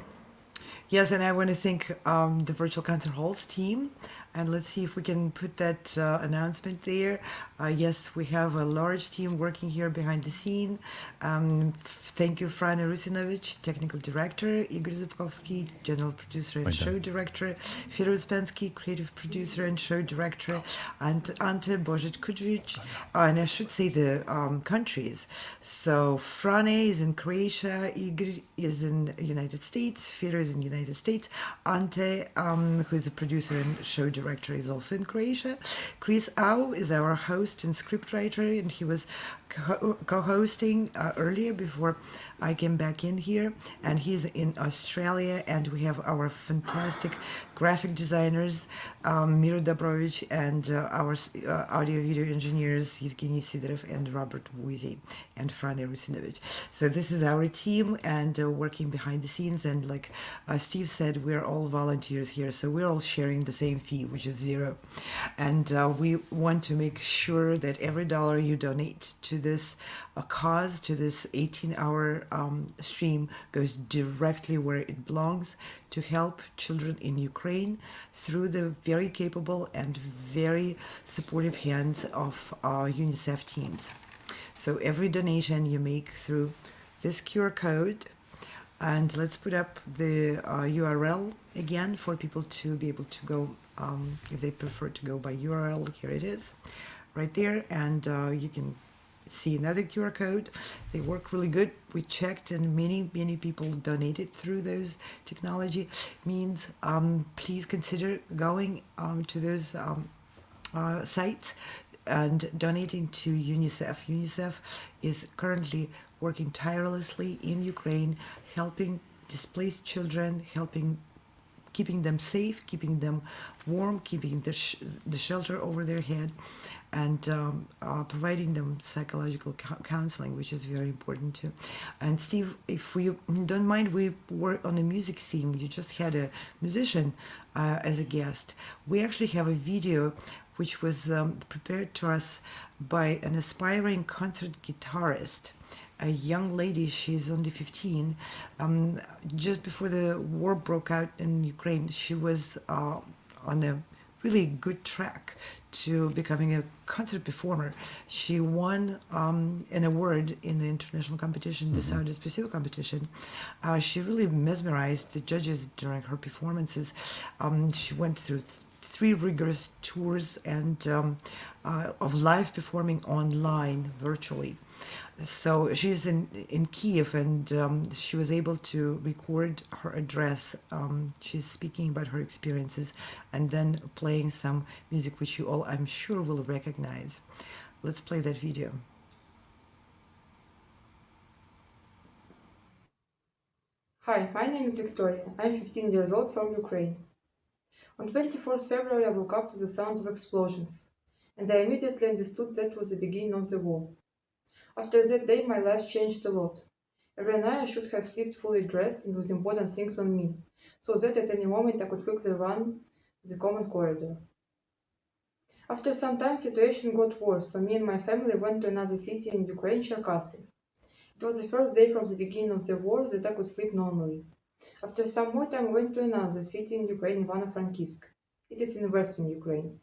Yes, and I want to thank the Virtual Concert Halls team. And let's see if we can put that announcement there. Yes, we have a large team working here behind the scene. Thank you, Frane Rusinovich, Technical Director, Igor Zubkovsky, General Producer and Show Director, Vera Uspensky, Creative Producer and Show Director, and Ante Božić-Kudrić, and I should say the countries. So Frane is in Croatia, Igor is in the United States, Vera is in the United States, Ante, who is a producer and show director, is also in Croatia. Chris Au is our host and scriptwriter, and he was co-hosting earlier before I came back in here, and he's in Australia. And we have our fantastic graphic designers, Miro Dobrovich, and our audio video engineers, Evgeny Sidorov and Robert Vuizi, and Frane Rusinovich. So this is our team, and working behind the scenes. And like Steve said, we're all volunteers here, so we're all sharing the same fee, which is $0. And we want to make sure that every dollar you donate to this cause, to this 18-hour stream, goes directly where it belongs, to help children in Ukraine through the very capable and very supportive hands of UNICEF teams. So every donation you make through this QR code, and let's put up the URL again for people to be able to go, if they prefer to go by URL. Here it is, right there, and you can see another QR code. They work really good. We checked, and many people donated through those technology means. Please consider going to those sites and donating to UNICEF. UNICEF is currently working tirelessly in Ukraine, helping displaced children, keeping them safe, keeping them warm, keeping the shelter over their head, and providing them psychological counseling, which is very important too. And Steve, if we don't mind, we were on a music theme. You just had a musician as a guest. We actually have a video which was prepared to us by an aspiring concert guitarist, a young lady. She's only 15. Just before the war broke out in Ukraine, she was on a really good track to becoming a concert performer. She won an award in the international competition, the Sound Specific competition. She really mesmerized the judges during her performances. She went through 3 rigorous tours and of live performing online virtually. So she's in Kyiv, and she was able to record her address. She's speaking about her experiences and then playing some music which you all, I'm sure, will recognize. Let's play that video. Hi, my name is Victoria. I'm 15 years old from Ukraine. On 24th February, I woke up to the sound of explosions, and I immediately understood that was the beginning of the war. After that day, my life changed a lot. Every night I should have slept fully dressed and with important things on me, so that at any moment I could quickly run to the common corridor. After some time, the situation got worse, so me and my family went to another city in Ukraine, Cherkasy. It was the first day from the beginning of the war that I could sleep normally. After some more time, we went to another city in Ukraine, Ivano-Frankivsk. It is in western Ukraine.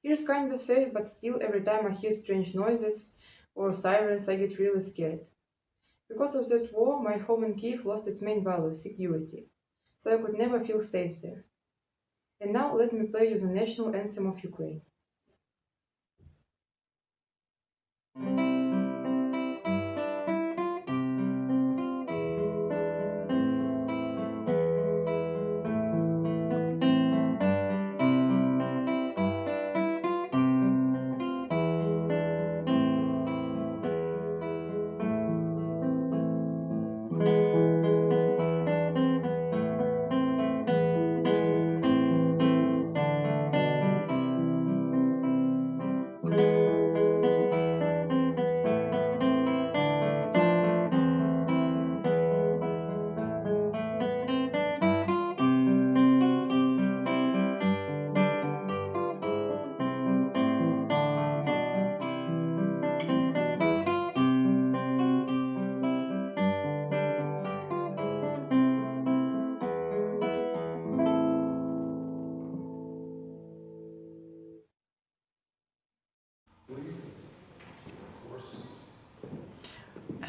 Here is kind of safe, but still every time I hear strange noises or sirens, I get really scared. Because of that war, my home in Kyiv lost its main value, security, so I could never feel safe there. And now let me play you the national anthem of Ukraine.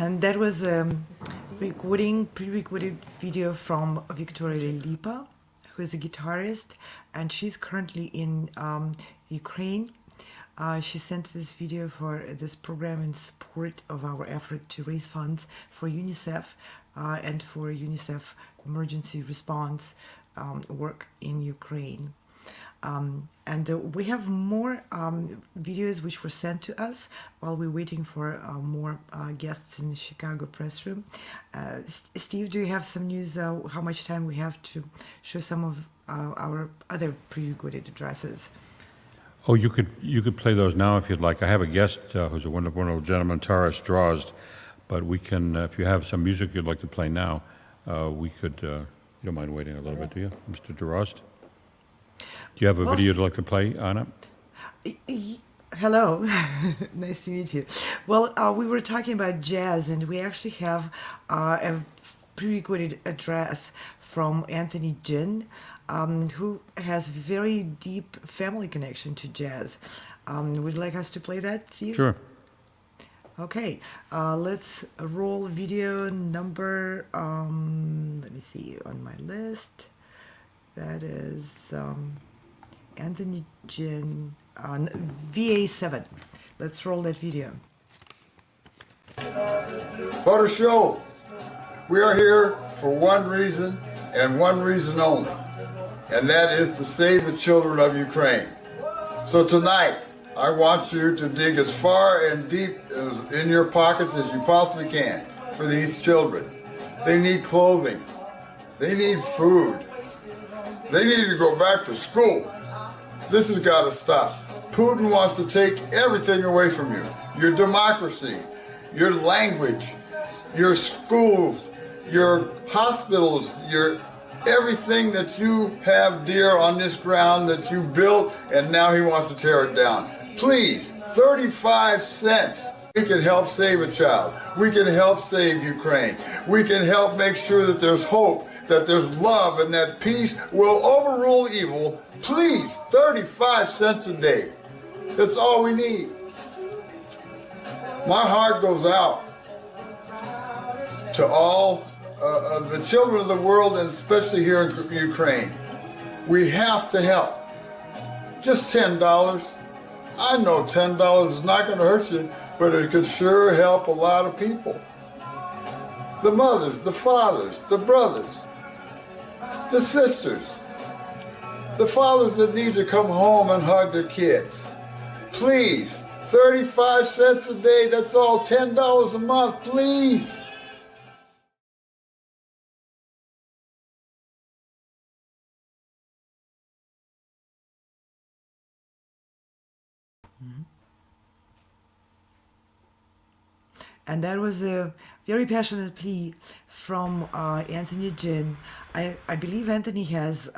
And that was a pre-recorded video from Victoria Lipa, who is a guitarist, and she's currently in Ukraine. She sent this video for this program in support of our effort to raise funds for UNICEF and for UNICEF emergency response work in Ukraine. And we have more videos which were sent to us while we're waiting for more guests in the Chicago press room. Steve, do you have some news how much time we have to show some of our other pre-recorded addresses? Oh, you could play those now if you'd like. I have a guest who's a wonderful gentleman, Taras Drozd, but we can, if you have some music you'd like to play now, we could, you don't mind waiting a little bit, do you, Mr. Drozd? Do you have a video you'd like to play, Anna? Hello, nice to meet you. Well, we were talking about jazz, and we actually have a pre-recorded address from Anthony Jin, who has very deep family connection to jazz. Would you like us to play that, Steve? Sure. Okay, let's roll video number, let me see, on my list. That is Anthony Jin on VA7. Let's roll that video. What a show! We are here for one reason and one reason only, and that is to save the children of Ukraine. So tonight, I want you to dig as far and deep as in your pockets as you possibly can for these children. They need clothing. They need food. They need to go back to school. This has got to stop. Putin wants to take everything away from you. Your democracy, your language, your schools, your hospitals, your everything that you have dear on this ground that you built, and now he wants to tear it down. Please, 35 cents. We can help save a child. We can help save Ukraine. We can help make sure that there's hope, that there's love, and that peace will overrule evil. Please, 35 cents a day. That's all we need. My heart goes out to all of the children of the world, and especially here in Ukraine. We have to help. Just $10. I know $10 is not going to hurt you, but it could sure help a lot of people. The mothers, the fathers, the brothers, the sisters, the fathers that need to come home and hug their kids. Please, 35 cents a day, that's all, $10 a month, please. And that was a very passionate plea from Anthony Jin. I believe Anthony has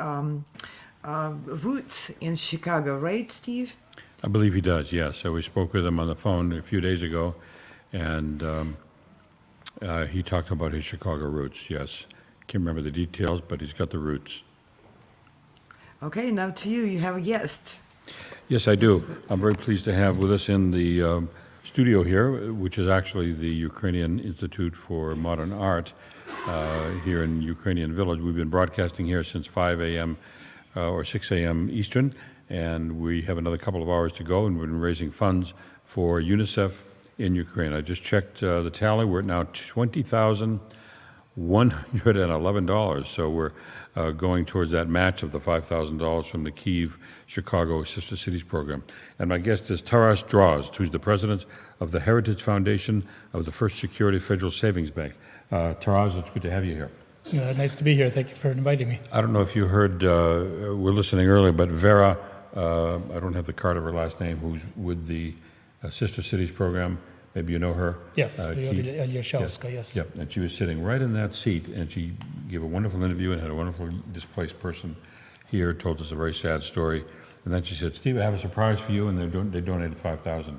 roots in Chicago, right, Steve? I believe he does, yes. So we spoke with him on the phone a few days ago, and he talked about his Chicago roots, yes. Can't remember the details, but he's got the roots. Okay, now to you. You have a guest. Yes, I do. I'm very pleased to have with us in the studio here, which is actually the Ukrainian Institute for Modern Art here in Ukrainian Village. We've been broadcasting here since 5 a.m. Or 6 a.m. Eastern, and we have another couple of hours to go, and we've been raising funds for UNICEF in Ukraine. I just checked the tally. We're at now $20,111, so we're going towards that match of the $5,000 from the Kyiv Chicago Sister Cities program. And my guest is Taras Drozd, who's the president of the Heritage Foundation of the First Security Federal Savings Bank. Taras, it's good to have you here. Nice to be here. Thank you for inviting me. I don't know if you heard, we're listening earlier, but Vera, I don't have the card of her last name, who's with the Sister Cities program. Maybe you know her. Yes, Eliashevsky, yes. Yep, and she was sitting right in that seat, and she gave a wonderful interview and had a wonderful displaced person here, told us a very sad story. And then she said, Steve, I have a surprise for you, and they donated $5,000.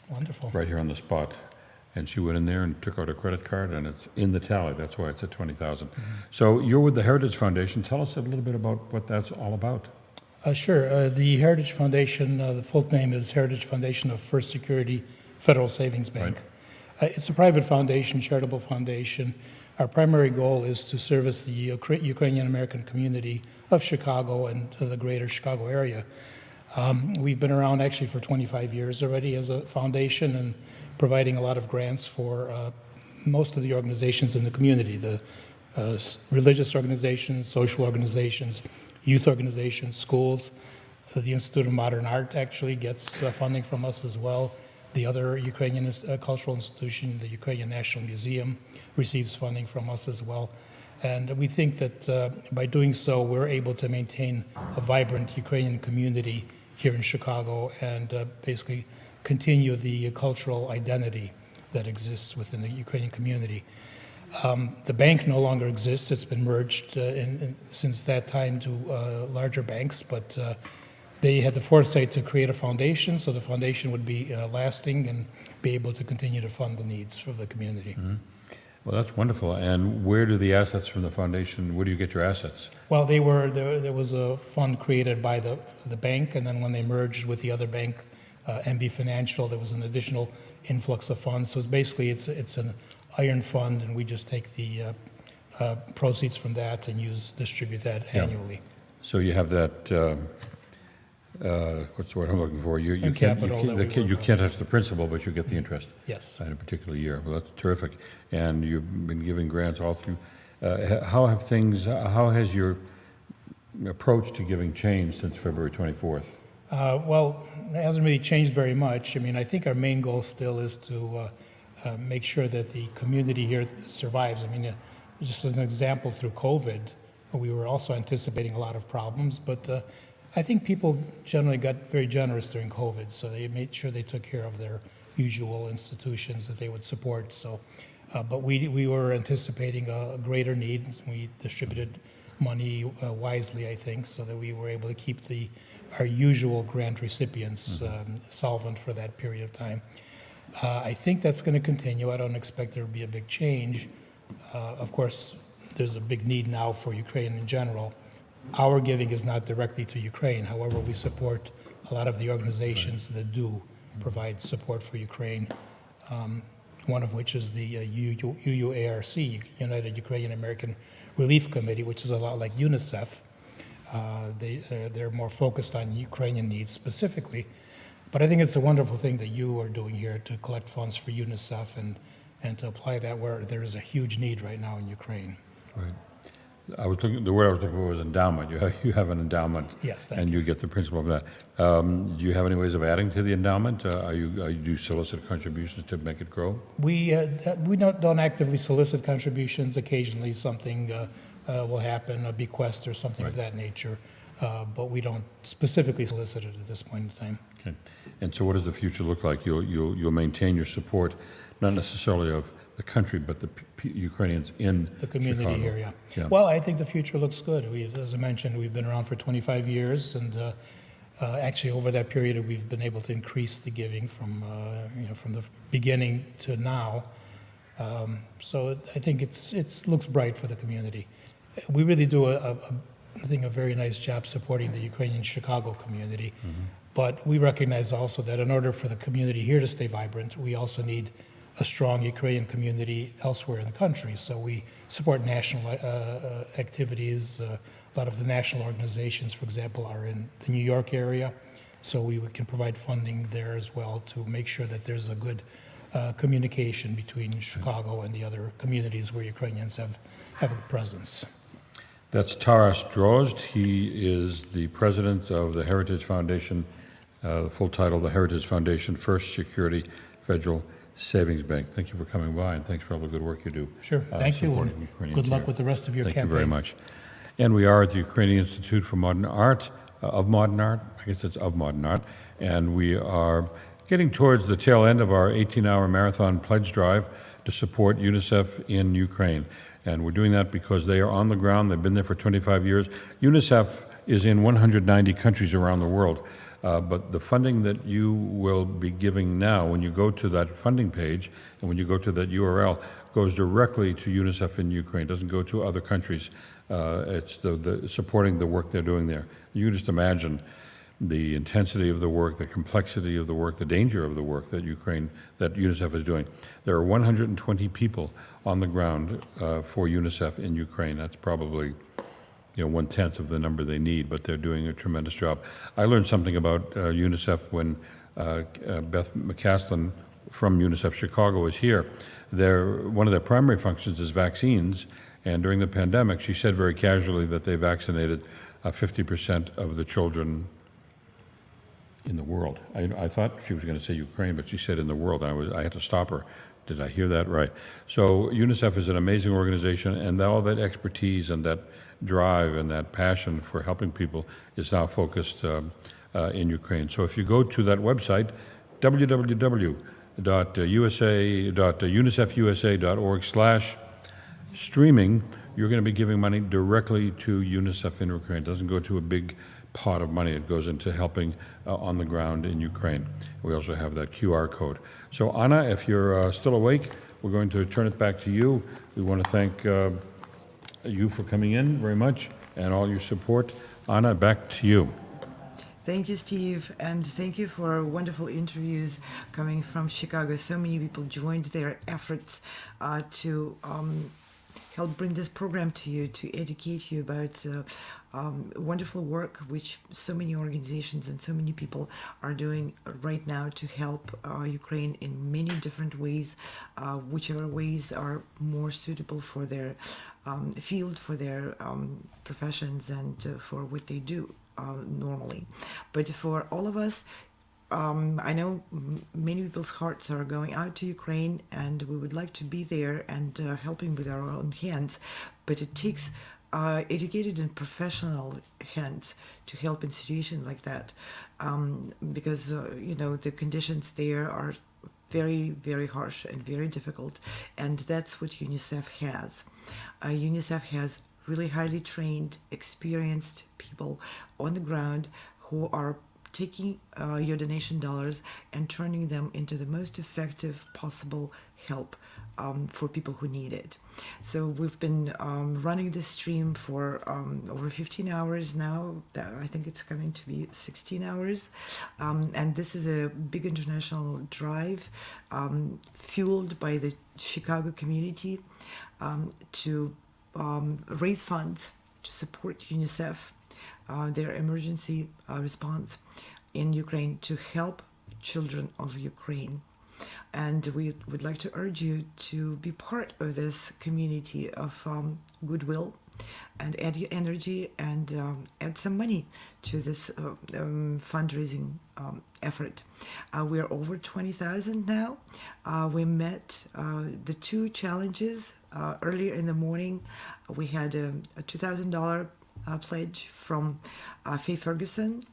Wonderful. Right here on the spot. And she went in there and took out her credit card, and it's in the tally. That's why it's at $20,000. Mm-hmm. So you're with the Heritage Foundation. Tell us a little bit about what that's all about. Sure. The Heritage Foundation, the full name is Heritage Foundation of First Security Federal Savings Bank. Right. It's a private foundation, charitable foundation. Our primary goal is to service the Ukrainian American community of Chicago and the greater Chicago area. We've been around actually for 25 years already as a foundation and providing a lot of grants for most of the organizations in the community, the religious organizations, social organizations, youth organizations, schools. The Institute of Modern Art actually gets funding from us as well. The other Ukrainian cultural institution, the Ukrainian National Museum, receives funding from us as well. And we think that by doing so, we're able to maintain a vibrant Ukrainian community here in Chicago and basically continue the cultural identity that exists within the Ukrainian community. The bank no longer exists. It's been merged since that time to larger banks, but they had the foresight to create a foundation, so the foundation would be lasting and be able to continue to fund the needs for the community. Mm-hmm. Well, that's wonderful. And where do the assets from the foundation, where do you get your assets? Well, there was a fund created by the bank, and then when they merged with the other bank, MB Financial, there was an additional influx of funds. So it's an iron fund, and we just take the proceeds from that and distribute that annually. So you have that what's the word I'm looking for? You And can't capital that we work you on. can't touch the principal, but you get the interest. Yes. In a particular year. Well, that's terrific. And you've been giving grants all through. How has your approach to giving changed since February 24th? Well, it hasn't really changed very much. I mean, I think our main goal still is to make sure that the community here survives. I mean, just as an example, through COVID, we were also anticipating a lot of problems, but I think people generally got very generous during COVID, so they made sure they took care of their usual institutions that they would support. So, but we were anticipating a greater need. We distributed money wisely, I think, so that we were able to keep our usual grant recipients solvent for that period of time. I think that's going to continue. I don't expect there to be a big change. Of course, there's a big need now for Ukraine in general. Our giving is not directly to Ukraine. However, we support a lot of the organizations that do provide support for Ukraine, one of which is the UUARC, United Ukrainian American Relief Committee, which is a lot like UNICEF. They're more focused on Ukrainian needs specifically. But I think it's a wonderful thing that you are doing here to collect funds for UNICEF and to apply that where there is a huge need right now in Ukraine. Right. The word I was looking for was endowment. You have an endowment. Yes, thank and you get the principle of that. Do you have any ways of adding to the endowment? Do you solicit contributions to make it grow? We don't actively solicit contributions. Occasionally something will happen, a bequest or something of that nature, but we don't specifically solicit it at this point in time. Okay. And so what does the future look like? You'll maintain your support, not necessarily of the country, but the Ukrainians in the community Chicago. here, yeah. Well, I think the future looks good. As I mentioned, we've been around for 25 years, and actually over that period, we've been able to increase the giving from the beginning to now. So I think it looks bright for the community. We really do I think a very nice job supporting the Ukrainian Chicago community. Mm-hmm. But we recognize also that in order for the community here to stay vibrant, we also need a strong Ukrainian community elsewhere in the country. So we support national activities. A lot of the national organizations, for example, are in the New York area. So we can provide funding there as well to make sure that there's a good communication between Chicago and the other communities where Ukrainians have a presence. That's Taras Drozd. He is the president of the Heritage Foundation, the full title, the Heritage Foundation First Security Federal Savings Bank. Thank you for coming by, and thanks for all the good work you do. Sure, thank you, and good luck with the rest of your campaign. Thank you very much. And we are at the Ukrainian Institute for Modern Art, of Modern Art, I guess it's of Modern Art, and we are getting towards the tail end of our 18-hour marathon pledge drive to support UNICEF in Ukraine. And we're doing that because they are on the ground. They've been there for 25 years. UNICEF is in 190 countries around the world. But the funding that you will be giving now, when you go to that funding page and when you go to that URL, goes directly to UNICEF in Ukraine. It doesn't go to other countries. It's the supporting the work they're doing there. You can just imagine the intensity of the work, the complexity of the work, the danger of the work that UNICEF is doing. There are 120 people on the ground for UNICEF in Ukraine. That's probably 1/10 of the number they need, but they're doing a tremendous job. I learned something about UNICEF when Beth McCaslin from UNICEF Chicago was here. One of their primary functions is vaccines, and during the pandemic, she said very casually that they vaccinated 50% of the children in the world. I thought she was going to say Ukraine, but she said in the world. I had to stop her. Did I hear that right? So UNICEF is an amazing organization, and all that expertise and that drive and that passion for helping people is now focused in Ukraine. So if you go to that website, www.unicefusa.org/streaming, you're going to be giving money directly to UNICEF in Ukraine. It doesn't go to a big pot of money. It goes into helping on the ground in Ukraine. We also have that QR code. So Anna, if you're still awake, we're going to turn it back to you. We want to thank you for coming in very much and all your support. Anna, back to you. Thank you, Steve, and thank you for wonderful interviews coming from Chicago. So many people joined their efforts to help bring this program to you, to educate you about wonderful work which so many organizations and so many people are doing right now to help Ukraine in many different ways, whichever ways are more suitable for their field, for their professions, and for what they do normally. But for all of us, I know many people's hearts are going out to Ukraine, and we would like to be there and helping with our own hands, but it takes educated and professional hands to help in situations like that, because you know, the conditions there are very, very harsh and very difficult, and that's what UNICEF has. UNICEF has really highly trained, experienced people on the ground who are taking your donation dollars and turning them into the most effective possible help for people who need it. So we've been running this stream for over 15 hours now. I think it's coming to be 16 hours. And this is a big international drive fueled by the Chicago community to raise funds to support UNICEF, their emergency response in Ukraine, to help children of Ukraine. And we would like to urge you to be part of this community of goodwill, and add your energy and add some money to this fundraising effort. We are over 20,000 now. We met the two challenges earlier in the morning. We had a $2,000 pledge from Faye Ferguson,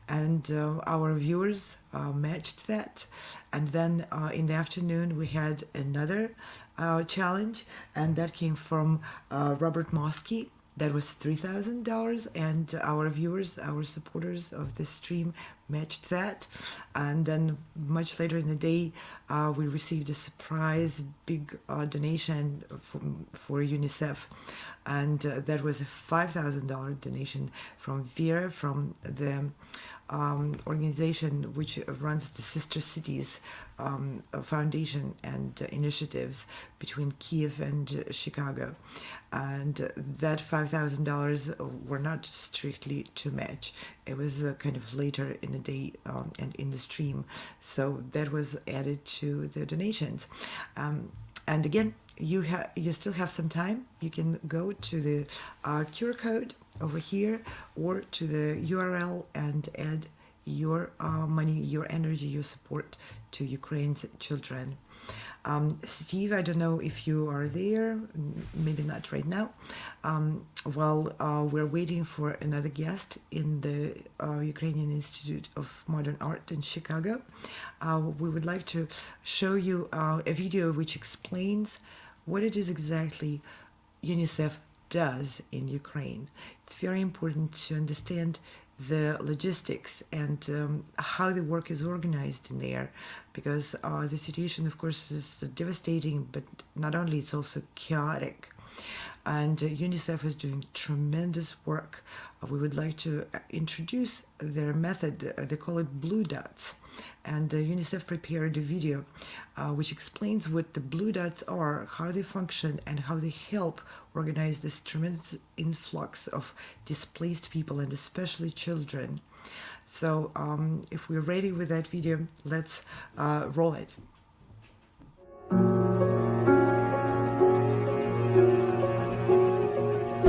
and our viewers matched that. And then in the afternoon we had another challenge, and that came from Robert Mosky. That was $3,000, and our viewers, our supporters of this stream, matched that. And then much later in the day, we received a surprise big donation for UNICEF, and that was a $5,000 donation from Vera, from the organization which runs the Sister Cities Foundation and initiatives between Kyiv and Chicago. And that $5,000 were not strictly to match. It was kind of later in the day and in the stream. So that was added to the donations. And again, you still have some time. You can go to the QR code over here, or to the URL, and add your money, your energy, your support to Ukraine's children. Steve, I don't know if you are there, maybe not right now. While we're waiting for another guest in the Ukrainian Institute of Modern Art in Chicago, we would like to show you a video which explains what it is exactly UNICEF does in Ukraine. It's very important to understand the logistics and how the work is organized in there, because the situation, of course, is devastating, but not only, it's also chaotic. And UNICEF is doing tremendous work. We would like to introduce their method. They call it Blue Dots. And UNICEF prepared a video which explains what the Blue Dots are, how they function, and how they help organize this tremendous influx of displaced people, and especially children. So if we're ready with that video, let's roll it.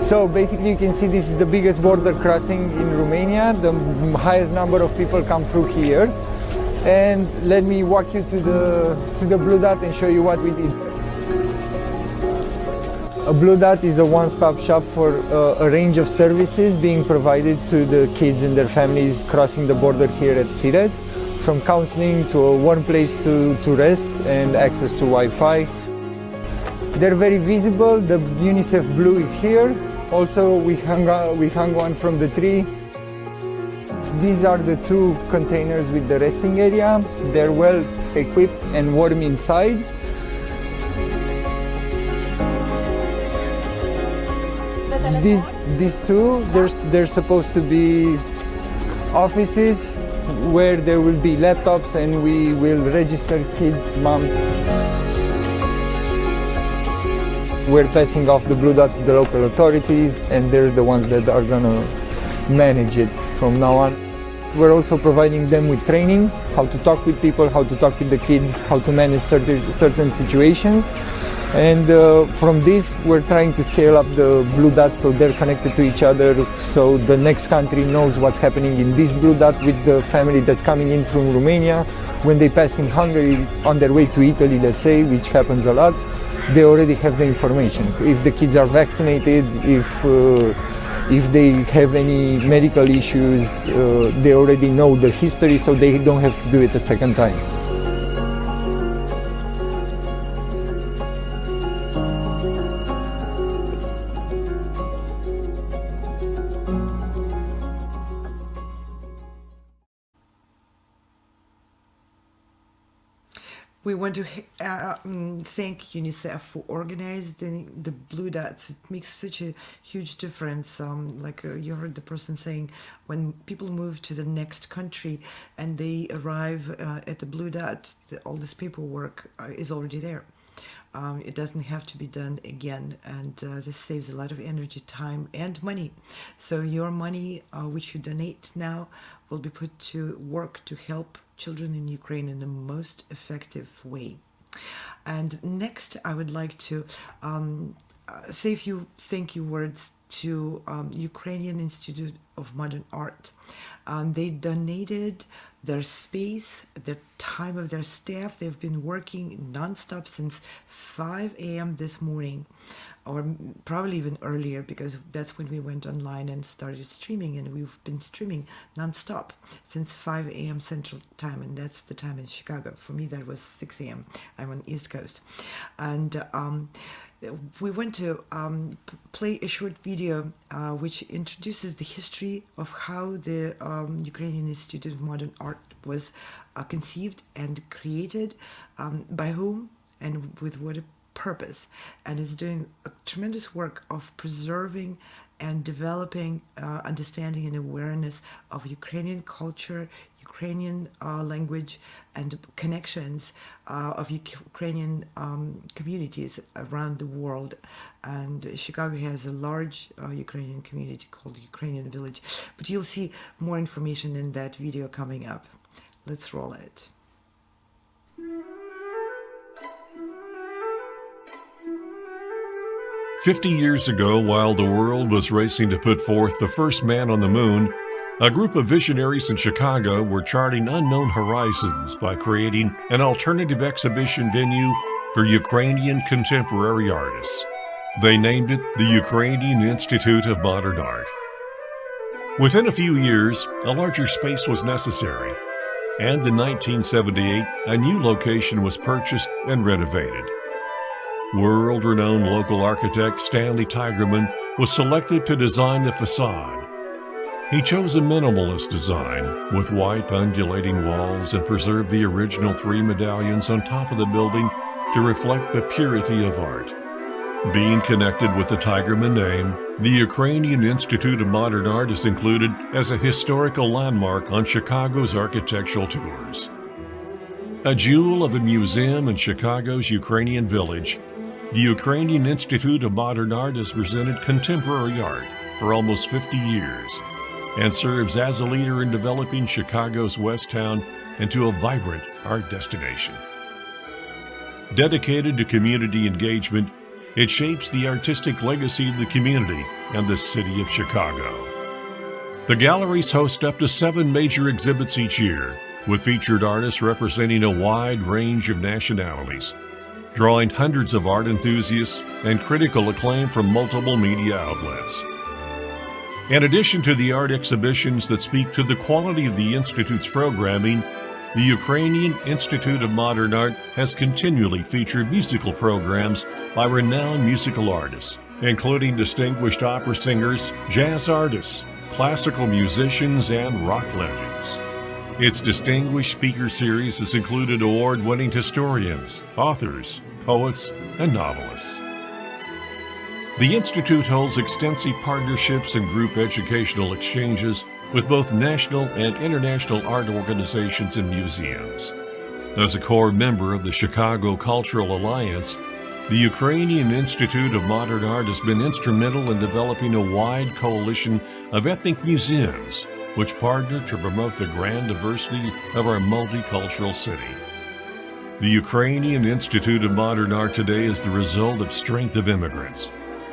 So basically you can see this is the biggest border crossing in Romania. The highest number of people come through here. And let me walk you to the Blue Dot and show you what we did. A Blue Dot is a one-stop shop for a range of services being provided to the kids and their families crossing the border here at Siret, from counseling to a warm place to rest and access to Wi-Fi. They're very visible. The UNICEF Blue is here. Also, we hung one from the tree. These are the two containers with the resting area. They're well equipped and warm inside. These two, they're supposed to be offices where there will be laptops and we will register kids, moms. We're passing off the blue dot to the local authorities, and they're the ones that are gonna manage it from now on. We're also providing them with training, how to talk with people, how to talk with the kids, how to manage certain situations. And from this, we're trying to scale up the blue dot so they're connected to each other, so the next country knows what's happening in this blue dot with the family that's coming in from Romania. When they pass in Hungary on their way to Italy, let's say, which happens a lot, they already have the information. If the kids are vaccinated, if they have any medical issues, they already know the history, so they don't have to do it a second time. We want to thank UNICEF for organizing the blue dots. It makes such a huge difference. You heard the person saying, when people move to the next country and they arrive at the blue dot, all this paperwork is already there. It doesn't have to be done again, and this saves a lot of energy, time, and money. So your money, which you donate now, will be put to work to help children in Ukraine in the most effective way. And next, I would like to say a few thank you words to Ukrainian Institute of Modern Art. They donated their space, their time of their staff. They've been working nonstop since 5 a.m. this morning, or probably even earlier, because that's when we went online and started streaming, and we've been streaming nonstop since 5 a.m. Central Time, and that's the time in Chicago. For me, that was 6 a.m. I'm on East Coast. And we want to play a short video which introduces the history of how the Ukrainian Institute of Modern Art was conceived and created, by whom and with what purpose. And it's doing a tremendous work of preserving and developing understanding and awareness of Ukrainian culture, Ukrainian language, and connections of Ukrainian communities around the world. And Chicago has a large Ukrainian community called Ukrainian Village. But you'll see more information in that video coming up. Let's roll it. "50 years ago, while the world was racing to put forth the first man on the moon, a group of visionaries in Chicago were charting unknown horizons by creating an alternative exhibition venue for Ukrainian contemporary artists. They named it the Ukrainian Institute of Modern Art. Within a few years, a larger space was necessary, and in 1978, a new location was purchased and renovated. World-renowned local architect Stanley Tigerman was selected to design the facade. He chose a minimalist design with white undulating walls and preserved the original 3 medallions on top of the building to reflect the purity of art. Being connected with the Tigerman name, the Ukrainian Institute of Modern Art is included as a historical landmark on Chicago's architectural tours. A jewel of a museum in Chicago's Ukrainian Village, the Ukrainian Institute of Modern Art has presented contemporary art for almost 50 years and serves as a leader in developing Chicago's West Town into a vibrant art destination. Dedicated to community engagement, it shapes the artistic legacy of the community and the city of Chicago. The galleries host up to 7 major exhibits each year, with featured artists representing a wide range of nationalities, drawing hundreds of art enthusiasts and critical acclaim from multiple media outlets. In addition to the art exhibitions that speak to the quality of the Institute's programming, the Ukrainian Institute of Modern Art has continually featured musical programs by renowned musical artists, including distinguished opera singers, jazz artists, classical musicians, and rock legends. Its distinguished speaker series has included award-winning historians, authors, poets, and novelists. The Institute holds extensive partnerships and group educational exchanges with both national and international art organizations and museums. As a core member of the Chicago Cultural Alliance, The Ukrainian Institute of Modern Art has been instrumental in developing a wide coalition of ethnic museums, which partner to promote the grand diversity of our multicultural city. The Ukrainian Institute of Modern Art today is the result of strength of immigrants,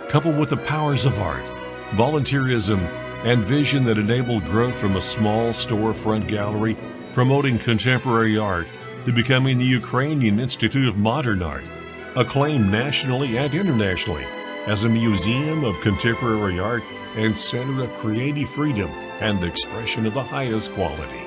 coupled with the powers of art, volunteerism, and vision that enabled growth from a small storefront gallery promoting contemporary art to becoming the Ukrainian Institute of Modern Art, acclaimed nationally and internationally as a museum of contemporary art and center of creative freedom and expression of the highest quality.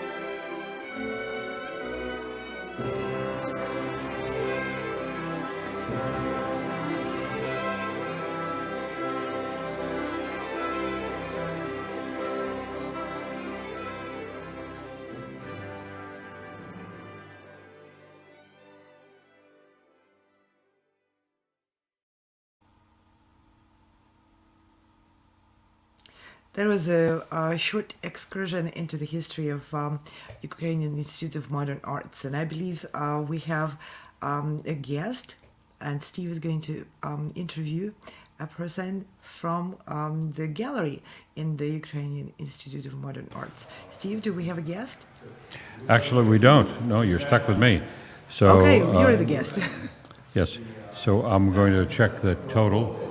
That was a short excursion into the history of Ukrainian Institute of Modern Arts, and I believe we have a guest, and Steve is going to interview a person from the gallery in the Ukrainian Institute of Modern Arts. Steve, do we have a guest? Actually, we don't. No, you're stuck with me. So okay, you're the guest. Yes. So I'm going to check the total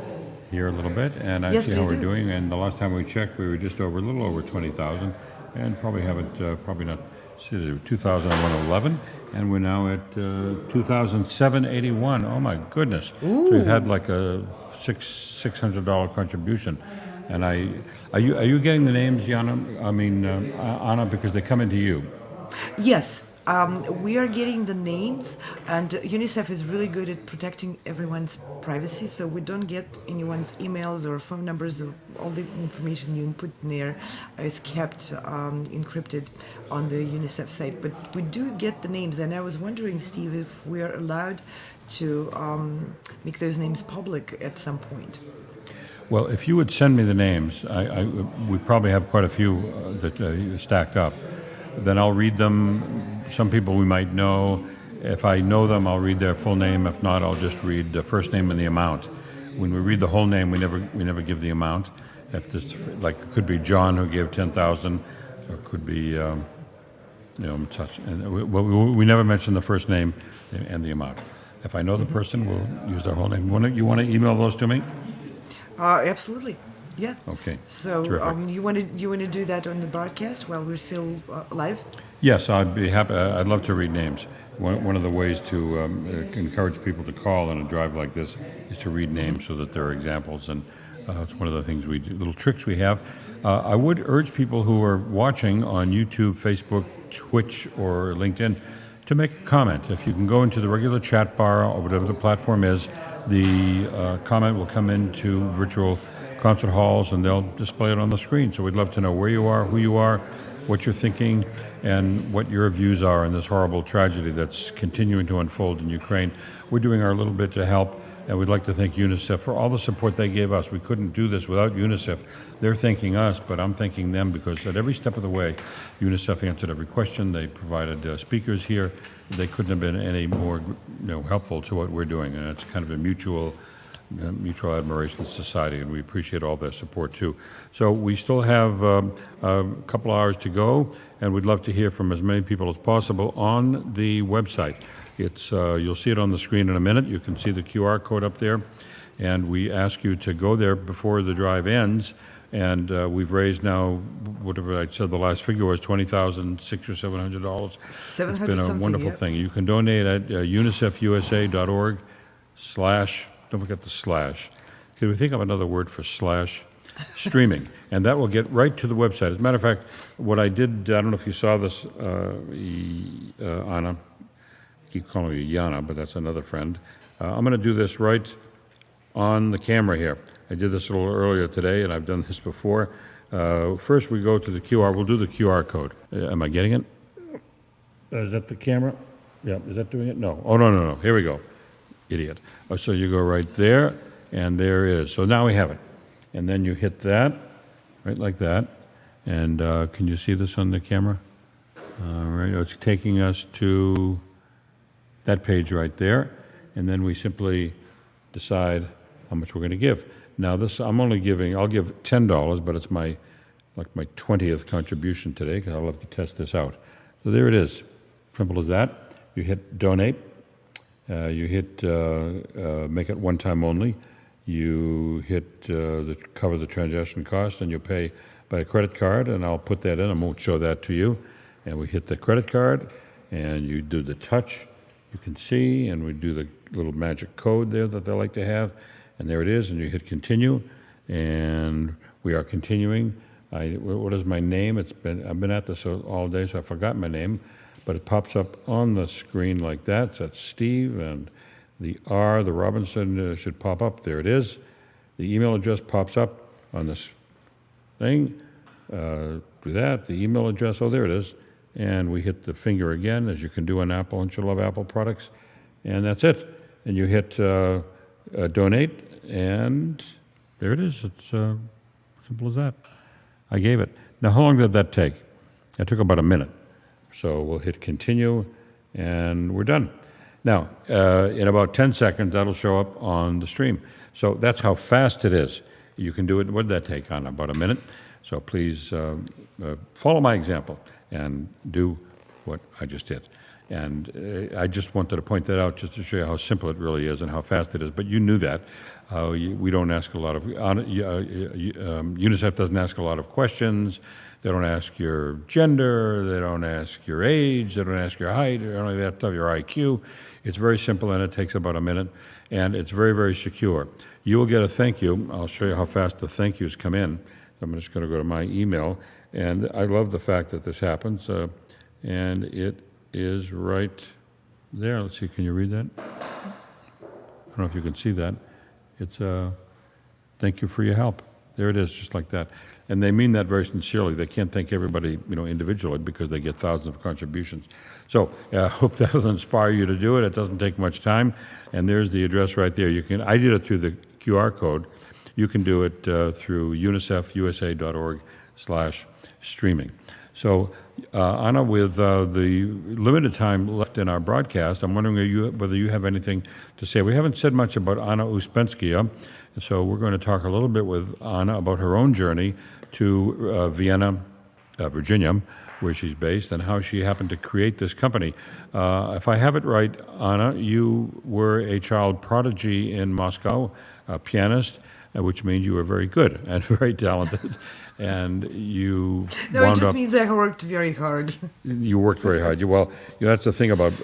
here a little bit, and I Yes, see how please we're do. doing. And the last time we checked, we were just over a little over 20,000, and probably haven't, probably not, 2,111, and we're now at 2,781. Oh my goodness! So we've had like a $600 contribution, and are you getting the names, Yana? I mean, Anna, because they come into you. Yes, we are getting the names, and UNICEF is really good at protecting everyone's privacy, so we don't get anyone's emails or phone numbers. Or all the information you input in there is kept encrypted on the UNICEF site. But we do get the names, and I was wondering, Steve, if we are allowed to make those names public at some point. Well, if you would send me the names, we probably have quite a few that stacked up. Then I'll read them. Some people we might know. If I know them, I'll read their full name. If not, I'll just read the first name and the amount. When we read the whole name, we never give the amount. If this, like, it could be John who gave 10,000, or it could be such. And we never mention the first name and the amount. If I know the person, we'll use their whole name. You want to email those to me? Absolutely. Yeah. Okay. So Terrific. you want to do that on the broadcast while we're still live? Yes, I'd be happy. I'd love to read names. One of the ways to encourage people to call on a drive like this is to read names so that there are examples, and it's one of the things we do, little tricks we have. I would urge people who are watching on YouTube, Facebook, Twitch, or LinkedIn to make a comment. If you can go into the regular chat bar or whatever the platform is, the comment will come into virtual concert halls, and they'll display it on the screen. So we'd love to know where you are, who you are, what you're thinking, and what your views are in this horrible tragedy that's continuing to unfold in Ukraine. We're doing our little bit to help, and we'd like to thank UNICEF for all the support they gave us. We couldn't do this without UNICEF. They're thanking us, but I'm thanking them, because at every step of the way, UNICEF answered every question. They provided speakers here. They couldn't have been any more helpful to what we're doing, and it's kind of a mutual admiration society, and we appreciate all their support too. So we still have a couple hours to go, and we'd love to hear from as many people as possible on the website. It's you'll see it on the screen in a minute. You can see the QR code up there, and we ask you to go there before the drive ends. And we've raised now, whatever I said the last figure was, $20,600 or $700. It's been a wonderful thing. You can donate at unicefusa.org/ don't forget the slash. Can we think of another word for slash? Streaming. And that will get right to the website. As a matter of fact, what I did, I don't know if you saw this, Anna. I keep calling you Yana, but that's another friend. I'm going to do this right on the camera here. I did this a little earlier today, and I've done this before. First, we go to the QR. We'll do the QR code. Am I getting it? Is that the camera? Yeah. Is that doing it? No. Oh, no. Here we go. Idiot. So you go right there, and there it is. So now we have it. And then you hit that, right like that. And can you see this on the camera? All right. It's taking us to that page right there. And then we simply decide how much we're going to give. Now this, I'll give $10, but it's my 20th contribution today because I'll have to test this out. So there it is, simple as that. You hit donate, you hit make it one time only, you hit cover the transaction cost, and you pay by a credit card, and I'll put that in, I won't show that to you. And we hit the credit card, and you do the touch, you can see, and we do the little magic code there that they like to have, and there it is, and you hit continue, and we are continuing. What is my name? I've been at this all day, so I forgot my name, but it pops up on the screen like that. So that's Steve, and the R, the Robinson, should pop up. There it is. The email address pops up on this thing. Do that. The email address, oh, there it is. And we hit the finger again, as you can do on Apple, and you love Apple products. And that's it. And you hit donate, and there it is. It's simple as that. I gave it. Now, how long did that take? It took about a minute. So we'll hit continue, and we're done. Now, in about 10 seconds, that'll show up on the stream. So that's how fast it is. You can do it. What did that take, on about a minute? So please follow my example and do what I just did. And I just wanted to point that out just to show you how simple it really is and how fast it is. But you knew that. We don't ask a lot of, UNICEF doesn't ask a lot of questions. They don't ask your gender. They don't ask your age. They don't ask your height or any of that stuff, your IQ. It's very simple, and it takes about a minute. And it's very, very secure. You will get a thank you. I'll show you how fast the thank yous come in. I'm just going to go to my email. And I love the fact that this happens. And it is right there. Let's see, can you read that? I don't know if you can see that. It's thank you for your help. There it is, just like that. And they mean that very sincerely. They can't thank everybody, individually, because they get thousands of contributions. So I hope that will inspire you to do it. It doesn't take much time. And there's the address right there. I did it through the QR code. You can do it through unicefusa.org/streaming. So, Anna, with the limited time left in our broadcast, I'm wondering whether you have anything to say. We haven't said much about Anna Uspenskia, so we're going to talk a little bit with Anna about her own journey to Vienna, Virginia, where she's based, and how she happened to create this company. If I have it right, Anna, you were a child prodigy in Moscow, a pianist, which means you were very good and very talented. And you No, it just means I worked very hard. You worked very hard. That's the thing about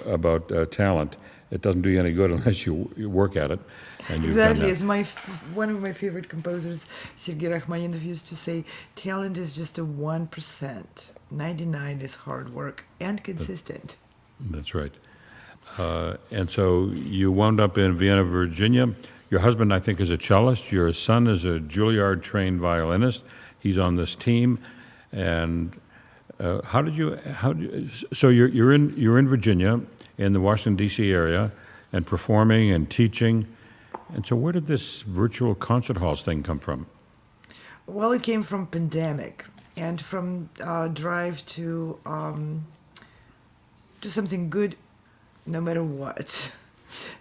talent. It doesn't do you any good unless you work at it. And you've done that. As one of my favorite composers, Sergei Rachmaninoff, used to say, talent is just a 1%. 99 is hard work and consistent. That's right. And so you wound up in Vienna, Virginia. Your husband, I think, is a cellist. Your son is a Juilliard-trained violinist. He's on this team. And so you're in Virginia, in the Washington, D.C. area, and performing and teaching. And so where did this virtual concert halls thing come from? Well, it came from pandemic and from drive to do something good no matter what.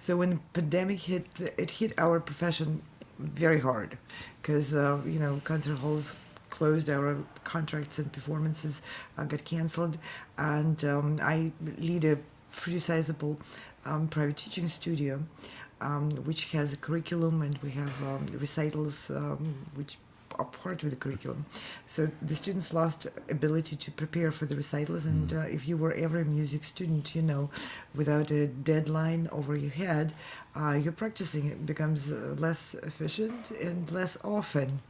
So when the pandemic hit, it hit our profession very hard because, concert halls closed, our contracts and performances got canceled, and I lead a pretty sizable private teaching studio, which has a curriculum, and we have recitals which are part of the curriculum. So the students lost ability to prepare for the recitals, and if you were ever a music student, without a deadline over your head, your practicing it becomes less efficient and less often.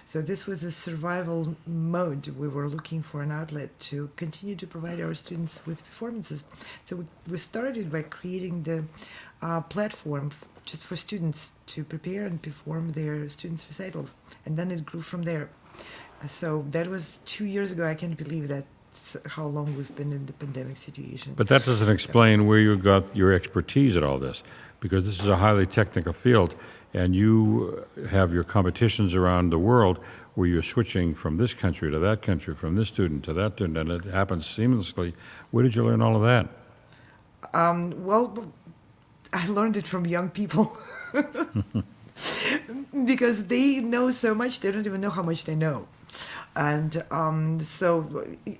So this was a survival mode. We were looking for an outlet to continue to provide our students with performances. So we started by creating the platform just for students to prepare and perform their students' recitals. And then it grew from there. So that was 2 years ago. I can't believe that's how long we've been in the pandemic situation. But that doesn't explain where you got your expertise at all this, because this is a highly technical field, and you have your competitions around the world where you're switching from this country to that country, from this student to that student, and it happens seamlessly. Where did you learn all of that? Well, I learned it from young people. because they know so much, they don't even know how much they know. And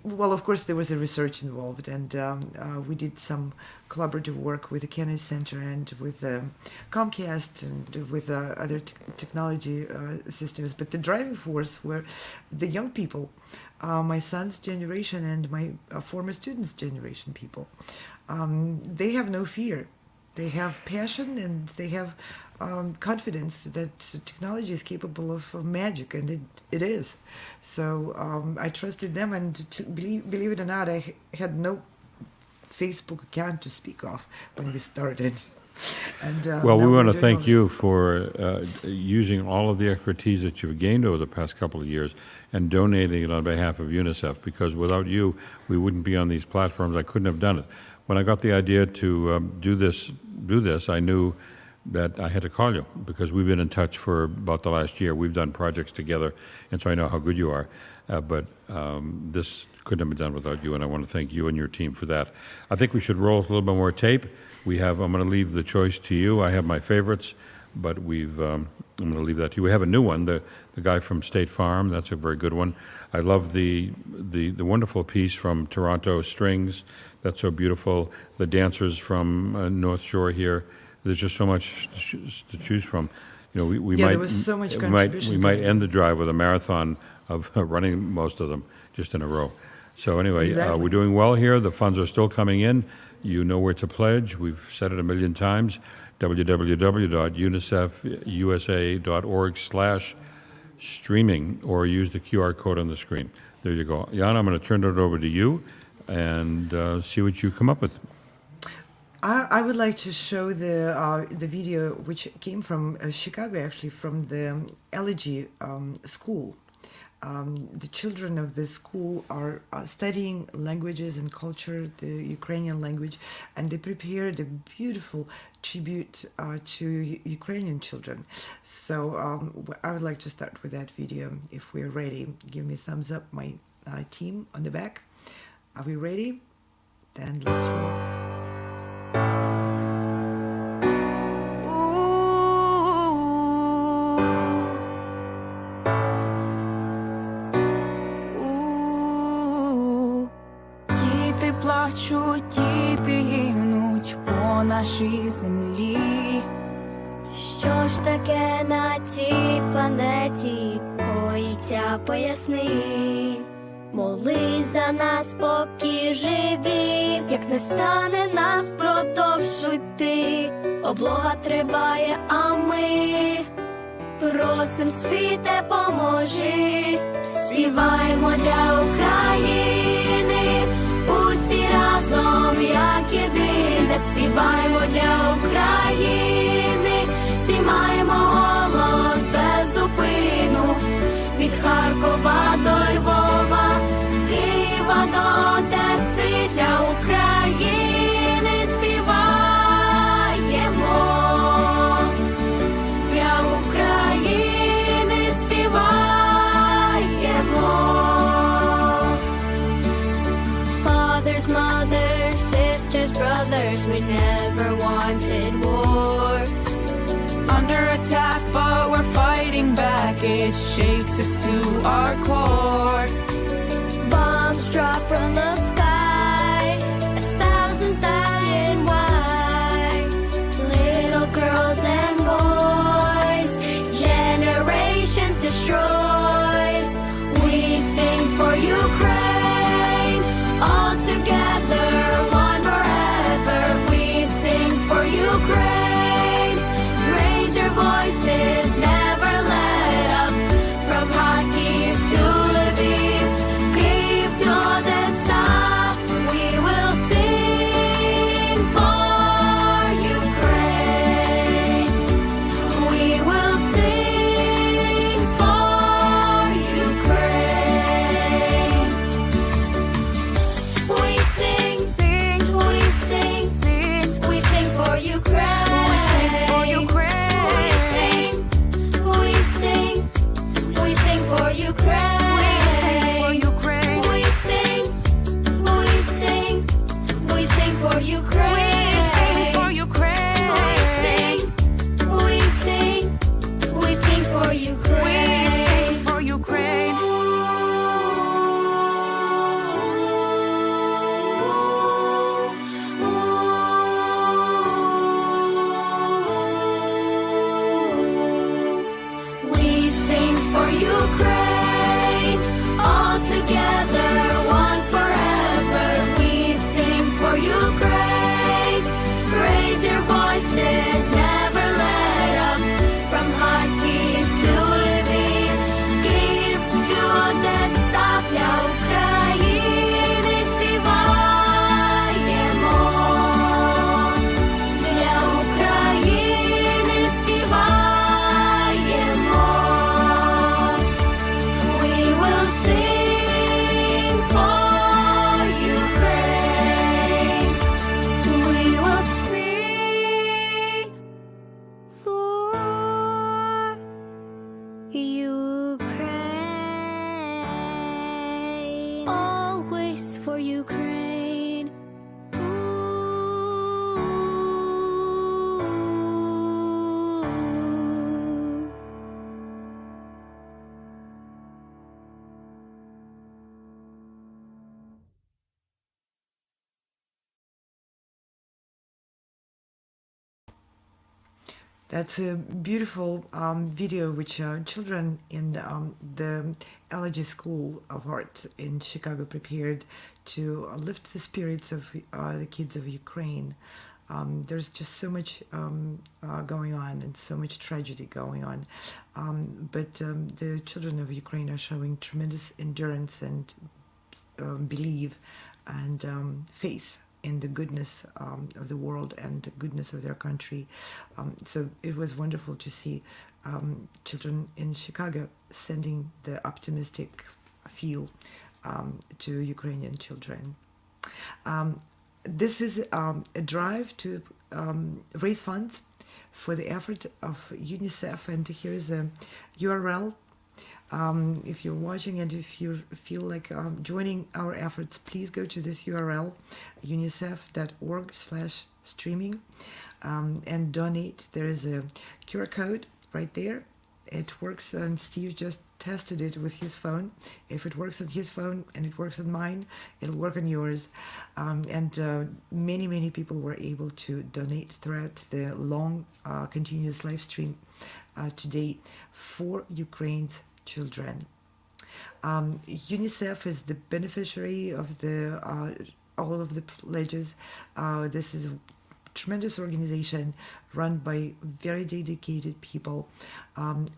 well, of course, there was the research involved, and we did some collaborative work with the Kennedy Center and with Comcast and with other technology systems. But the driving force were the young people, my son's generation and my former students' generation people. They have no fear. They have passion and they have confidence that technology is capable of magic, and it is. So I trusted them, and believe it or not, I had no Facebook account to speak of when we started. And, well, we want to thank you for using all of the expertise that you've gained over the past couple of years and donating it on behalf of UNICEF, because without you, we wouldn't be on these platforms. I couldn't have done it. When I got the idea to do this, I knew that I had to call you, because we've been in touch for about the last year. We've done projects together, and so I know how good you are. But this couldn't have been done without you, and I want to thank you and your team for that. I think we should roll a little bit more tape. I'm going to leave the choice to you. I have my favorites, but I'm going to leave that to you. We have a new one, the guy from State Farm. That's a very good one. I love the wonderful piece from Toronto Strings. That's so beautiful. The dancers from North Shore here. There's just so much to choose from. You know, we might, there was so much contribution. We might end the drive with a marathon of running most of them just in a row. So anyway, Exactly. We're doing well here. The funds are still coming in. You know where to pledge. We've said it a million times. www.unicefusa.org/streaming, or use the QR code on the screen. There you go. Jan, I'm going to turn it over to you and see what you come up with. I would like to show the video which came from Chicago, actually, from the Elegy school. The children of the school are studying languages and culture, the Ukrainian language, and they prepared a beautiful tribute to Ukrainian children. So I would like to start with that video. If we're ready, give me a thumbs up, my team on the back. Are we ready? Then let's roll. Діти плачуть, діти гинуть по нашій землі. Що ж таке на цій планеті коїться, поясни. Молись за нас, поки живі, як не стане нас, продовжуй йти. Облога триває, а ми просим, світе, поможи. Співаємо для України, усі разом, як єдине. Співаємо для України, здіймаємо голос без зупину. Від Харкова до Львова, з Києва до Одеси, для України співаємо. Для України співаємо. Fathers, mothers, sisters, brothers, we never wanted war. Under attack, but we're fighting back. It shakes us to our core. Bombs drop from the sky as thousands die in white. Little girls and boys, generations destroyed. We sing for Ukraine, all together, one forever. We sing for Ukraine. Raise your voices, never let up. From Kyiv to Lviv, Kyiv to Odessa, we will sing for Ukraine. We will sing for Ukraine. We sing, sing, we sing, sing, we sing for Ukraine. For Ukraine. We sing, we sing, we sing for Ukraine. For Ukraine. We sing, we sing, we sing for Ukraine. For Ukraine. We sing, we That's a beautiful video which children in the Elegy School of Art in Chicago prepared to lift the spirits of the kids of Ukraine. There's just so much going on and so much tragedy going on. But the children of Ukraine are showing tremendous endurance and belief and faith in the goodness of the world and the goodness of their country. So it was wonderful to see children in Chicago sending the optimistic feel to Ukrainian children. This is a drive to raise funds for the effort of UNICEF, and here is a URL. If you're watching and if you feel like joining our efforts, please go to this URL, unicef.org/streaming, and donate. There is a QR code right there. It works, and Steve just tested it with his phone. If it works on his phone and it works on mine, it'll work on yours. Many people were able to donate throughout the long, continuous live stream today for Ukraine's children. UNICEF is the beneficiary of the all of the pledges. This is a tremendous organization run by very dedicated people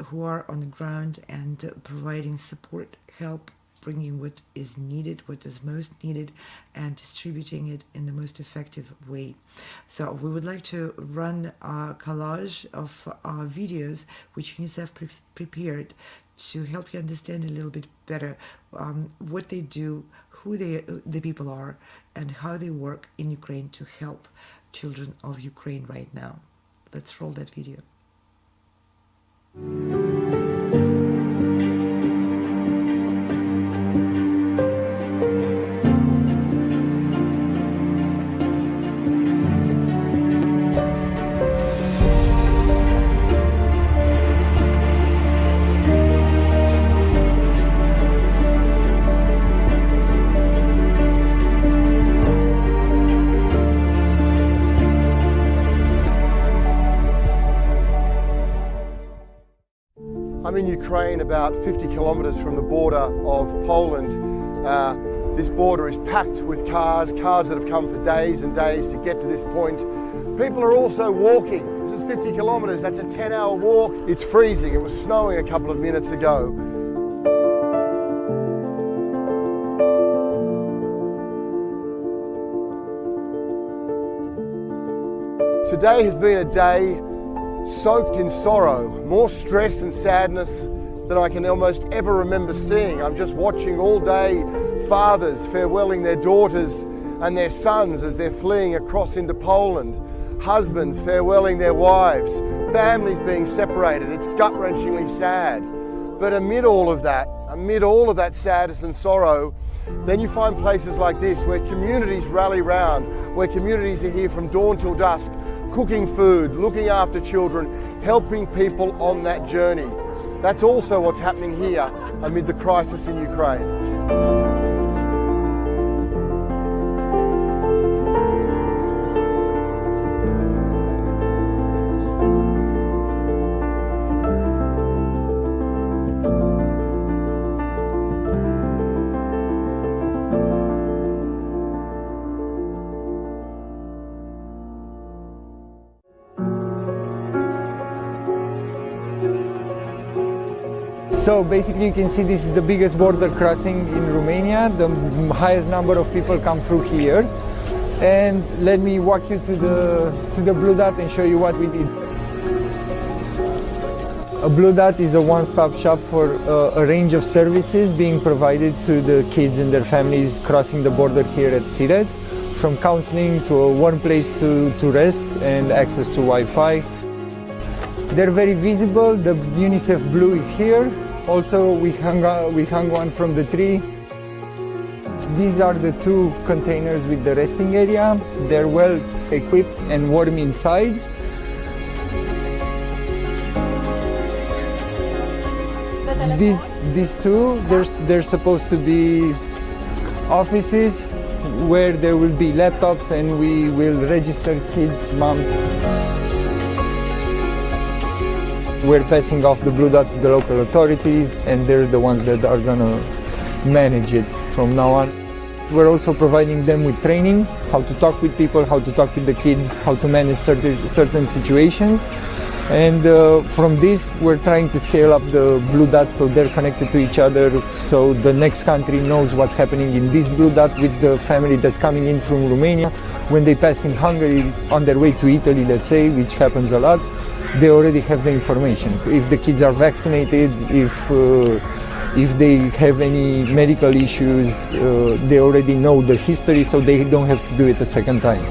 who are on the ground and providing support, help, bringing what is needed, what is most needed, and distributing it in the most effective way. So we would like to run a collage of videos which UNICEF prepared to help you understand a little bit better what they do, who the people are, and how they work in Ukraine to help children of Ukraine right now. Let's roll that video. I'm in Ukraine, about 50 kilometers from the border of Poland. This border is packed with cars that have come for days and days to get to this point. People are also walking. This is 50 kilometers, that's a 10-hour walk. It's freezing, it was snowing a couple of minutes ago. Today has been a day soaked in sorrow, more stress and sadness than I can almost ever remember seeing. I'm just watching all day fathers farewelling their daughters and their sons as they're fleeing across into Poland, husbands farewelling their wives, families being separated. It's gut-wrenchingly sad. But amid all of that sadness and sorrow, then you find places like this where communities rally round, where communities are here from dawn till dusk, cooking food, looking after children, helping people on that journey. That's also what's happening here amid the crisis in Ukraine. So basically you can see this is the biggest border crossing in Romania. The highest number of people come through here. And let me walk you to the Blue Dot and show you what we did. A Blue Dot is a one-stop shop for a range of services being provided to the kids and their families crossing the border here at Siret, from counseling to a warm place to rest and access to Wi-Fi. They're very visible. The UNICEF Blue is here. Also, we hung one from the tree. These are the two containers with the resting area. They're well equipped and warm inside. These two, they're supposed to be offices where there will be laptops and we will register kids' moms. We're passing off the blue dot to the local authorities, and they're the ones that are gonna manage it from now on. We're also providing them with training, how to talk with people, how to talk with the kids, how to manage certain situations. And from this, we're trying to scale up the blue dots so they're connected to each other, so the next country knows what's happening in this blue dot with the family that's coming in from Romania. When they pass in Hungary on their way to Italy, let's say, which happens a lot, they already have the information. If the kids are vaccinated, if they have any medical issues, they already know the history, so they don't have to do it a second time.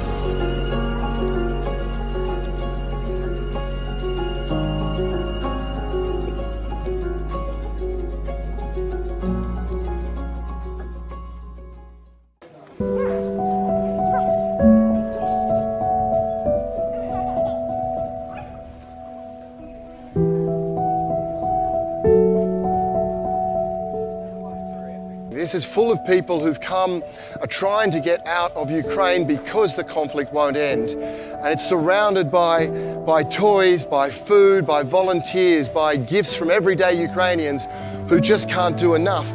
This is full of people who've come, are trying to get out of Ukraine because the conflict won't end. And it's surrounded by toys, by food, by volunteers, by gifts from everyday Ukrainians who just can't do enough.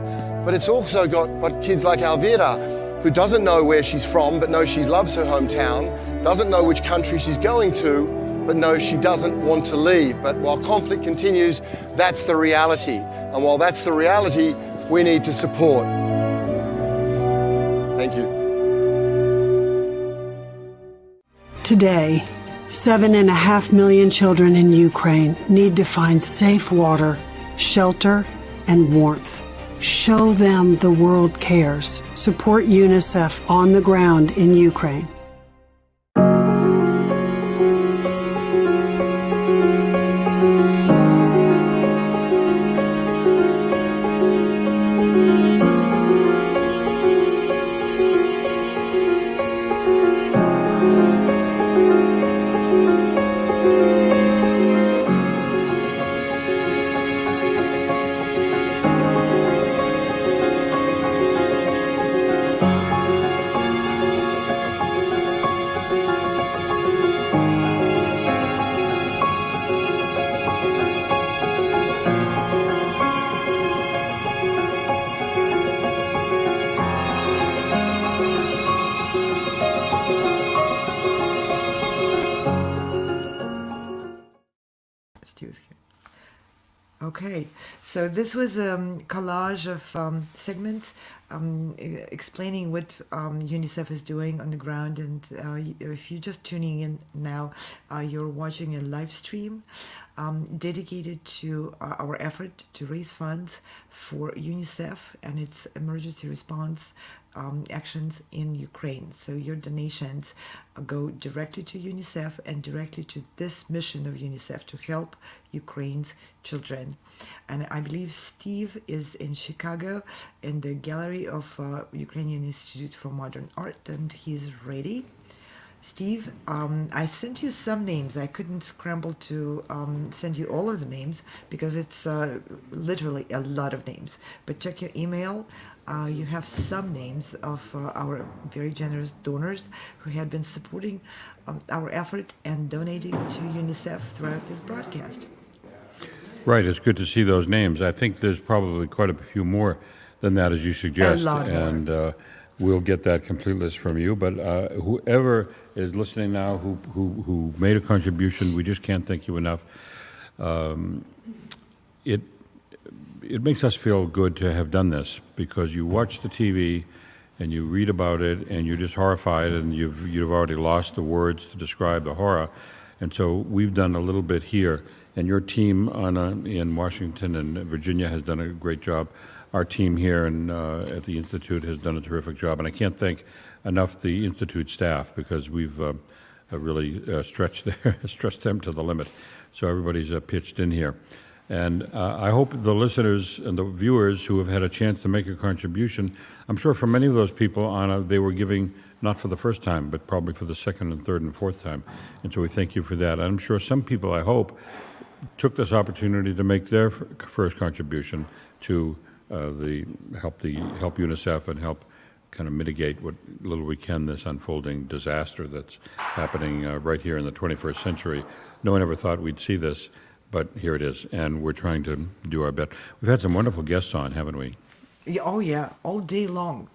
But it's also got kids like Vera, who doesn't know where she's from, but knows she loves her hometown, doesn't know which country she's going to, but knows she doesn't want to leave. But while conflict continues, that's the reality. And while that's the reality, we need to support. Thank you. Today, 7.5 million children in Ukraine need to find safe water, shelter, and warmth. Show them the world cares. Support UNICEF on the ground in Ukraine. Okay, so this was a collage of segments explaining what UNICEF is doing on the ground, and if you're just tuning in now, you're watching a live stream dedicated to our effort to raise funds for UNICEF and its emergency response actions in Ukraine. So your donations go directly to UNICEF and directly to this mission of UNICEF to help Ukraine's children. And I believe Steve is in Chicago in the gallery of Ukrainian Institute for Modern Art, and he's ready. Steve, I sent you some names. I couldn't scramble to send you all of the names because it's literally a lot of names. But check your email. You have some names of our very generous donors who had been supporting our effort and donating to UNICEF throughout this broadcast. Right, it's good to see those names. I think there's probably quite a few more than that, as you suggest. A lot more. And we'll get that complete list from you. But whoever is listening now who made a contribution, we just can't thank you enough. It makes us feel good to have done this, because you watch the TV and you read about it and you're just horrified, and you've already lost the words to describe the horror. And so we've done a little bit here, and your team in Washington and Virginia has done a great job. Our team here at the Institute has done a terrific job, and I can't thank enough the Institute staff, because we've really stretched them to the limit. So everybody's pitched in here. And I hope the listeners and the viewers who have had a chance to make a contribution, I'm sure for many of those people, Anna, they were giving not for the first time, but probably for the second and third and fourth time. And so we thank you for that. I'm sure some people, I hope, took this opportunity to make their first contribution to help UNICEF and help kind of mitigate what little we can this unfolding disaster that's happening right here in the 21st century. No one ever thought we'd see this. but here it is, and we're trying to do our best. We've had some wonderful guests on, haven't we? Yeah, oh yeah, all day long.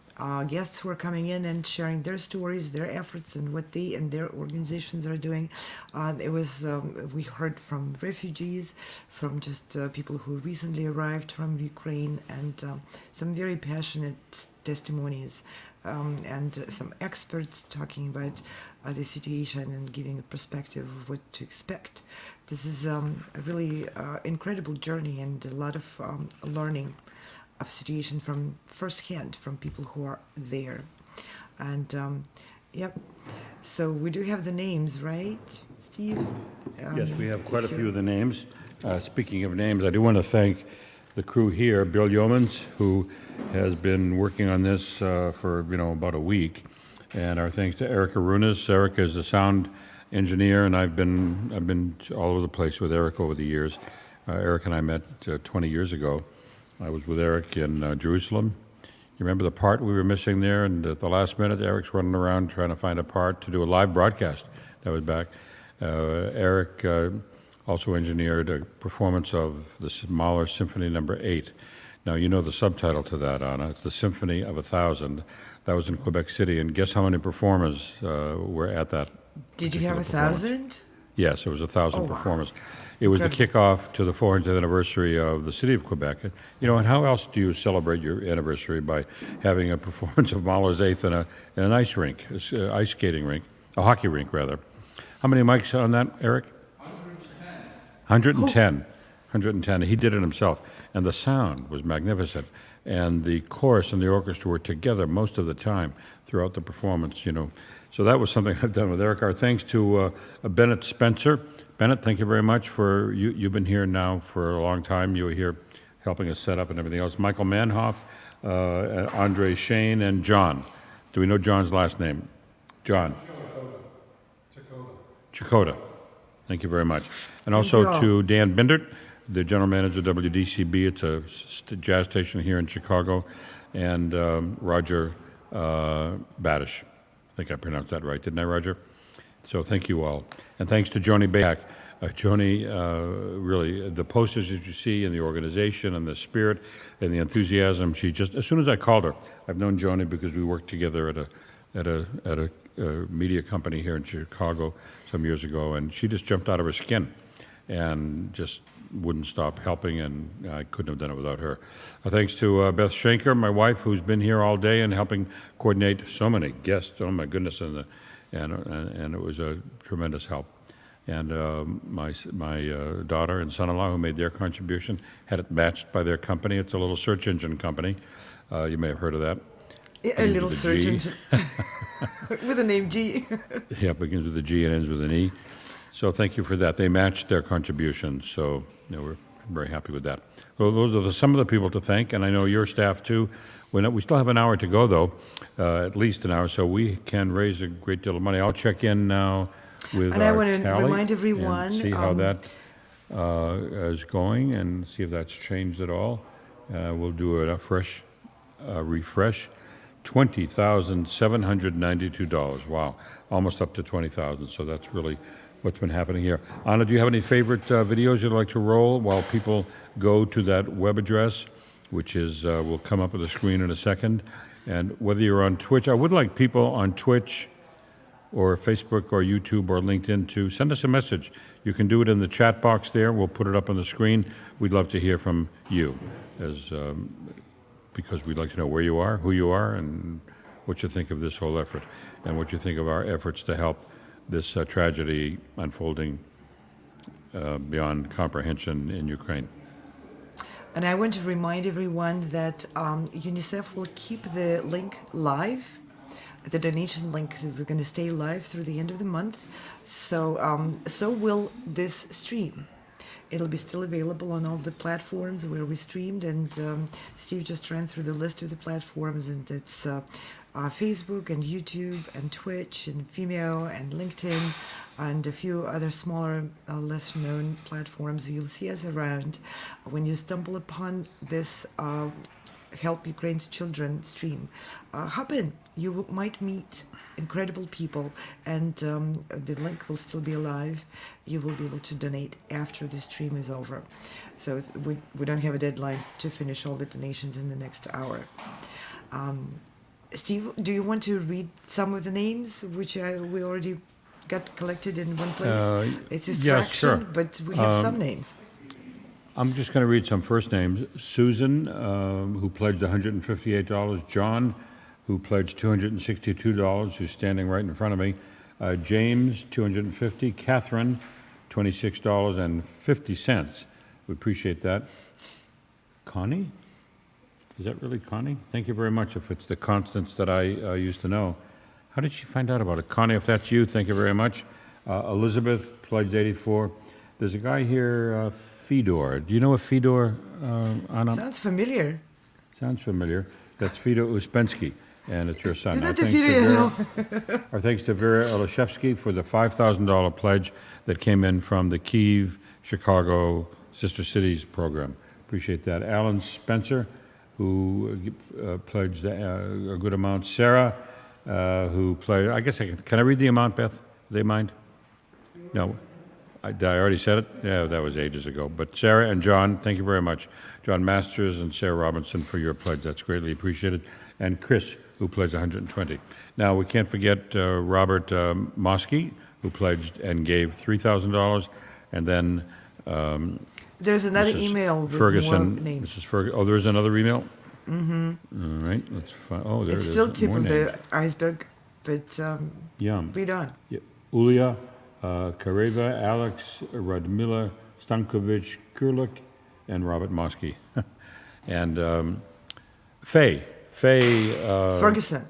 Guests who are coming in and sharing their stories, their efforts, and what they and their organizations are doing. We heard from refugees, from just people who recently arrived from Ukraine, and some very passionate testimonies, and some experts talking about the situation and giving a perspective of what to expect. This is a really incredible journey and a lot of learning of situation from firsthand from people who are there. And yep, so we do have the names, right, Steve? Yes, we have quite a few of the names. Speaking of names, I do want to thank the crew here, Bill Yeomans, who has been working on this for about a week, and our thanks to Erica Runas. Erica is a sound engineer, and I've been all over the place with Eric over the years. Eric and I met 20 years ago. I was with Eric in Jerusalem. You remember the part we were missing there? And at the last minute, Eric's running around trying to find a part to do a live broadcast. That was back. Eric also engineered a performance of the Mahler Symphony No. 8. Now, you know the subtitle to that, Anna. It's the Symphony of 1,000. That was in Quebec City. And guess how many performers were at that? Did you have 1,000? Yes, it was 1,000 performers. Wow. It was the kickoff to the 400th anniversary of the city of Quebec. And how else do you celebrate your anniversary by having a performance of Mahler's Eighth in an ice rink, ice skating rink, a hockey rink rather? How many mics on that, Eric? 110. 110. He did it himself, and the sound was magnificent. And the chorus and the orchestra were together most of the time throughout the performance. So that was something I've done with Eric. Our thanks to Bennett Spencer. Bennett, thank you very much for you've been here now for a long time. You were here helping us set up and everything else. Michael Manhoff, Andre Shane, and John. Do we know John's last name? John. Chakota. Thank you very much. And also to Dan Bindert, the general manager of WDCB. It's a jazz station here in Chicago. And Roger Badish. I think I pronounced that right, didn't I, Roger? So thank you all. And thanks to Joni Bayak. Joni, really, the posters that you see and the organization and the spirit and the enthusiasm, she just, as soon as I called her, I've known Joni because we worked together at a media company here in Chicago some years ago, and she just jumped out of her skin and just wouldn't stop helping, and I couldn't have done it without her. Thanks to Beth Schenker, my wife, who's been here all day and helping coordinate so many guests. Oh my goodness, and it was a tremendous help. And my daughter and son-in-law, who made their contribution, had it matched by their company. It's a little search engine company. You may have heard of that. A little search engine with the name G. Yeah, it begins with a G and ends with an E. So thank you for that. They matched their contributions, so we're very happy with that. Well, those are some of the people to thank, and I know your staff too. We still have an hour to go, though, at least an hour, so we can raise a great deal of money. I'll check in now with and our I want to tally remind everyone, and see how that is going and see if that's changed at all. We'll do a fresh refresh. $20,792. Wow, almost up to 20,000. So that's really what's been happening here. Anna, do you have any favorite videos you'd like to roll while people go to that web address, which is will come up on the screen in a second? And whether you're on Twitch, I would like people on Twitch or Facebook or YouTube or LinkedIn to send us a message. You can do it in the chat box there. We'll put it up on the screen. We'd love to hear from you, because we'd like to know where you are, who you are, and what you think of this whole effort, and what you think of our efforts to help this tragedy unfolding beyond comprehension in Ukraine. And I want to remind everyone that UNICEF will keep the link live. The donation link is going to stay live through the end of the month. So will this stream. It'll be still available on all the platforms where we streamed, and Steve just ran through the list of the platforms, and it's Facebook and YouTube and Twitch and Vimeo and LinkedIn and a few other smaller, less known platforms. You'll see us around. When you stumble upon this Help Ukraine's Children stream, hop in. you might meet incredible people, and the link will still be alive. You will be able to donate after the stream is over. So we don't have a deadline to finish all the donations in the next hour. Steve, do you want to read some of the names which we already got collected in one place? It's a fraction, sure. but we have some names. I'm just going to read some first names. Susan, who pledged $158. John, who pledged $262, who's standing right in front of me. James, $250. Catherine, $26.50. We appreciate that. Connie? Is that really Connie? Thank you very much, if it's the Constance that I used to know. How did she find out about it? Connie, if that's you, thank you very much. Elizabeth pledged $84. There's a guy here, Fedor. Do you know a Fedor, Anna? Sounds familiar. Sounds familiar. That's Fedor Uspensky, and it's your son. Is that the Fedor? Our thanks to Vera Eliashevsky for the $5,000 pledge that came in from the Kyiv, Chicago Sister Cities program. Appreciate that. Alan Spencer, who pledged a good amount. Sarah, who pledged, I guess can I read the amount, Beth? Do they mind? No. I already said it? Yeah, that was ages ago. But Sarah and John, thank you very much. John Masters and Sarah Robinson for your pledge. That's greatly appreciated. And Chris, who pledged $120. Now, we can't forget Robert Mosky, who pledged and gave $3,000. And then there's another Mrs. email with Ferguson, more names. Mrs. Ferguson. Oh, there's another email? Mm-hmm. All right, let's find. Oh, there it's it is. still tip More of names. the iceberg, but Yum. read on. Yeah. Ulia, Kareva, Alex, Radmila, Stankovic, Kurlik, and Robert Mosky. And Faye Ferguson,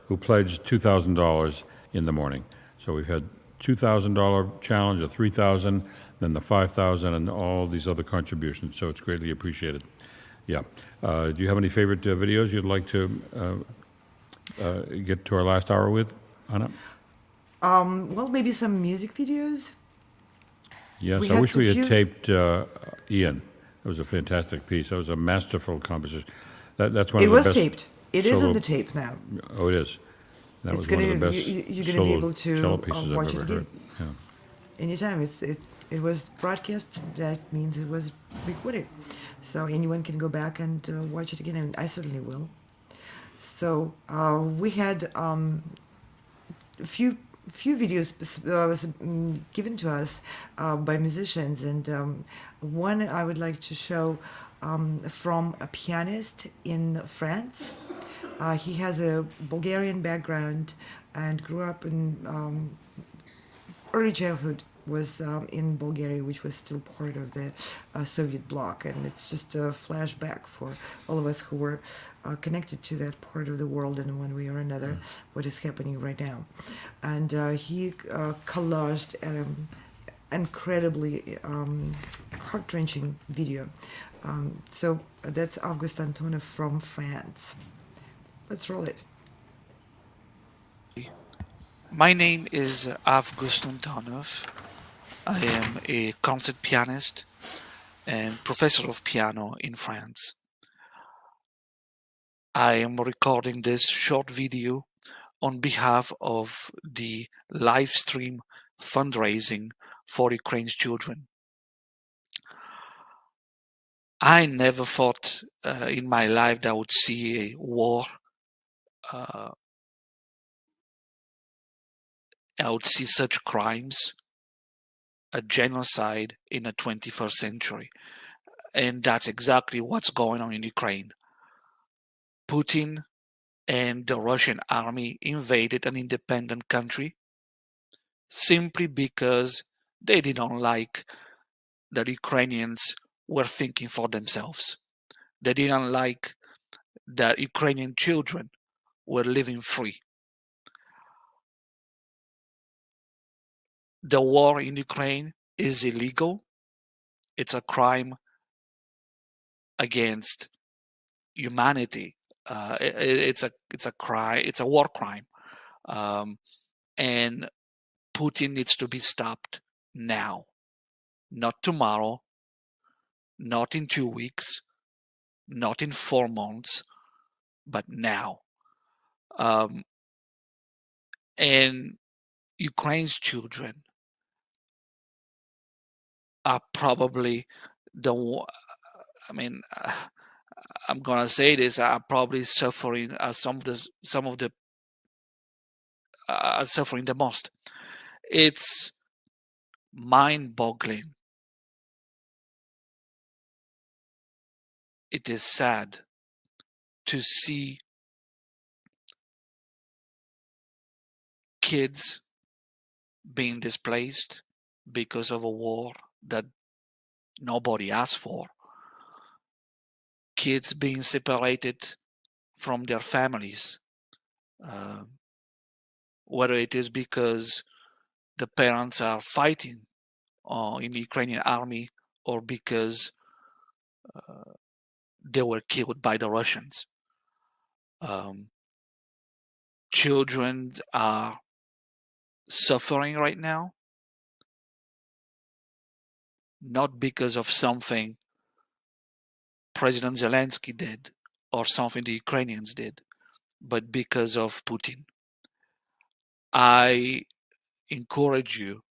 who pledged $2,000 in the morning. So we've had $2,000 challenge, a $3,000, then the $5,000, and all these other contributions. So it's greatly appreciated. Yeah. Do you have any favorite videos you'd like to get to our last hour with, Anna? Well, maybe some music videos. Yes, I wish we had taped Ian. It was a fantastic piece. That was a masterful composition. That's one of the best. It was taped. It is on the tape now. Oh, it is. That was one of the best you're going to be able cello to pieces watch I've it ever again. heard. Yeah. Anytime. It was broadcast. That means it was recorded. So anyone can go back and watch it again, and I certainly will. So we had a few videos given to us by musicians, and one I would like to show from a pianist in France. He has a Bulgarian background and grew up in early childhood was in Bulgaria, which was still part of the Soviet bloc, and it's just a flashback for all of us who were connected to that part of the world in one way or another, what is happening right now. And he collaged an incredibly heart-wrenching video. So that's Avguste Antonov from France. Let's roll it. My name is Avguste Antonov. I am a concert pianist and professor of piano in France. I am recording this short video on behalf of the live stream fundraising for Ukraine's children. I never thought in my life that I would see a war. I would see such crimes, a genocide in the 21st century. And that's exactly what's going on in Ukraine. Putin and the Russian army invaded an independent country simply because they didn't like that Ukrainians were thinking for themselves. They didn't like that Ukrainian children were living free. The war in Ukraine is illegal. It's a crime against humanity. It's a crime. It's a war crime, and Putin needs to be stopped now, not tomorrow, not in 2 weeks, not in 4 months, but now. And Ukraine's children are probably I'm gonna say this, are probably suffering suffering the most. It's mind-boggling. It is sad to see kids being displaced because of a war that nobody asked for. Kids being separated from their families, whether it is because the parents are fighting in the Ukrainian army or because they were killed by the Russians. Children are suffering right now, not because of something President Zelensky did or something the Ukrainians did, but because of Putin. I encourage you,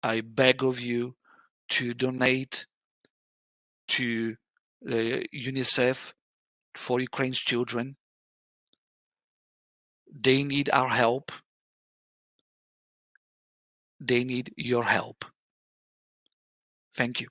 I beg of you to donate to the UNICEF for Ukraine's children. They need our help. They need your help. Thank you.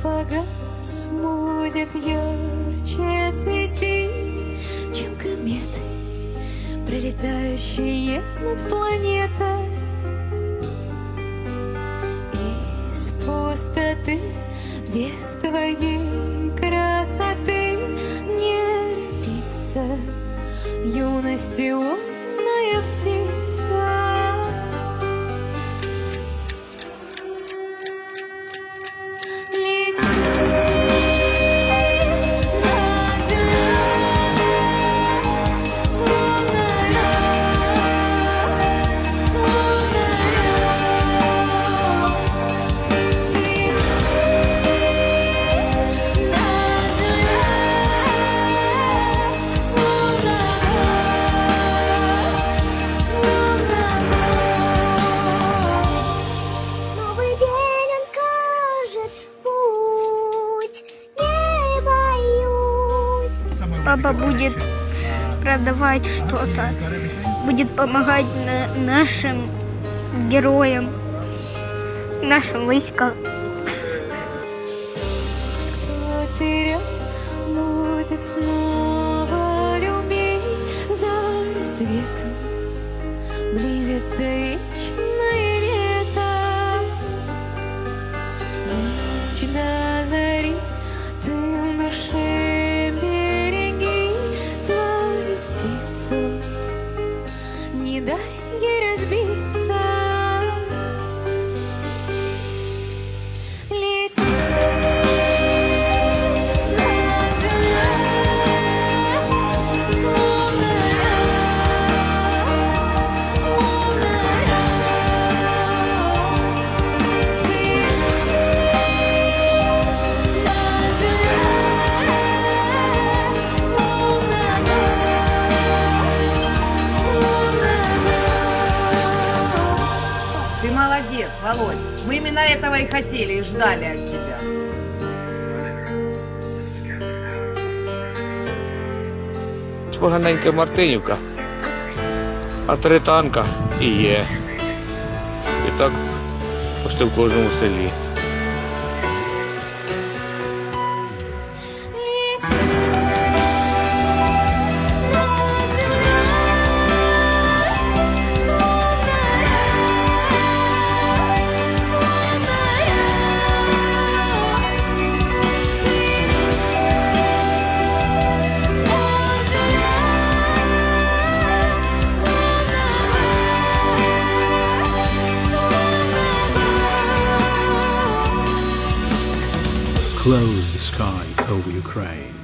Погас, будет ярче светить, чем кометы, пролетающие над планетой. Из пустоты, без твоей красоты, не родится юности умная птица. Папа будет продавать что-то, будет помогать нашим героям, нашим войскам. Кто терял, будет снова любить. За рассветом близится вечное лето. Ночь до зари, ты в душе. Не дай ей разбиться. Лети над землей, словно я, словно я. Над землей, словно Ты молодец, Володь. Мы именно этого и хотели, и ждали от тебя. Поганенька Мартинівка, а 3 танка і є. І так почти в кожному селі. Close the sky rebuild Ukraine.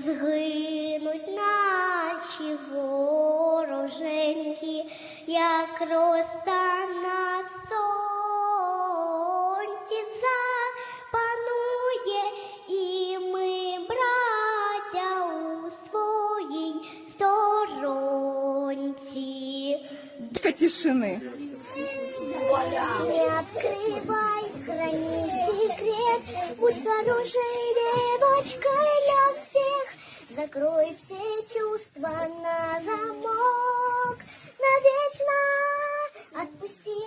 Згинуть наші вороженьки, як роса на сонці запанує, і ми, браття, у своїй сторонці. Тишины. Не открывай, храни секрет, будь хорошей девочкой для всех. Закрой все чувства на замок, навечно отпусти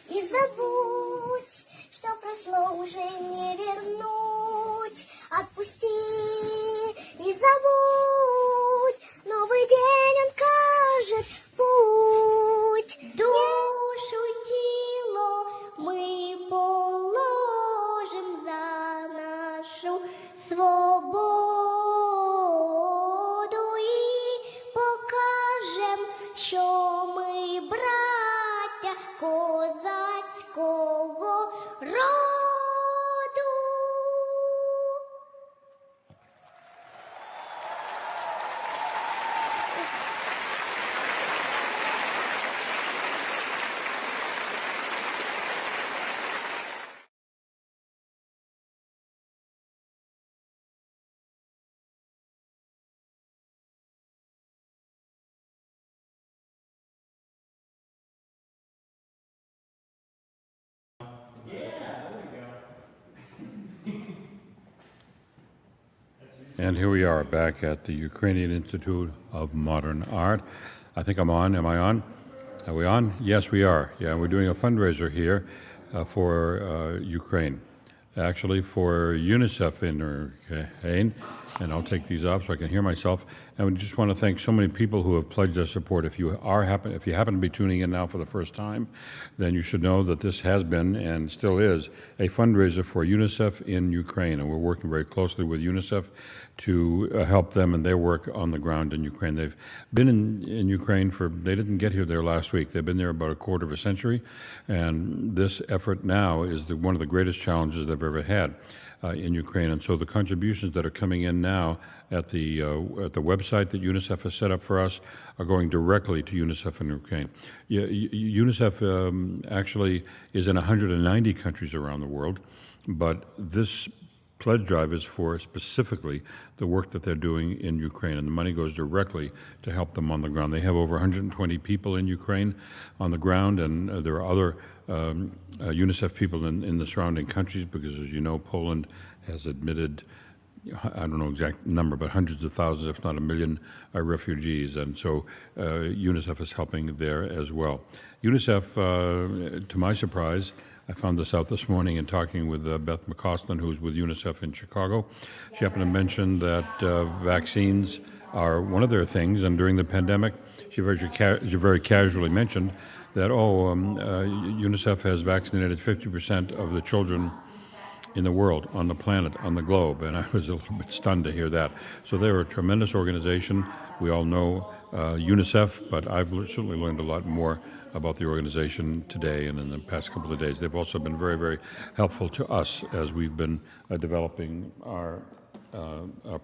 и забудь, что прошло уже не вернуть. Отпусти и забудь, новый день он кажет путь. Душу и тело мы положим за нашу свободу і покажем, що ми браття козацького роду. And here we are back at the Ukrainian Institute of Modern Art. I think I'm on. Am I on? Are we on? Yes, we are. Yeah, we're doing a fundraiser here for Ukraine. Actually, for UNICEF in Ukraine. And I'll take these off so I can hear myself. And we just want to thank so many people who have pledged their support. If you happen to be tuning in now for the first time, then you should know that this has been and still is a fundraiser for UNICEF in Ukraine. And we're working very closely with UNICEF to help them in their work on the ground in Ukraine. They've been in Ukraine they didn't get there last week. They've been there about a quarter of a century. And this effort now is one of the greatest challenges they've ever had in Ukraine. And so the contributions that are coming in now at the website that UNICEF has set up for us are going directly to UNICEF in Ukraine. UNICEF actually is in 190 countries around the world, but this pledge drive is for specifically the work that they're doing in Ukraine, and the money goes directly to help them on the ground. They have over 120 people in Ukraine on the ground, and there are other UNICEF people in the surrounding countries, because as you know, Poland has admitted, I don't know exact number, but hundreds of thousands, if not a million, refugees. And so UNICEF is helping there as well. UNICEF, to my surprise, I found this out this morning in talking with Beth McCausland, who's with UNICEF in Chicago. She happened to mention that vaccines are one of their things, and during the pandemic, she very casually mentioned that, UNICEF has vaccinated 50% of the children in the world, on the planet, on the globe, and I was a little bit stunned to hear that. So they're a tremendous organization. We all know UNICEF, but I've certainly learned a lot more about the organization today and in the past couple of days. They've also been very, very helpful to us as we've been developing our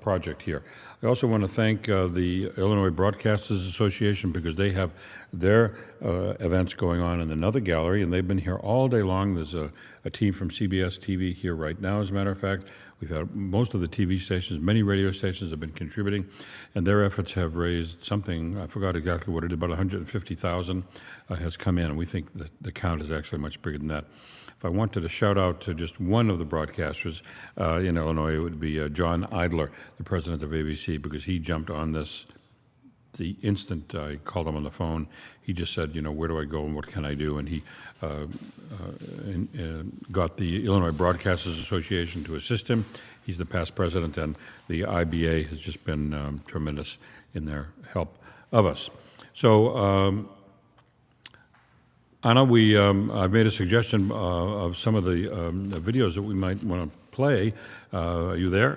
project here. I also want to thank the Illinois Broadcasters Association, because they have their events going on in another gallery, and they've been here all day long. There's a team from CBS TV here right now, as a matter of fact. We've had most of the TV stations, many radio stations have been contributing, and their efforts have raised something, I forgot exactly what it is, about 150,000 has come in, and we think that the count is actually much bigger than that. If I wanted to shout out to just one of the broadcasters in Illinois, it would be John Idler, the president of ABC, because he jumped on this the instant I called him on the phone, he just said, where do I go and what can I do? And he got the Illinois Broadcasters Association to assist him. He's the past president, and the IBA has just been tremendous in their help of us. So, Anna, I've made a suggestion of some of the videos that we might want to play. Are you there?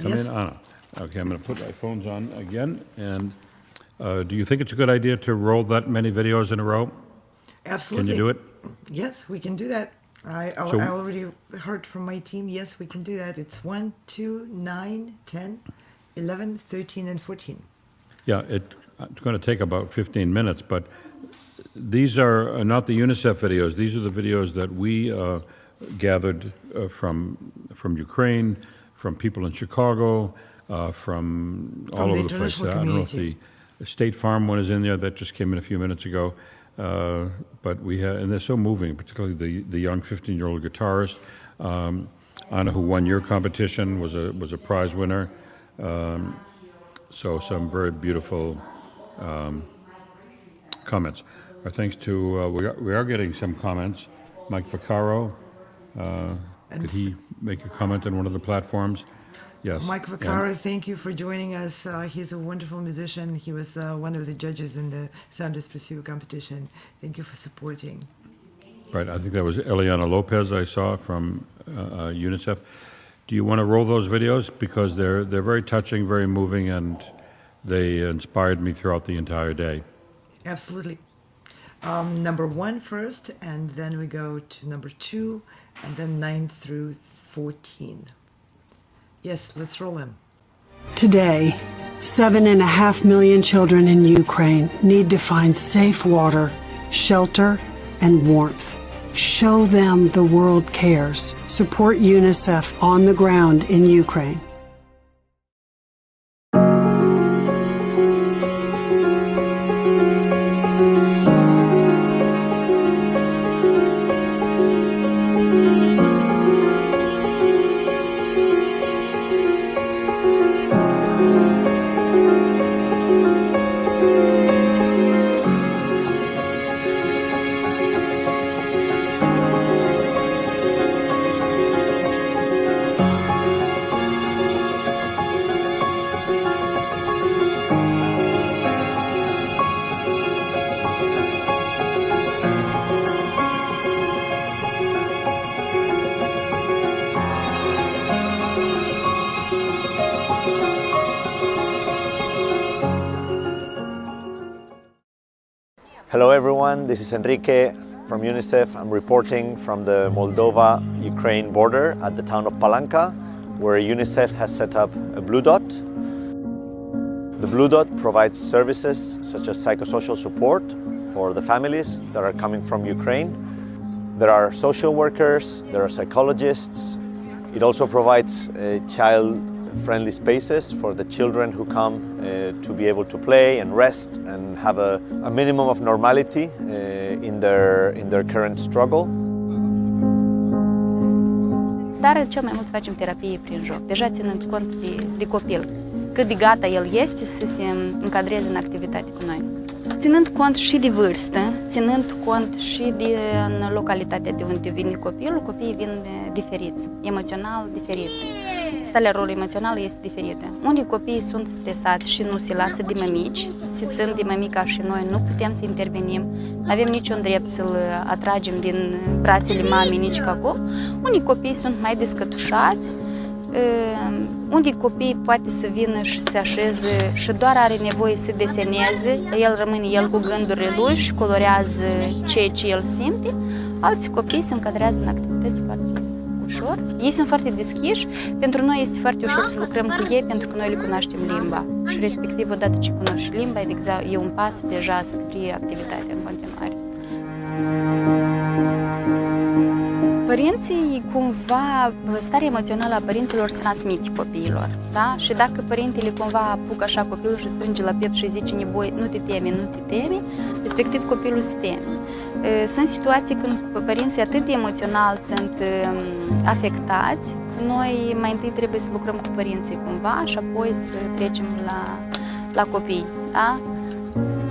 Come in, Anna. Okay, I'm going to put my phones on again. And do you think it's a good idea to roll that many videos in a row? Absolutely. Can you do it? Yes, we can do that. I already heard from my team. Yes, we can do that. It's 1, 2, 9, 10, 11, 13, and 14. Yeah, it's going to take about 15 minutes, but these are not the UNICEF videos. These are the videos that we gathered from Ukraine, from people in Chicago, from all over the place. I don't know if the State Farm one is in there. That just came in a few minutes ago. But we have, and they're so moving, particularly the young 15-year-old guitarist, Anna, who won your competition, was a prize winner. So some very beautiful comments. Our thanks to we are getting some comments. Mike Vaccaro, did he make a comment on one of the platforms? Yes. Mike Vaccaro, thank you for joining us. He's a wonderful musician. He was one of the judges in the Sound Expressivo competition. Thank you for supporting. Right, I think that was Eliana Lopez I saw from UNICEF. Do you want to roll those videos? Because they're very touching, very moving, and they inspired me throughout the entire day. Absolutely. Number 1 first, and then we go to number 2, and then 9 through 14. Yes, let's roll them. Today, 7.5 million children in Ukraine need to find safe water, shelter, and warmth. Show them the world cares. Support UNICEF on the ground in Ukraine. Hello everyone, this is Enrique from UNICEF. I'm reporting from the Moldova-Ukraine border at the town of Palanca, where UNICEF has set up a Blue Dot. The Blue Dot provides services such as psychosocial support for the families that are coming from Ukraine. There are social workers, there are psychologists. It also provides child-friendly spaces for the children who come to be able to play and rest and have a minimum of normality in their current struggle. Dar cel mai mult facem terapie prin joc, deja ținând cont de copil, cât de gata el este să se încadreze în activitate cu noi. Ținând cont și de vârstă, ținând cont și de în localitatea de unde vine copilul, copiii vin diferiți, emoțional diferit. Starea lor emoțională este diferită. Unii copii sunt stresați și nu se lasă de mămici, se țin de mămica și noi nu putem să intervenim, nu avem niciun drept să-l atragem din brațele mamei nici ca acum. Unii copii sunt mai descătușați, unii copii poate să vină și se așeze și doar are nevoie să deseneze, el rămâne el cu gândurile lui și colorează ceea ce el simte, alți copii se încadrează în activități foarte ușor. Ei sunt foarte deschiși, pentru noi este foarte ușor să lucrăm cu ei pentru că noi le cunoaștem limba și respectiv odată ce cunoști limba e un pas deja spre activitatea în continuare. Părinții, cumva, starea emoțională a părinților se transmite copiilor, da? Și dacă părintele cumva apucă așa copilul și strânge la piept și zice nevoie, nu te teme, respectiv copilul se teme. Sunt situații când părinții atât de emoțional sunt afectați, noi mai întâi trebuie să lucrăm cu părinții cumva și apoi să trecem la copii, da?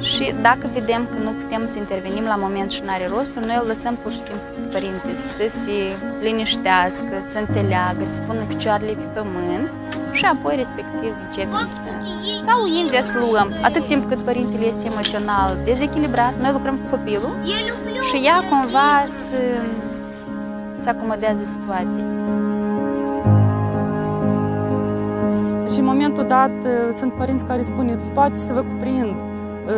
Și dacă vedem că nu putem să intervenim la moment și n-are rostul, noi îl lăsăm pur și simplu pe părinte să se liniștească, să înțeleagă, să pună picioarele pe pământ și apoi respectiv începem sau invers luăm. Atât timp cât părintele este emoțional dezechilibrat, noi lucrăm cu copilul și ea cumva să acomodează situația. Și în momentul dat sunt părinți care spun, spate să vă cuprind,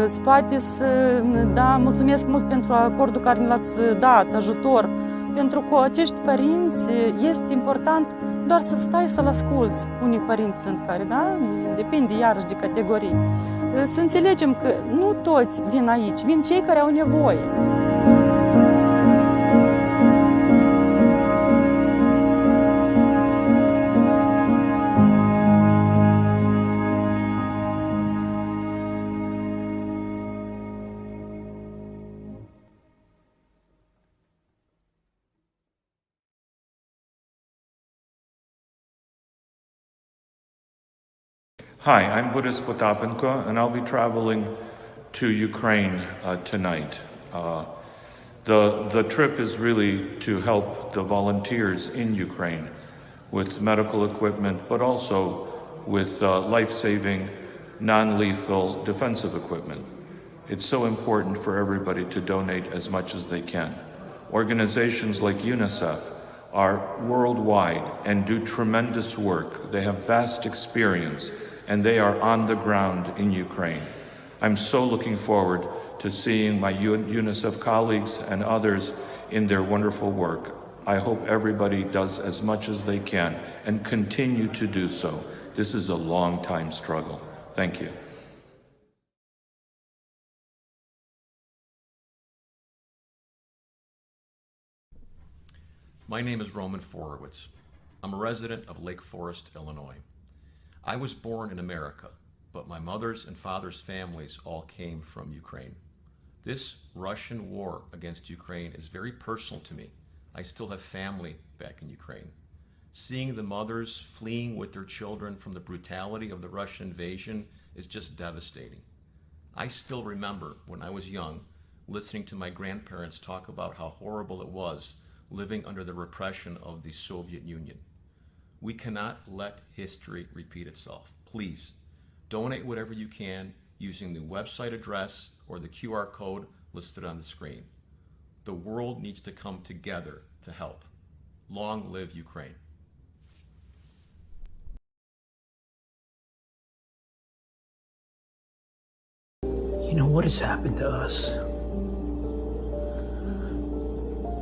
spate să, da, mulțumesc mult pentru acordul care ne-l-ați dat, ajutor. Pentru că acești părinți este important doar să stai să-l asculți. Unii părinți sunt care, da, depinde iarăși de categorii. Să înțelegem că nu toți vin aici, vin cei care au nevoie. Hi, I'm Buddhist Potapenko, and I'll be traveling to Ukraine tonight. The trip is really to help the volunteers in Ukraine with medical equipment, but also with life-saving, non-lethal defensive equipment. It's so important for everybody to donate as much as they can. Organizations like UNICEF are worldwide and do tremendous work. They have vast experience, and they are on the ground in Ukraine. I'm so looking forward to seeing my UNICEF colleagues and others in their wonderful work. I hope everybody does as much as they can and continue to do so. This is a long time struggle. Thank you. My name is Roman Forowitz. I'm a resident of Lake Forest, Illinois. I was born in America, but my mother's and father's families all came from Ukraine. This Russian war against Ukraine is very personal to me. I still have family back in Ukraine. Seeing the mothers fleeing with their children from the brutality of the Russian invasion is just devastating. I still remember when I was young, listening to my grandparents talk about how horrible it was living under the repression of the Soviet Union. We cannot let history repeat itself. Please, donate whatever you can using the website address or the QR code listed on the screen. The world needs to come together to help. Long live Ukraine. You know what has happened to us?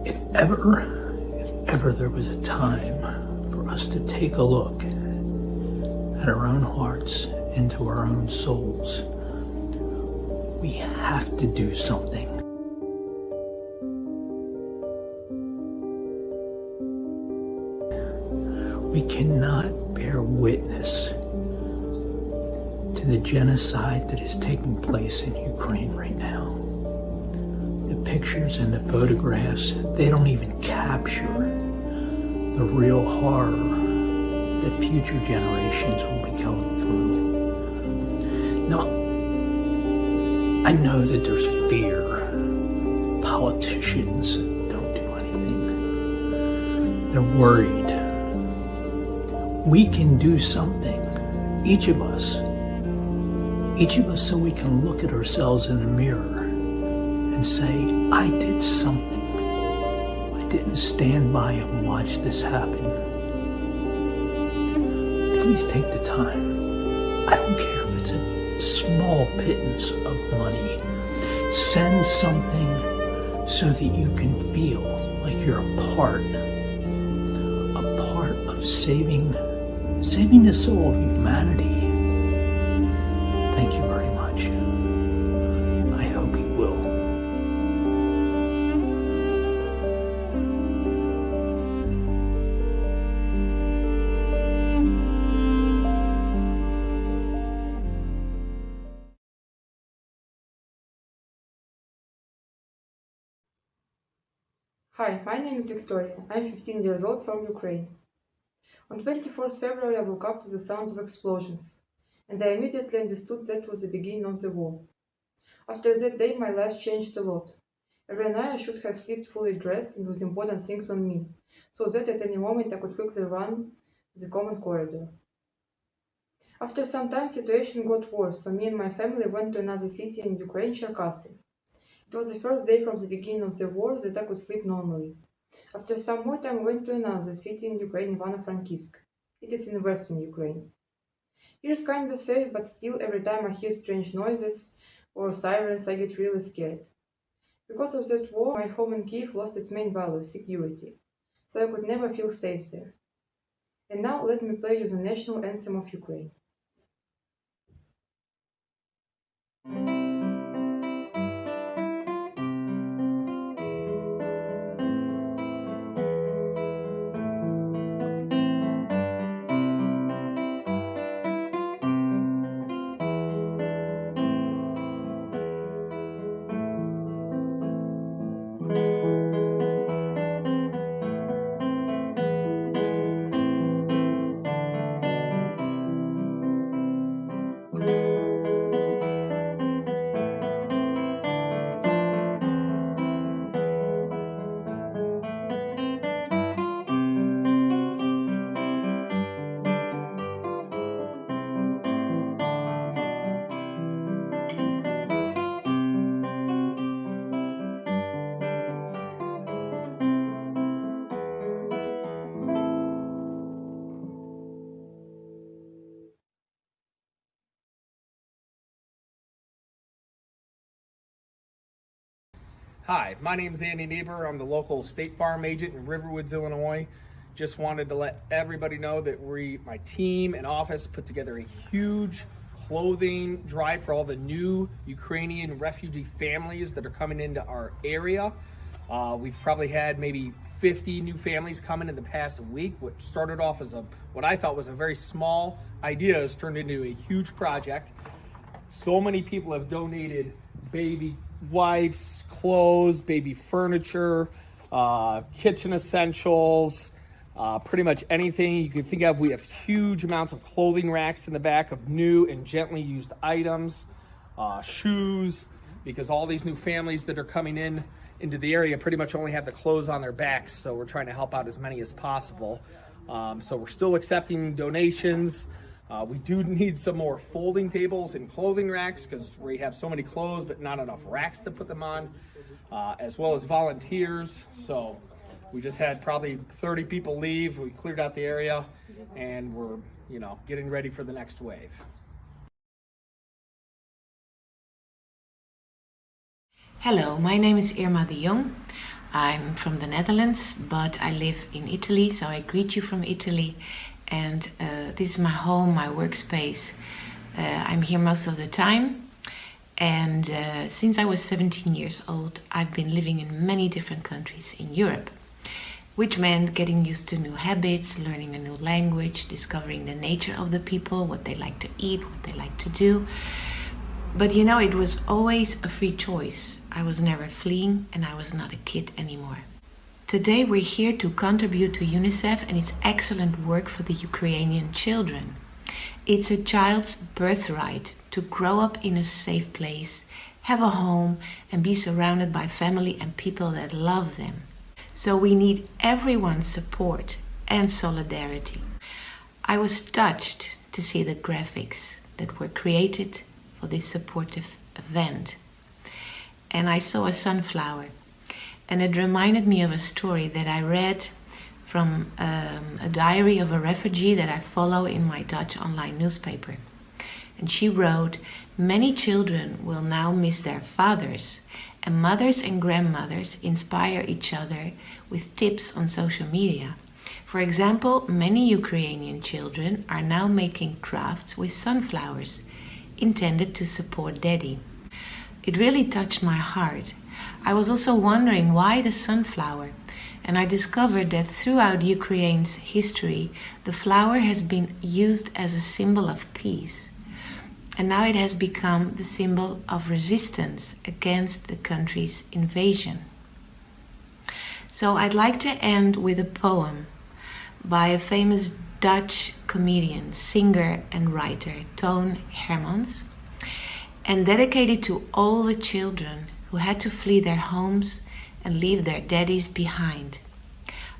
If ever there was a time for us to take a look at our own hearts, into our own souls, we have to do something. We cannot bear witness to the genocide that is taking place in Ukraine right now. The pictures and the photographs, they don't even capture the real horror that future generations will be going through. Now, I know that there's fear. Politicians don't do anything. They're worried. We can do something, each of us, so we can look at ourselves in the mirror and say, I did something. I didn't stand by and watch this happen. Please take the time. I don't care if it's a small pittance of money. Send something so that you can feel like you're a part of saving the soul of humanity. Thank you very much. I hope you will. Hi, my name is Victoria. I'm 15 years old from Ukraine. On 24th February, I woke up to the sound of explosions, and I immediately understood that was the beginning of the war. After that day, my life changed a lot. Every night I should have slept fully dressed and with important things on me, so that at any moment I could quickly run to the common corridor. After some time, situation got worse, so me and my family went to another city in Ukraine, Cherkasy. It was the first day from the beginning of the war that I could sleep normally. After some more time, I went to another city in Ukraine, Ivano-Frankivsk. It is in western Ukraine. Here is kind of safe, but still every time I hear strange noises or sirens, I get really scared. Because of that war, my home in Kyiv lost its main value, security, so I could never feel safe there. And now let me play you the national anthem of Ukraine. Hi, my name is Andy Niebuhr. I'm the local State Farm agent in Riverwoods, Illinois. Just wanted to let everybody know that my team and office put together a huge clothing drive for all the new Ukrainian refugee families that are coming into our area. We've probably had maybe 50 new families coming in the past week, which started off as what I thought was a very small idea, has turned into a huge project. So many people have donated baby wipes, clothes, baby furniture, kitchen essentials, pretty much anything you can think of. We have huge amounts of clothing racks in the back of new and gently used items, shoes, because all these new families that are coming into the area pretty much only have the clothes on their backs, so we're trying to help out as many as possible. So we're still accepting donations. We do need some more folding tables and clothing racks because we have so many clothes but not enough racks to put them on, as well as volunteers. So we just had probably 30 people leave. We cleared out the area and we're, getting ready for the next wave. Hello, my name is Irma de Jong. I'm from the Netherlands, but I live in Italy, so I greet you from Italy. And this is my home, my workspace. I'm here most of the time. And since I was 17 years old, I've been living in many different countries in Europe, which meant getting used to new habits, learning a new language, discovering the nature of the people, what they like to eat, what they like to do. But it was always a free choice. I was never fleeing and I was not a kid anymore. Today we're here to contribute to UNICEF and its excellent work for the Ukrainian children. It's a child's birthright to grow up in a safe place, have a home, and be surrounded by family and people that love them. So we need everyone's support and solidarity. I was touched to see the graphics that were created for this supportive event. And I saw a sunflower. And it reminded me of a story that I read from a diary of a refugee that I follow in my Dutch online newspaper. And she wrote, "Many children will now miss their fathers, and mothers and grandmothers inspire each other with tips on social media. For example, many Ukrainian children are now making crafts with sunflowers, intended to support Daddy." It really touched my heart. I was also wondering why the sunflower, and I discovered that throughout Ukraine's history, the flower has been used as a symbol of peace. And now it has become the symbol of resistance against the country's invasion. So I'd like to end with a poem by a famous Dutch comedian, singer and writer, Toon Hermans. and dedicated to all the children who had to flee their homes and leave their daddies behind.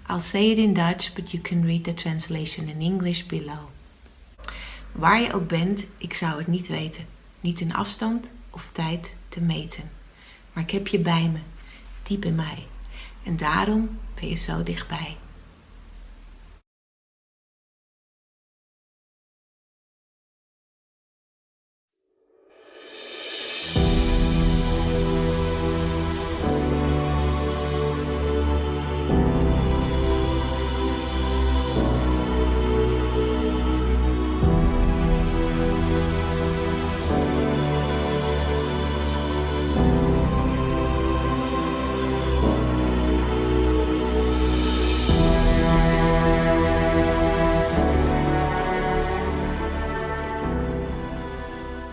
I'll say it in Dutch, but you can read the translation in English below. Waar je ook bent, ik zou het niet weten. Niet in afstand of tijd te meten. Maar ik heb je bij me, diep in mij. En daarom ben je zo dichtbij.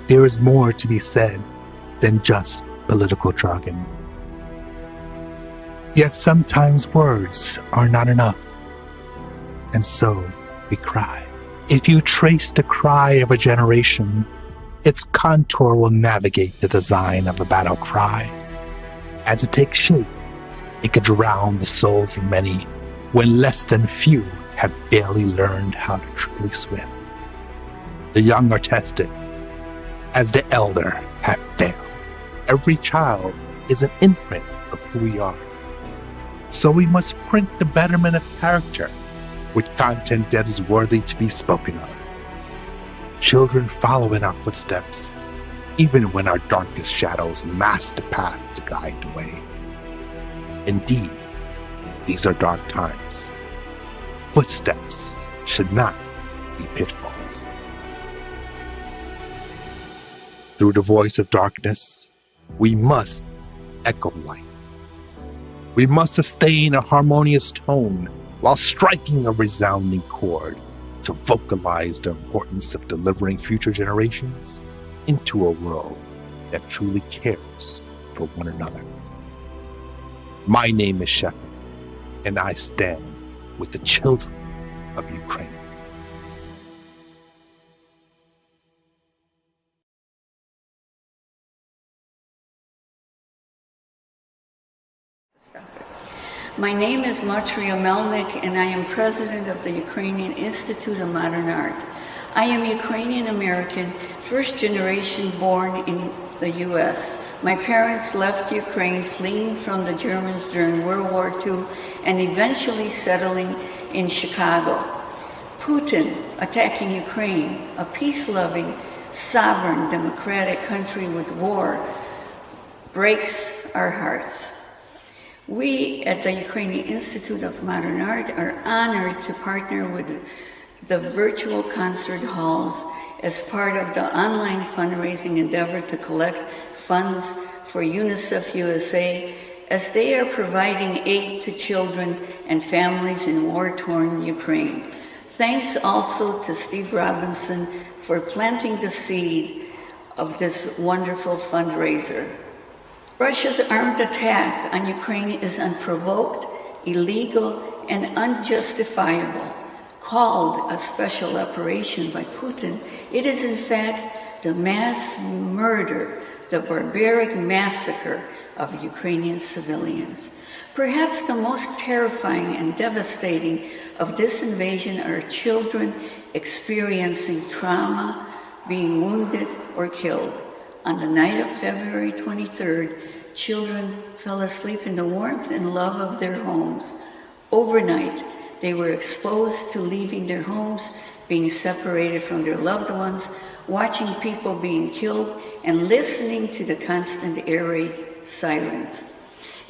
There is more to be said than just political jargon. Yet sometimes words are not enough, and so we cry. If you trace the cry of a generation, its contour will navigate the design of a battle cry. As it takes shape, it could drown the souls of many when less than few have barely learned how to truly swim. The young are tested, as the elder have failed. Every child is an imprint of who we are. So we must print the betterment of character with content that is worthy to be spoken of. Children follow in our footsteps, even when our darkest shadows mask the path to guide the way. Indeed, these are dark times. Footsteps should not be pitfalls. Through the voice of darkness, we must echo light. We must sustain a harmonious tone while striking a resounding chord to vocalize the importance of delivering future generations into a world that truly cares for one another. My name is Shepherd, and I stand with the children of Ukraine. My name is Matria Melnik, and I am president of the Ukrainian Institute of Modern Art. I am Ukrainian American, first generation born in the U.S. My parents left Ukraine fleeing from the Germans during World War II and eventually settling in Chicago. Putin attacking Ukraine, a peace-loving, sovereign, democratic country with war, breaks our hearts. We at the Ukrainian Institute of Modern Art are honored to partner with the virtual concert halls as part of the online fundraising endeavor to collect funds for UNICEF USA, as they are providing aid to children and families in war-torn Ukraine. Thanks also to Steve Robinson for planting the seed of this wonderful fundraiser. Russia's armed attack on Ukraine is unprovoked, illegal, and unjustifiable. Called a special operation by Putin, it is in fact the mass murder, the barbaric massacre of Ukrainian civilians. Perhaps the most terrifying and devastating of this invasion are children experiencing trauma, being wounded or killed. On the night of February 23rd, children fell asleep in the warmth and love of their homes. Overnight, they were exposed to leaving their homes, being separated from their loved ones, watching people being killed, and listening to the constant air raid sirens.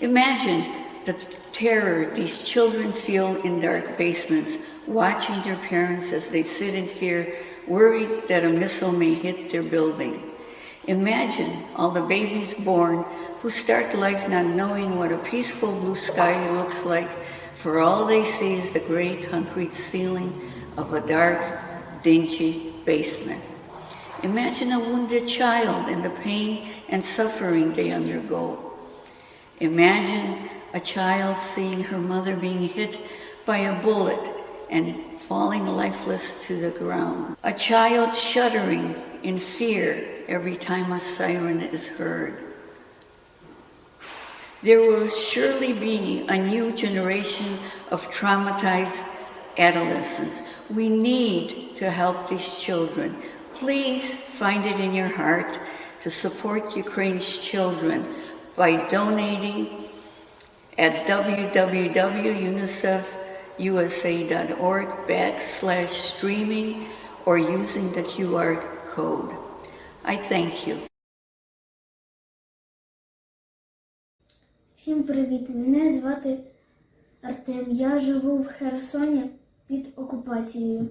Imagine the terror these children feel in dark basements, watching their parents as they sit in fear, worried that a missile may hit their building. Imagine all the babies born who start life not knowing what a peaceful blue sky looks like, for all they see is the gray concrete ceiling of a dark, dingy basement. Imagine a wounded child and the pain and suffering they undergo. Imagine a child seeing her mother being hit by a bullet and falling lifeless to the ground. A child shuddering in fear every time a siren is heard. There will surely be a new generation of traumatized adolescents. We need to help these children. Please find it in your heart to support Ukraine's children by donating at www.unicef.usa.org/streaming or using the QR code. I thank you. Всім привіт! Мене звати Артем. Я живу в Херсоні під окупацією.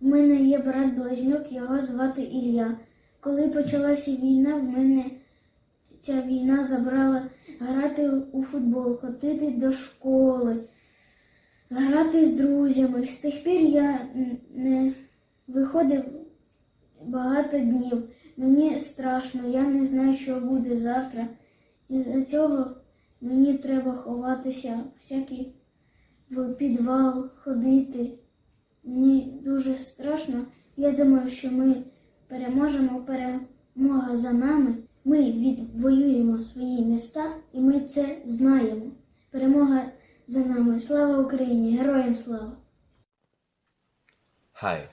У мене є брат-близнюк, його звати Ілля. Коли почалася війна, в мене ця війна забрала грати у футбол, ходити до школи, грати з друзями. З тих пір я не виходив багато днів. Мені страшно, я не знаю, що буде завтра. Із-за цього мені треба ховатися, всякий в підвал ходити. Мені дуже страшно. Я думаю, що ми переможемо, перемога за нами. Ми відвоюємо свої міста і ми це знаємо. Перемога за нами. Слава Україні! Героям слава! Hi,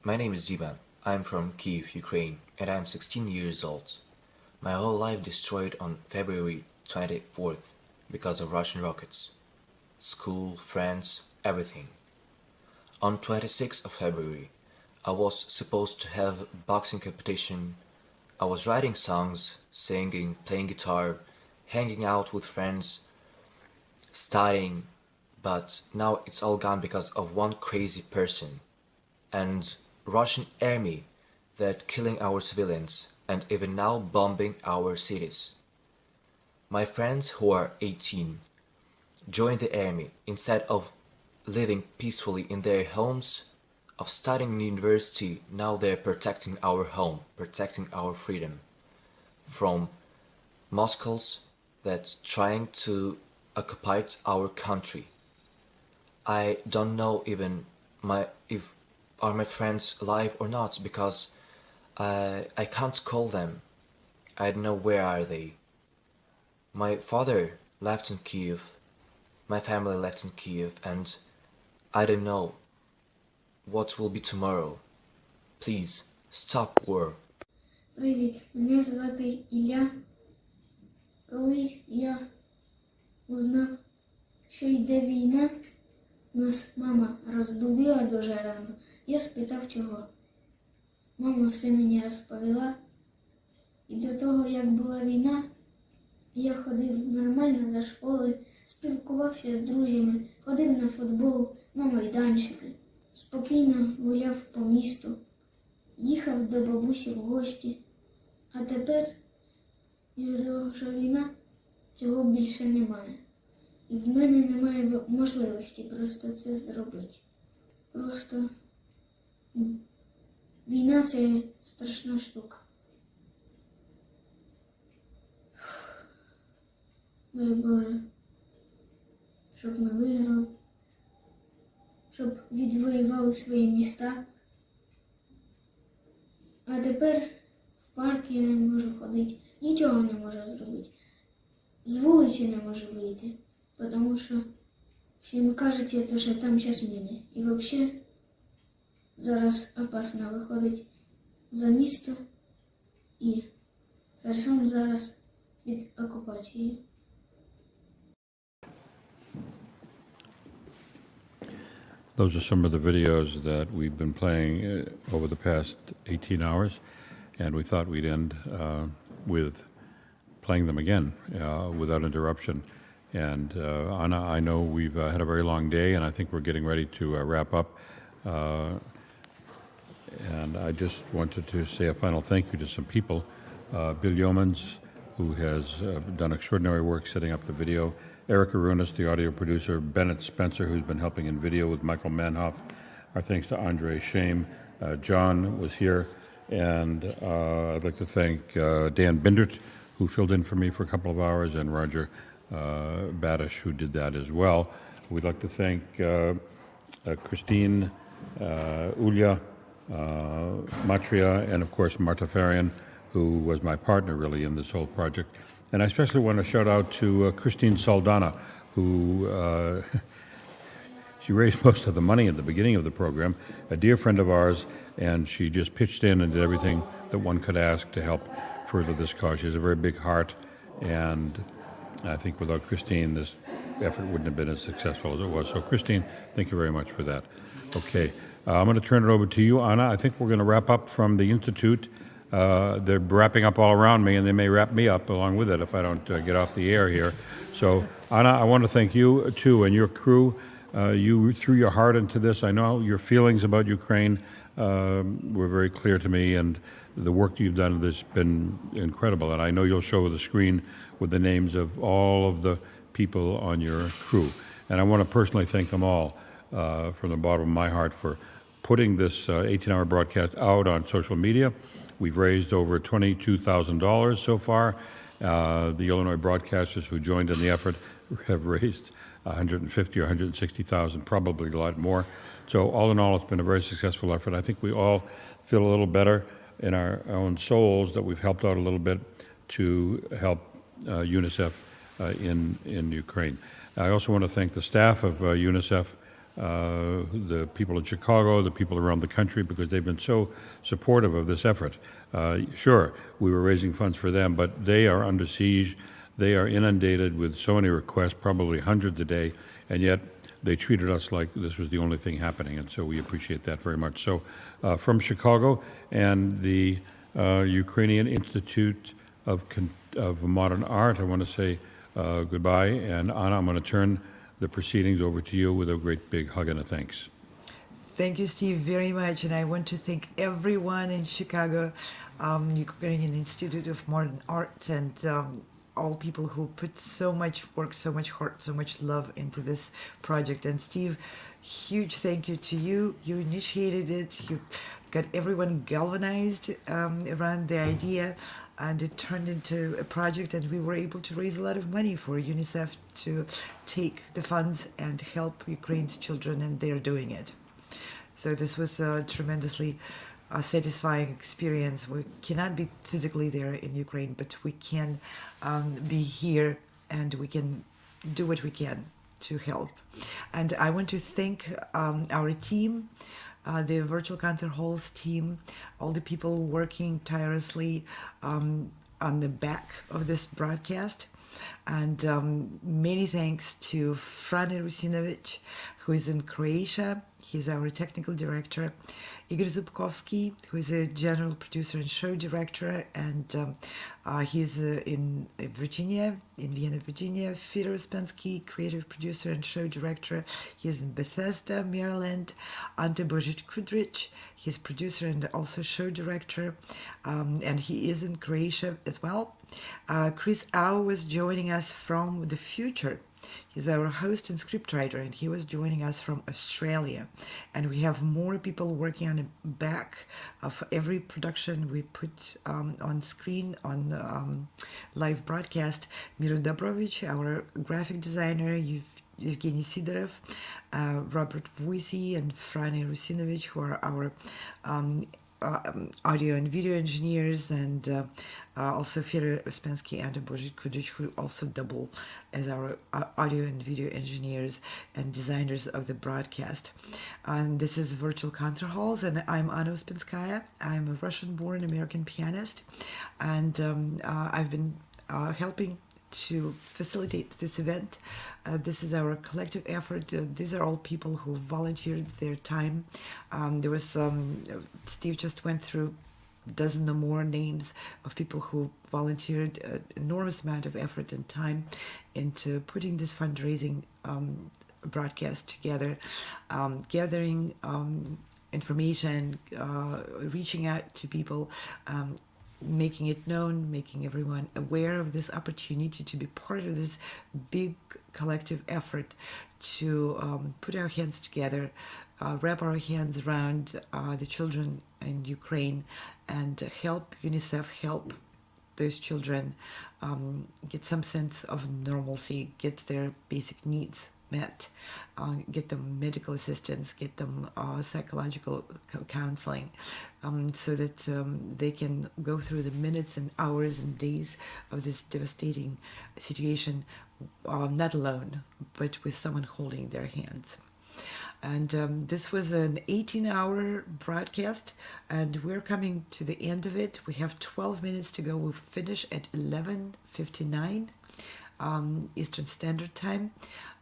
my name is Diban. I'm from Kyiv, Ukraine, and I'm 16 years old. My whole life destroyed on February 24th because of Russian rockets. School, friends, everything. On 26th of February, I was supposed to have a boxing competition. I was writing songs, singing, playing guitar, hanging out with friends, studying, but now it's all gone because of one crazy person and Russian army that killing our civilians and even now bombing our cities. My friends who are 18 joined the army instead of living peacefully in their homes, of studying in university. Now they're protecting our home, protecting our freedom from Moscows that's trying to occupy our country. I don't know even if are my friends alive or not because I can't call them. I don't know where are they. My father left in Kyiv, my family left in Kyiv, and I don't know what will be tomorrow. Please, stop war. Привіт, мене звати Ілля. Коли я узнав, що йде війна, нас мама розбудила дуже рано. Я спитав, чого. Мама все мені розповіла. І до того, як була війна, я ходив нормально до школи, спілкувався з друзями, ходив на футбол, на майданчики, спокійно гуляв по місту, їхав до бабусі в гості. А тепер, із-за того, що війна, цього більше немає. І в мене немає можливості просто це зробити. Просто війна – це страшна штука. Дай Боже, щоб ми виграли, щоб відвоювали свої міста. А тепер в парк я не можу ходити, нічого не можу зробити. З вулиці не можу вийти, тому що всім кажуть, що там зараз міни. І взагалі зараз опасно виходити за місто, і Херсон зараз під окупацією. Those are some of the videos that we've been playing over the past 18 hours, and we thought we'd end with playing them again without interruption. And Anna, I know we've had a very long day, and I think we're getting ready to wrap up. And I just wanted to say a final thank you to some people. Bill Yeomans, who has done extraordinary work setting up the video. Eric Arunas, the audio producer. Bennett Spencer, who's been helping in video with Michael Manhoff. Our thanks to Andre Shame. John was here. And I'd like to thank Dan Bindert, who filled in for me for a couple of hours, and Roger Badish, who did that as well. We'd like to thank Christine, Ulya, Matria, and of course Marta Farian, who was my partner really in this whole project. And I especially want to shout out to Christine Saldana, who she raised most of the money at the beginning of the program, a dear friend of ours, and she just pitched in and did everything that one could ask to help further this cause. She has a very big heart, and I think without Christine, this effort wouldn't have been as successful as it was. So Christine, thank you very much for that. Okay, I'm going to turn it over to you, Anna. I think we're going to wrap up from the Institute. They're wrapping up all around me, and they may wrap me up along with it if I don't get off the air here. So, Anna, I want to thank you, too, and your crew. You threw your heart into this. I know your feelings about Ukraine were very clear to me, and the work you've done has been incredible. And I know you'll show the screen with the names of all of the people on your crew. And I want to personally thank them all from the bottom of my heart for putting this 18-hour broadcast out on social media. We've raised over $22,000 so far. The Illinois broadcasters who joined in the effort have raised 150 or 160,000, probably a lot more. So all in all, it's been a very successful effort. I think we all feel a little better in our own souls that we've helped out a little bit to help UNICEF in Ukraine. I also want to thank the staff of UNICEF, the people in Chicago, the people around the country, because they've been so supportive of this effort. Sure, we were raising funds for them, but they are under siege. They are inundated with so many requests, probably hundreds a day, and yet they treated us like this was the only thing happening, and so we appreciate that very much. So from Chicago and the Ukrainian Institute of Modern Art, I want to say goodbye, and Anna, I'm going to turn the proceedings over to you with a great big hug and a thanks. Thank you, Steve, very much. And I want to thank everyone in Chicago, Ukrainian Institute of Modern Art, and all people who put so much work, so much heart, so much love into this project. And Steve, huge thank you to you. You initiated it. You got everyone galvanized around the idea, and it turned into a project, and we were able to raise a lot of money for UNICEF to take the funds and help Ukraine's children, and they're doing it. So this was a tremendously satisfying experience. We cannot be physically there in Ukraine, but we can be here, and we can do what we can to help. And I want to thank our team, the Virtual Concert Halls team, all the people working tirelessly on the back of this broadcast. And many thanks to Frane Rusinovic, who is in Croatia. He's our technical director. Igor Zubkovsky, who is a general producer and show director, and he's in Virginia, in Vienna, Virginia. Fedor Uspensky, creative producer and show director. He's in Bethesda, Maryland. Ante Božić-Kudrić, he's producer and also show director, and he is in Croatia as well. Chris Au was joining us from the future. He's our host and scriptwriter, and he was joining us from Australia. And we have more people working on the back of every production we put on screen, on live broadcast. Miro Dobrovich, our graphic designer, Evgeny Sidorov, Robert Vuisi, and Frane Rusinovic, who are our audio and video engineers, and also Fedor Uspensky and Božić-Kudrić, who also double as our audio and video engineers and designers of the broadcast. And this is Virtual Concert Halls, and I'm Anna Uspenskaya. I'm a Russian-born American pianist, and I've been helping to facilitate this event. This is our collective effort. These are all people who volunteered their time. There was Steve just went through a dozen or more names of people who volunteered an enormous amount of effort and time into putting this fundraising broadcast together, gathering information, reaching out to people, making it known, making everyone aware of this opportunity to be part of this big collective effort to put our hands together, wrap our hands around the children in Ukraine, and help UNICEF help those children get some sense of normalcy, get their basic needs met, get them medical assistance, get them psychological counseling, so that they can go through the minutes and hours and days of this devastating situation, not alone, but with someone holding their hands. And this was an 18-hour broadcast, and we're coming to the end of it. We have 12 minutes to go. We'll finish at 11:59 Eastern Standard Time,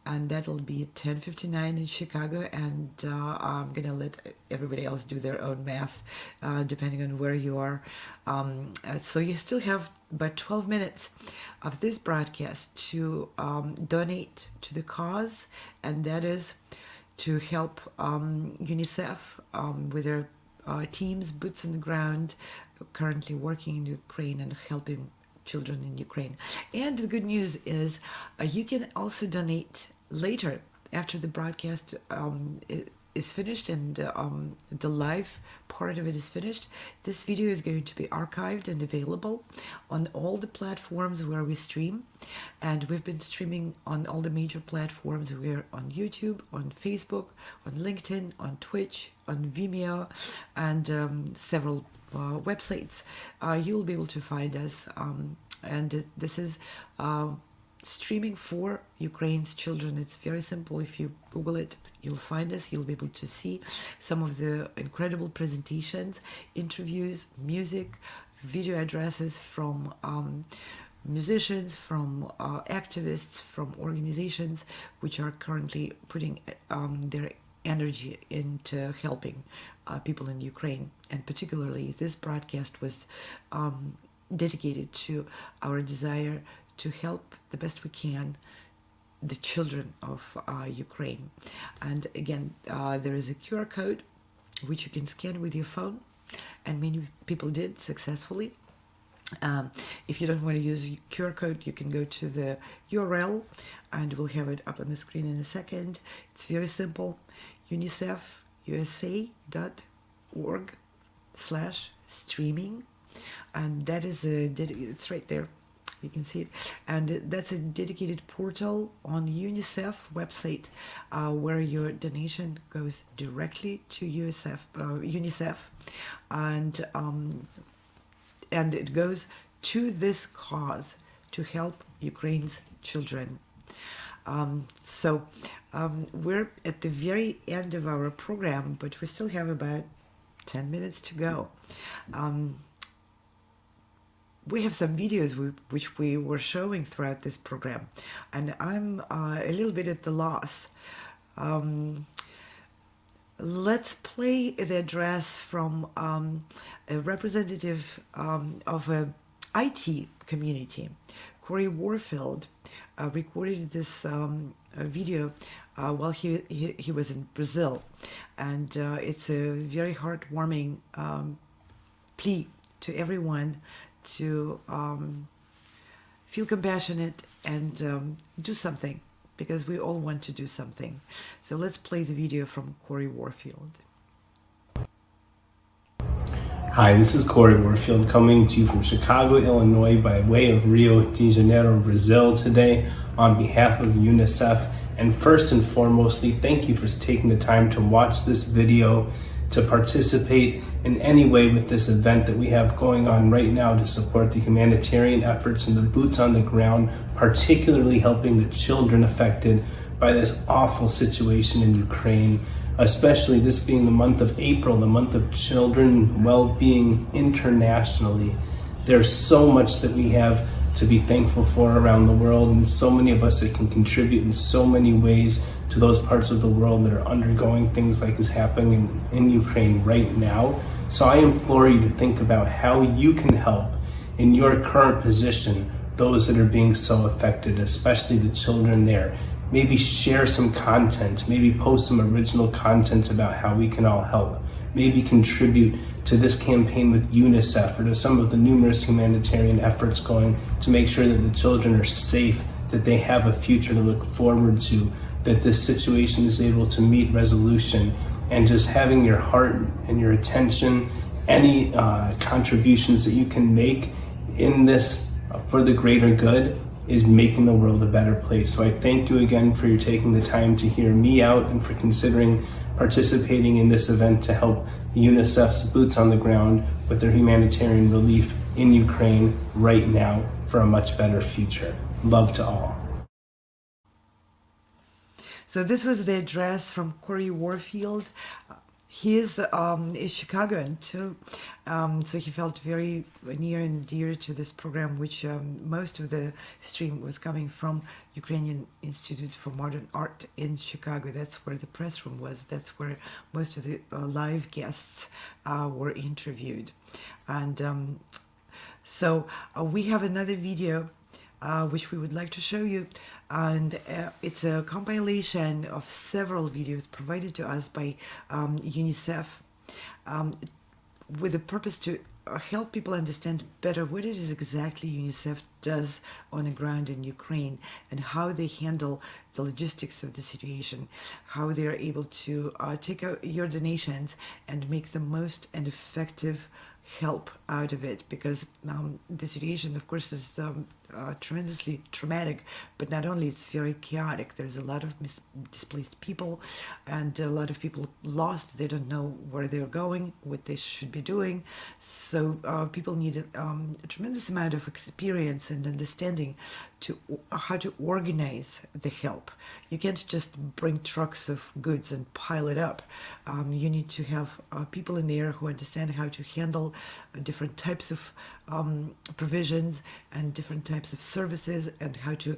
and that'll be 10:59 in Chicago. And I'm gonna let everybody else do their own math, depending on where you are. So you still have about 12 minutes of this broadcast to donate to the cause, and that is to help UNICEF with their teams, boots on the ground, currently working in Ukraine and helping children in Ukraine. And the good news is you can also donate later after the broadcast is finished and the live part of it is finished. This video is going to be archived and available on all the platforms where we stream, and we've been streaming on all the major platforms. We're on YouTube, on Facebook, on LinkedIn, on Twitch, on Vimeo, and several websites. You'll be able to find us, and this is streaming for Ukraine's children. It's very simple. If you Google it, you'll find us. You'll be able to see some of the incredible presentations, interviews, music, video addresses from musicians, from activists, from organizations which are currently putting their energy into helping people in Ukraine. And particularly this broadcast was dedicated to our desire to help the best we can the children of Ukraine. And again, there is a QR code which you can scan with your phone, and many people did successfully. If you don't want to use a QR code, you can go to the URL, and we'll have it up on the screen in a second. It's very simple: unicefusa.org/streaming, and that is it's right there. You can see it, and that's a dedicated portal on UNICEF website where your donation goes directly to UNICEF, and it goes to this cause to help Ukraine's children. So we're at the very end of our program, but we still have about 10 minutes to go. We have some videos which we were showing throughout this program, and I'm a little bit at the loss. Let's play the address from a representative of an IT community. Corey Warfield recorded this video while he was in Brazil, and it's a very heartwarming plea to everyone to feel compassionate and do something, because we all want to do something. So let's play the video from Corey Warfield. Hi, this is Corey Warfield coming to you from Chicago, Illinois by way of Rio de Janeiro, Brazil today on behalf of UNICEF. And first and foremostly, thank you for taking the time to watch this video, to participate in any way with this event that we have going on right now to support the humanitarian efforts and the boots on the ground, particularly helping the children affected by this awful situation in Ukraine, especially this being the month of April, the month of children well-being internationally. There's so much that we have to be thankful for around the world, and so many of us that can contribute in so many ways to those parts of the world that are undergoing things like is happening in Ukraine right now. So I implore you to think about how you can help in your current position those that are being so affected, especially the children there. Maybe share some content, maybe post some original content about how we can all help. Maybe contribute to this campaign with UNICEF or to some of the numerous humanitarian efforts going to make sure that the children are safe, that they have a future to look forward to, that this situation is able to meet resolution. And just having your heart and your attention, any contributions that you can make in this for the greater good is making the world a better place. So I thank you again for your taking the time to hear me out and for considering participating in this event to help UNICEF's boots on the ground with their humanitarian relief in Ukraine right now for a much better future. Love to all. So this was the address from Corey Warfield. He is Chicagoan too, so he felt very near and dear to this program, which most of the stream was coming from Ukrainian Institute for Modern Art in Chicago. That's where the press room was. That's where most of the live guests were interviewed. And so we have another video which we would like to show you, and it's a compilation of several videos provided to us by UNICEF with the purpose to help people understand better what it is exactly UNICEF does on the ground in Ukraine and how they handle the logistics of the situation, how they're able to take out your donations and make the most and effective help out of it, because the situation, of course, is tremendously traumatic, but not only it's very chaotic. There's a lot of displaced people and a lot of people lost. They don't know where they're going, what they should be doing. So people need a tremendous amount of experience and understanding to how to organize the help. You can't just bring trucks of goods and pile it up. You need to have people in there who understand how to handle different types of provisions and different types of services, and how to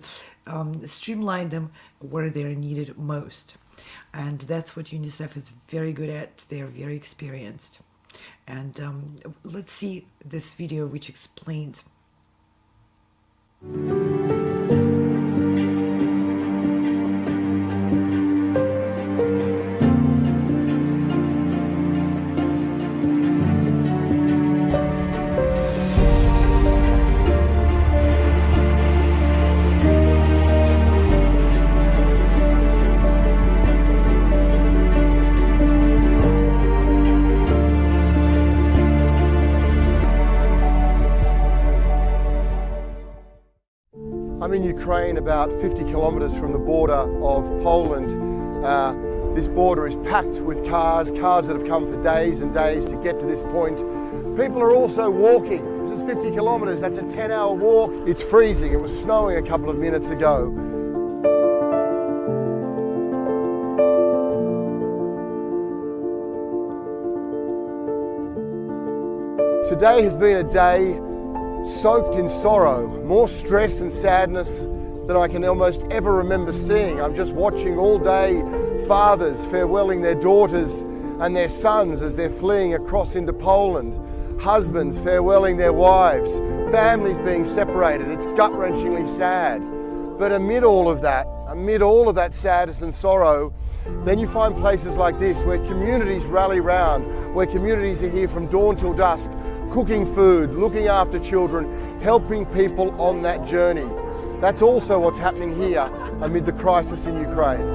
streamline them where they're needed most. And that's what UNICEF is very good at. They're very experienced. And let's see this video which explains. I'm in Ukraine, about 50 kilometers from the border of Poland. This border is packed with cars that have come for days and days to get to this point. People are also walking. This is 50 kilometers, that's a 10-hour walk. It's freezing, it was snowing a couple of minutes ago. Today has been a day soaked in sorrow, more stress and sadness than I can almost ever remember seeing. I'm just watching all day fathers farewelling their daughters and their sons as they're fleeing across into Poland, husbands farewelling their wives, families being separated. It's gut-wrenchingly sad. But amid all of that sadness and sorrow, then you find places like this where communities rally round, where communities are here from dawn till dusk, cooking food, looking after children, helping people on that journey. That's also what's happening here amid the crisis in Ukraine.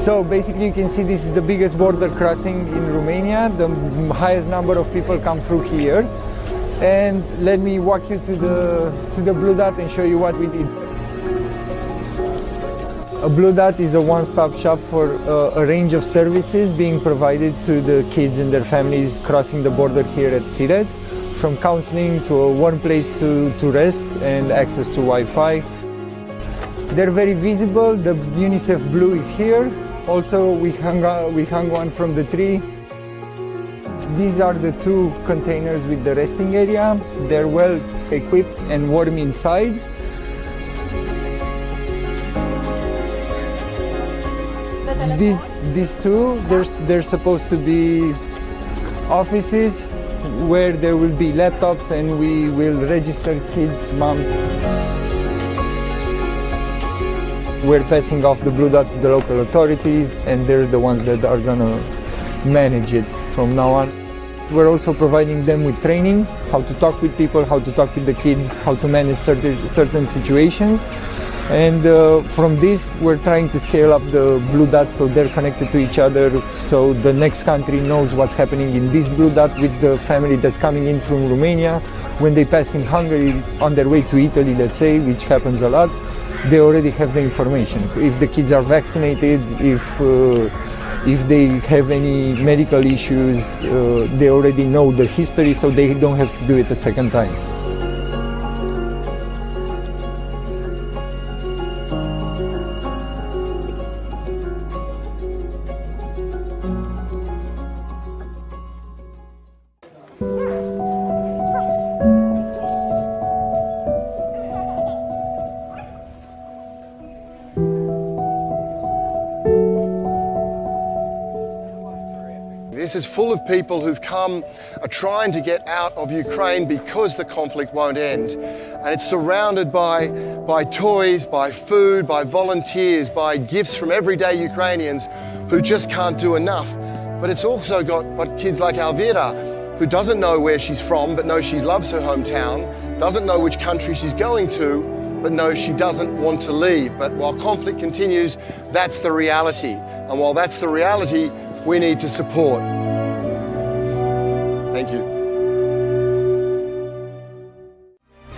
So basically you can see this is the biggest border crossing in Romania. The highest number of people come through here. And let me walk you to the Blue Dot and show you what we did. A Blue Dot is a one-stop shop for a range of services being provided to the kids and their families crossing the border here at Siret, from counseling to a warm place to rest and access to Wi-Fi. They're very visible. The UNICEF Blue is here. Also, we hung one from the tree. These are the two containers with the resting area. They're well equipped and warm inside. These two, they're supposed to be offices where there will be laptops and we will register kids, moms. We're passing off the blue dot to the local authorities, and they're the ones that are gonna manage it from now on. We're also providing them with training, how to talk with people, how to talk with the kids, how to manage certain situations. And from this, we're trying to scale up the blue dots so they're connected to each other, so the next country knows what's happening in this blue dot with the family that's coming in from Romania. When they pass in Hungary on their way to Italy, let's say, which happens a lot, they already have the information. If the kids are vaccinated, if they have any medical issues, they already know the history, so they don't have to do it a second time. This is full of people who've come, are trying to get out of Ukraine because the conflict won't end. And it's surrounded by toys, by food, by volunteers, by gifts from everyday Ukrainians who just can't do enough. But it's also got kids like Vera, who doesn't know where she's from, but knows she loves her hometown, doesn't know which country she's going to, but knows she doesn't want to leave. But while conflict continues, that's the reality. And while that's the reality, we need to support. Thank you.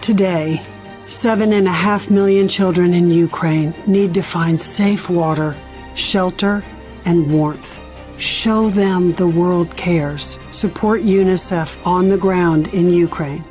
Today, 7.5 million children in Ukraine need to find safe water, shelter, and warmth. Show them the world cares. Support UNICEF on the ground in Ukraine.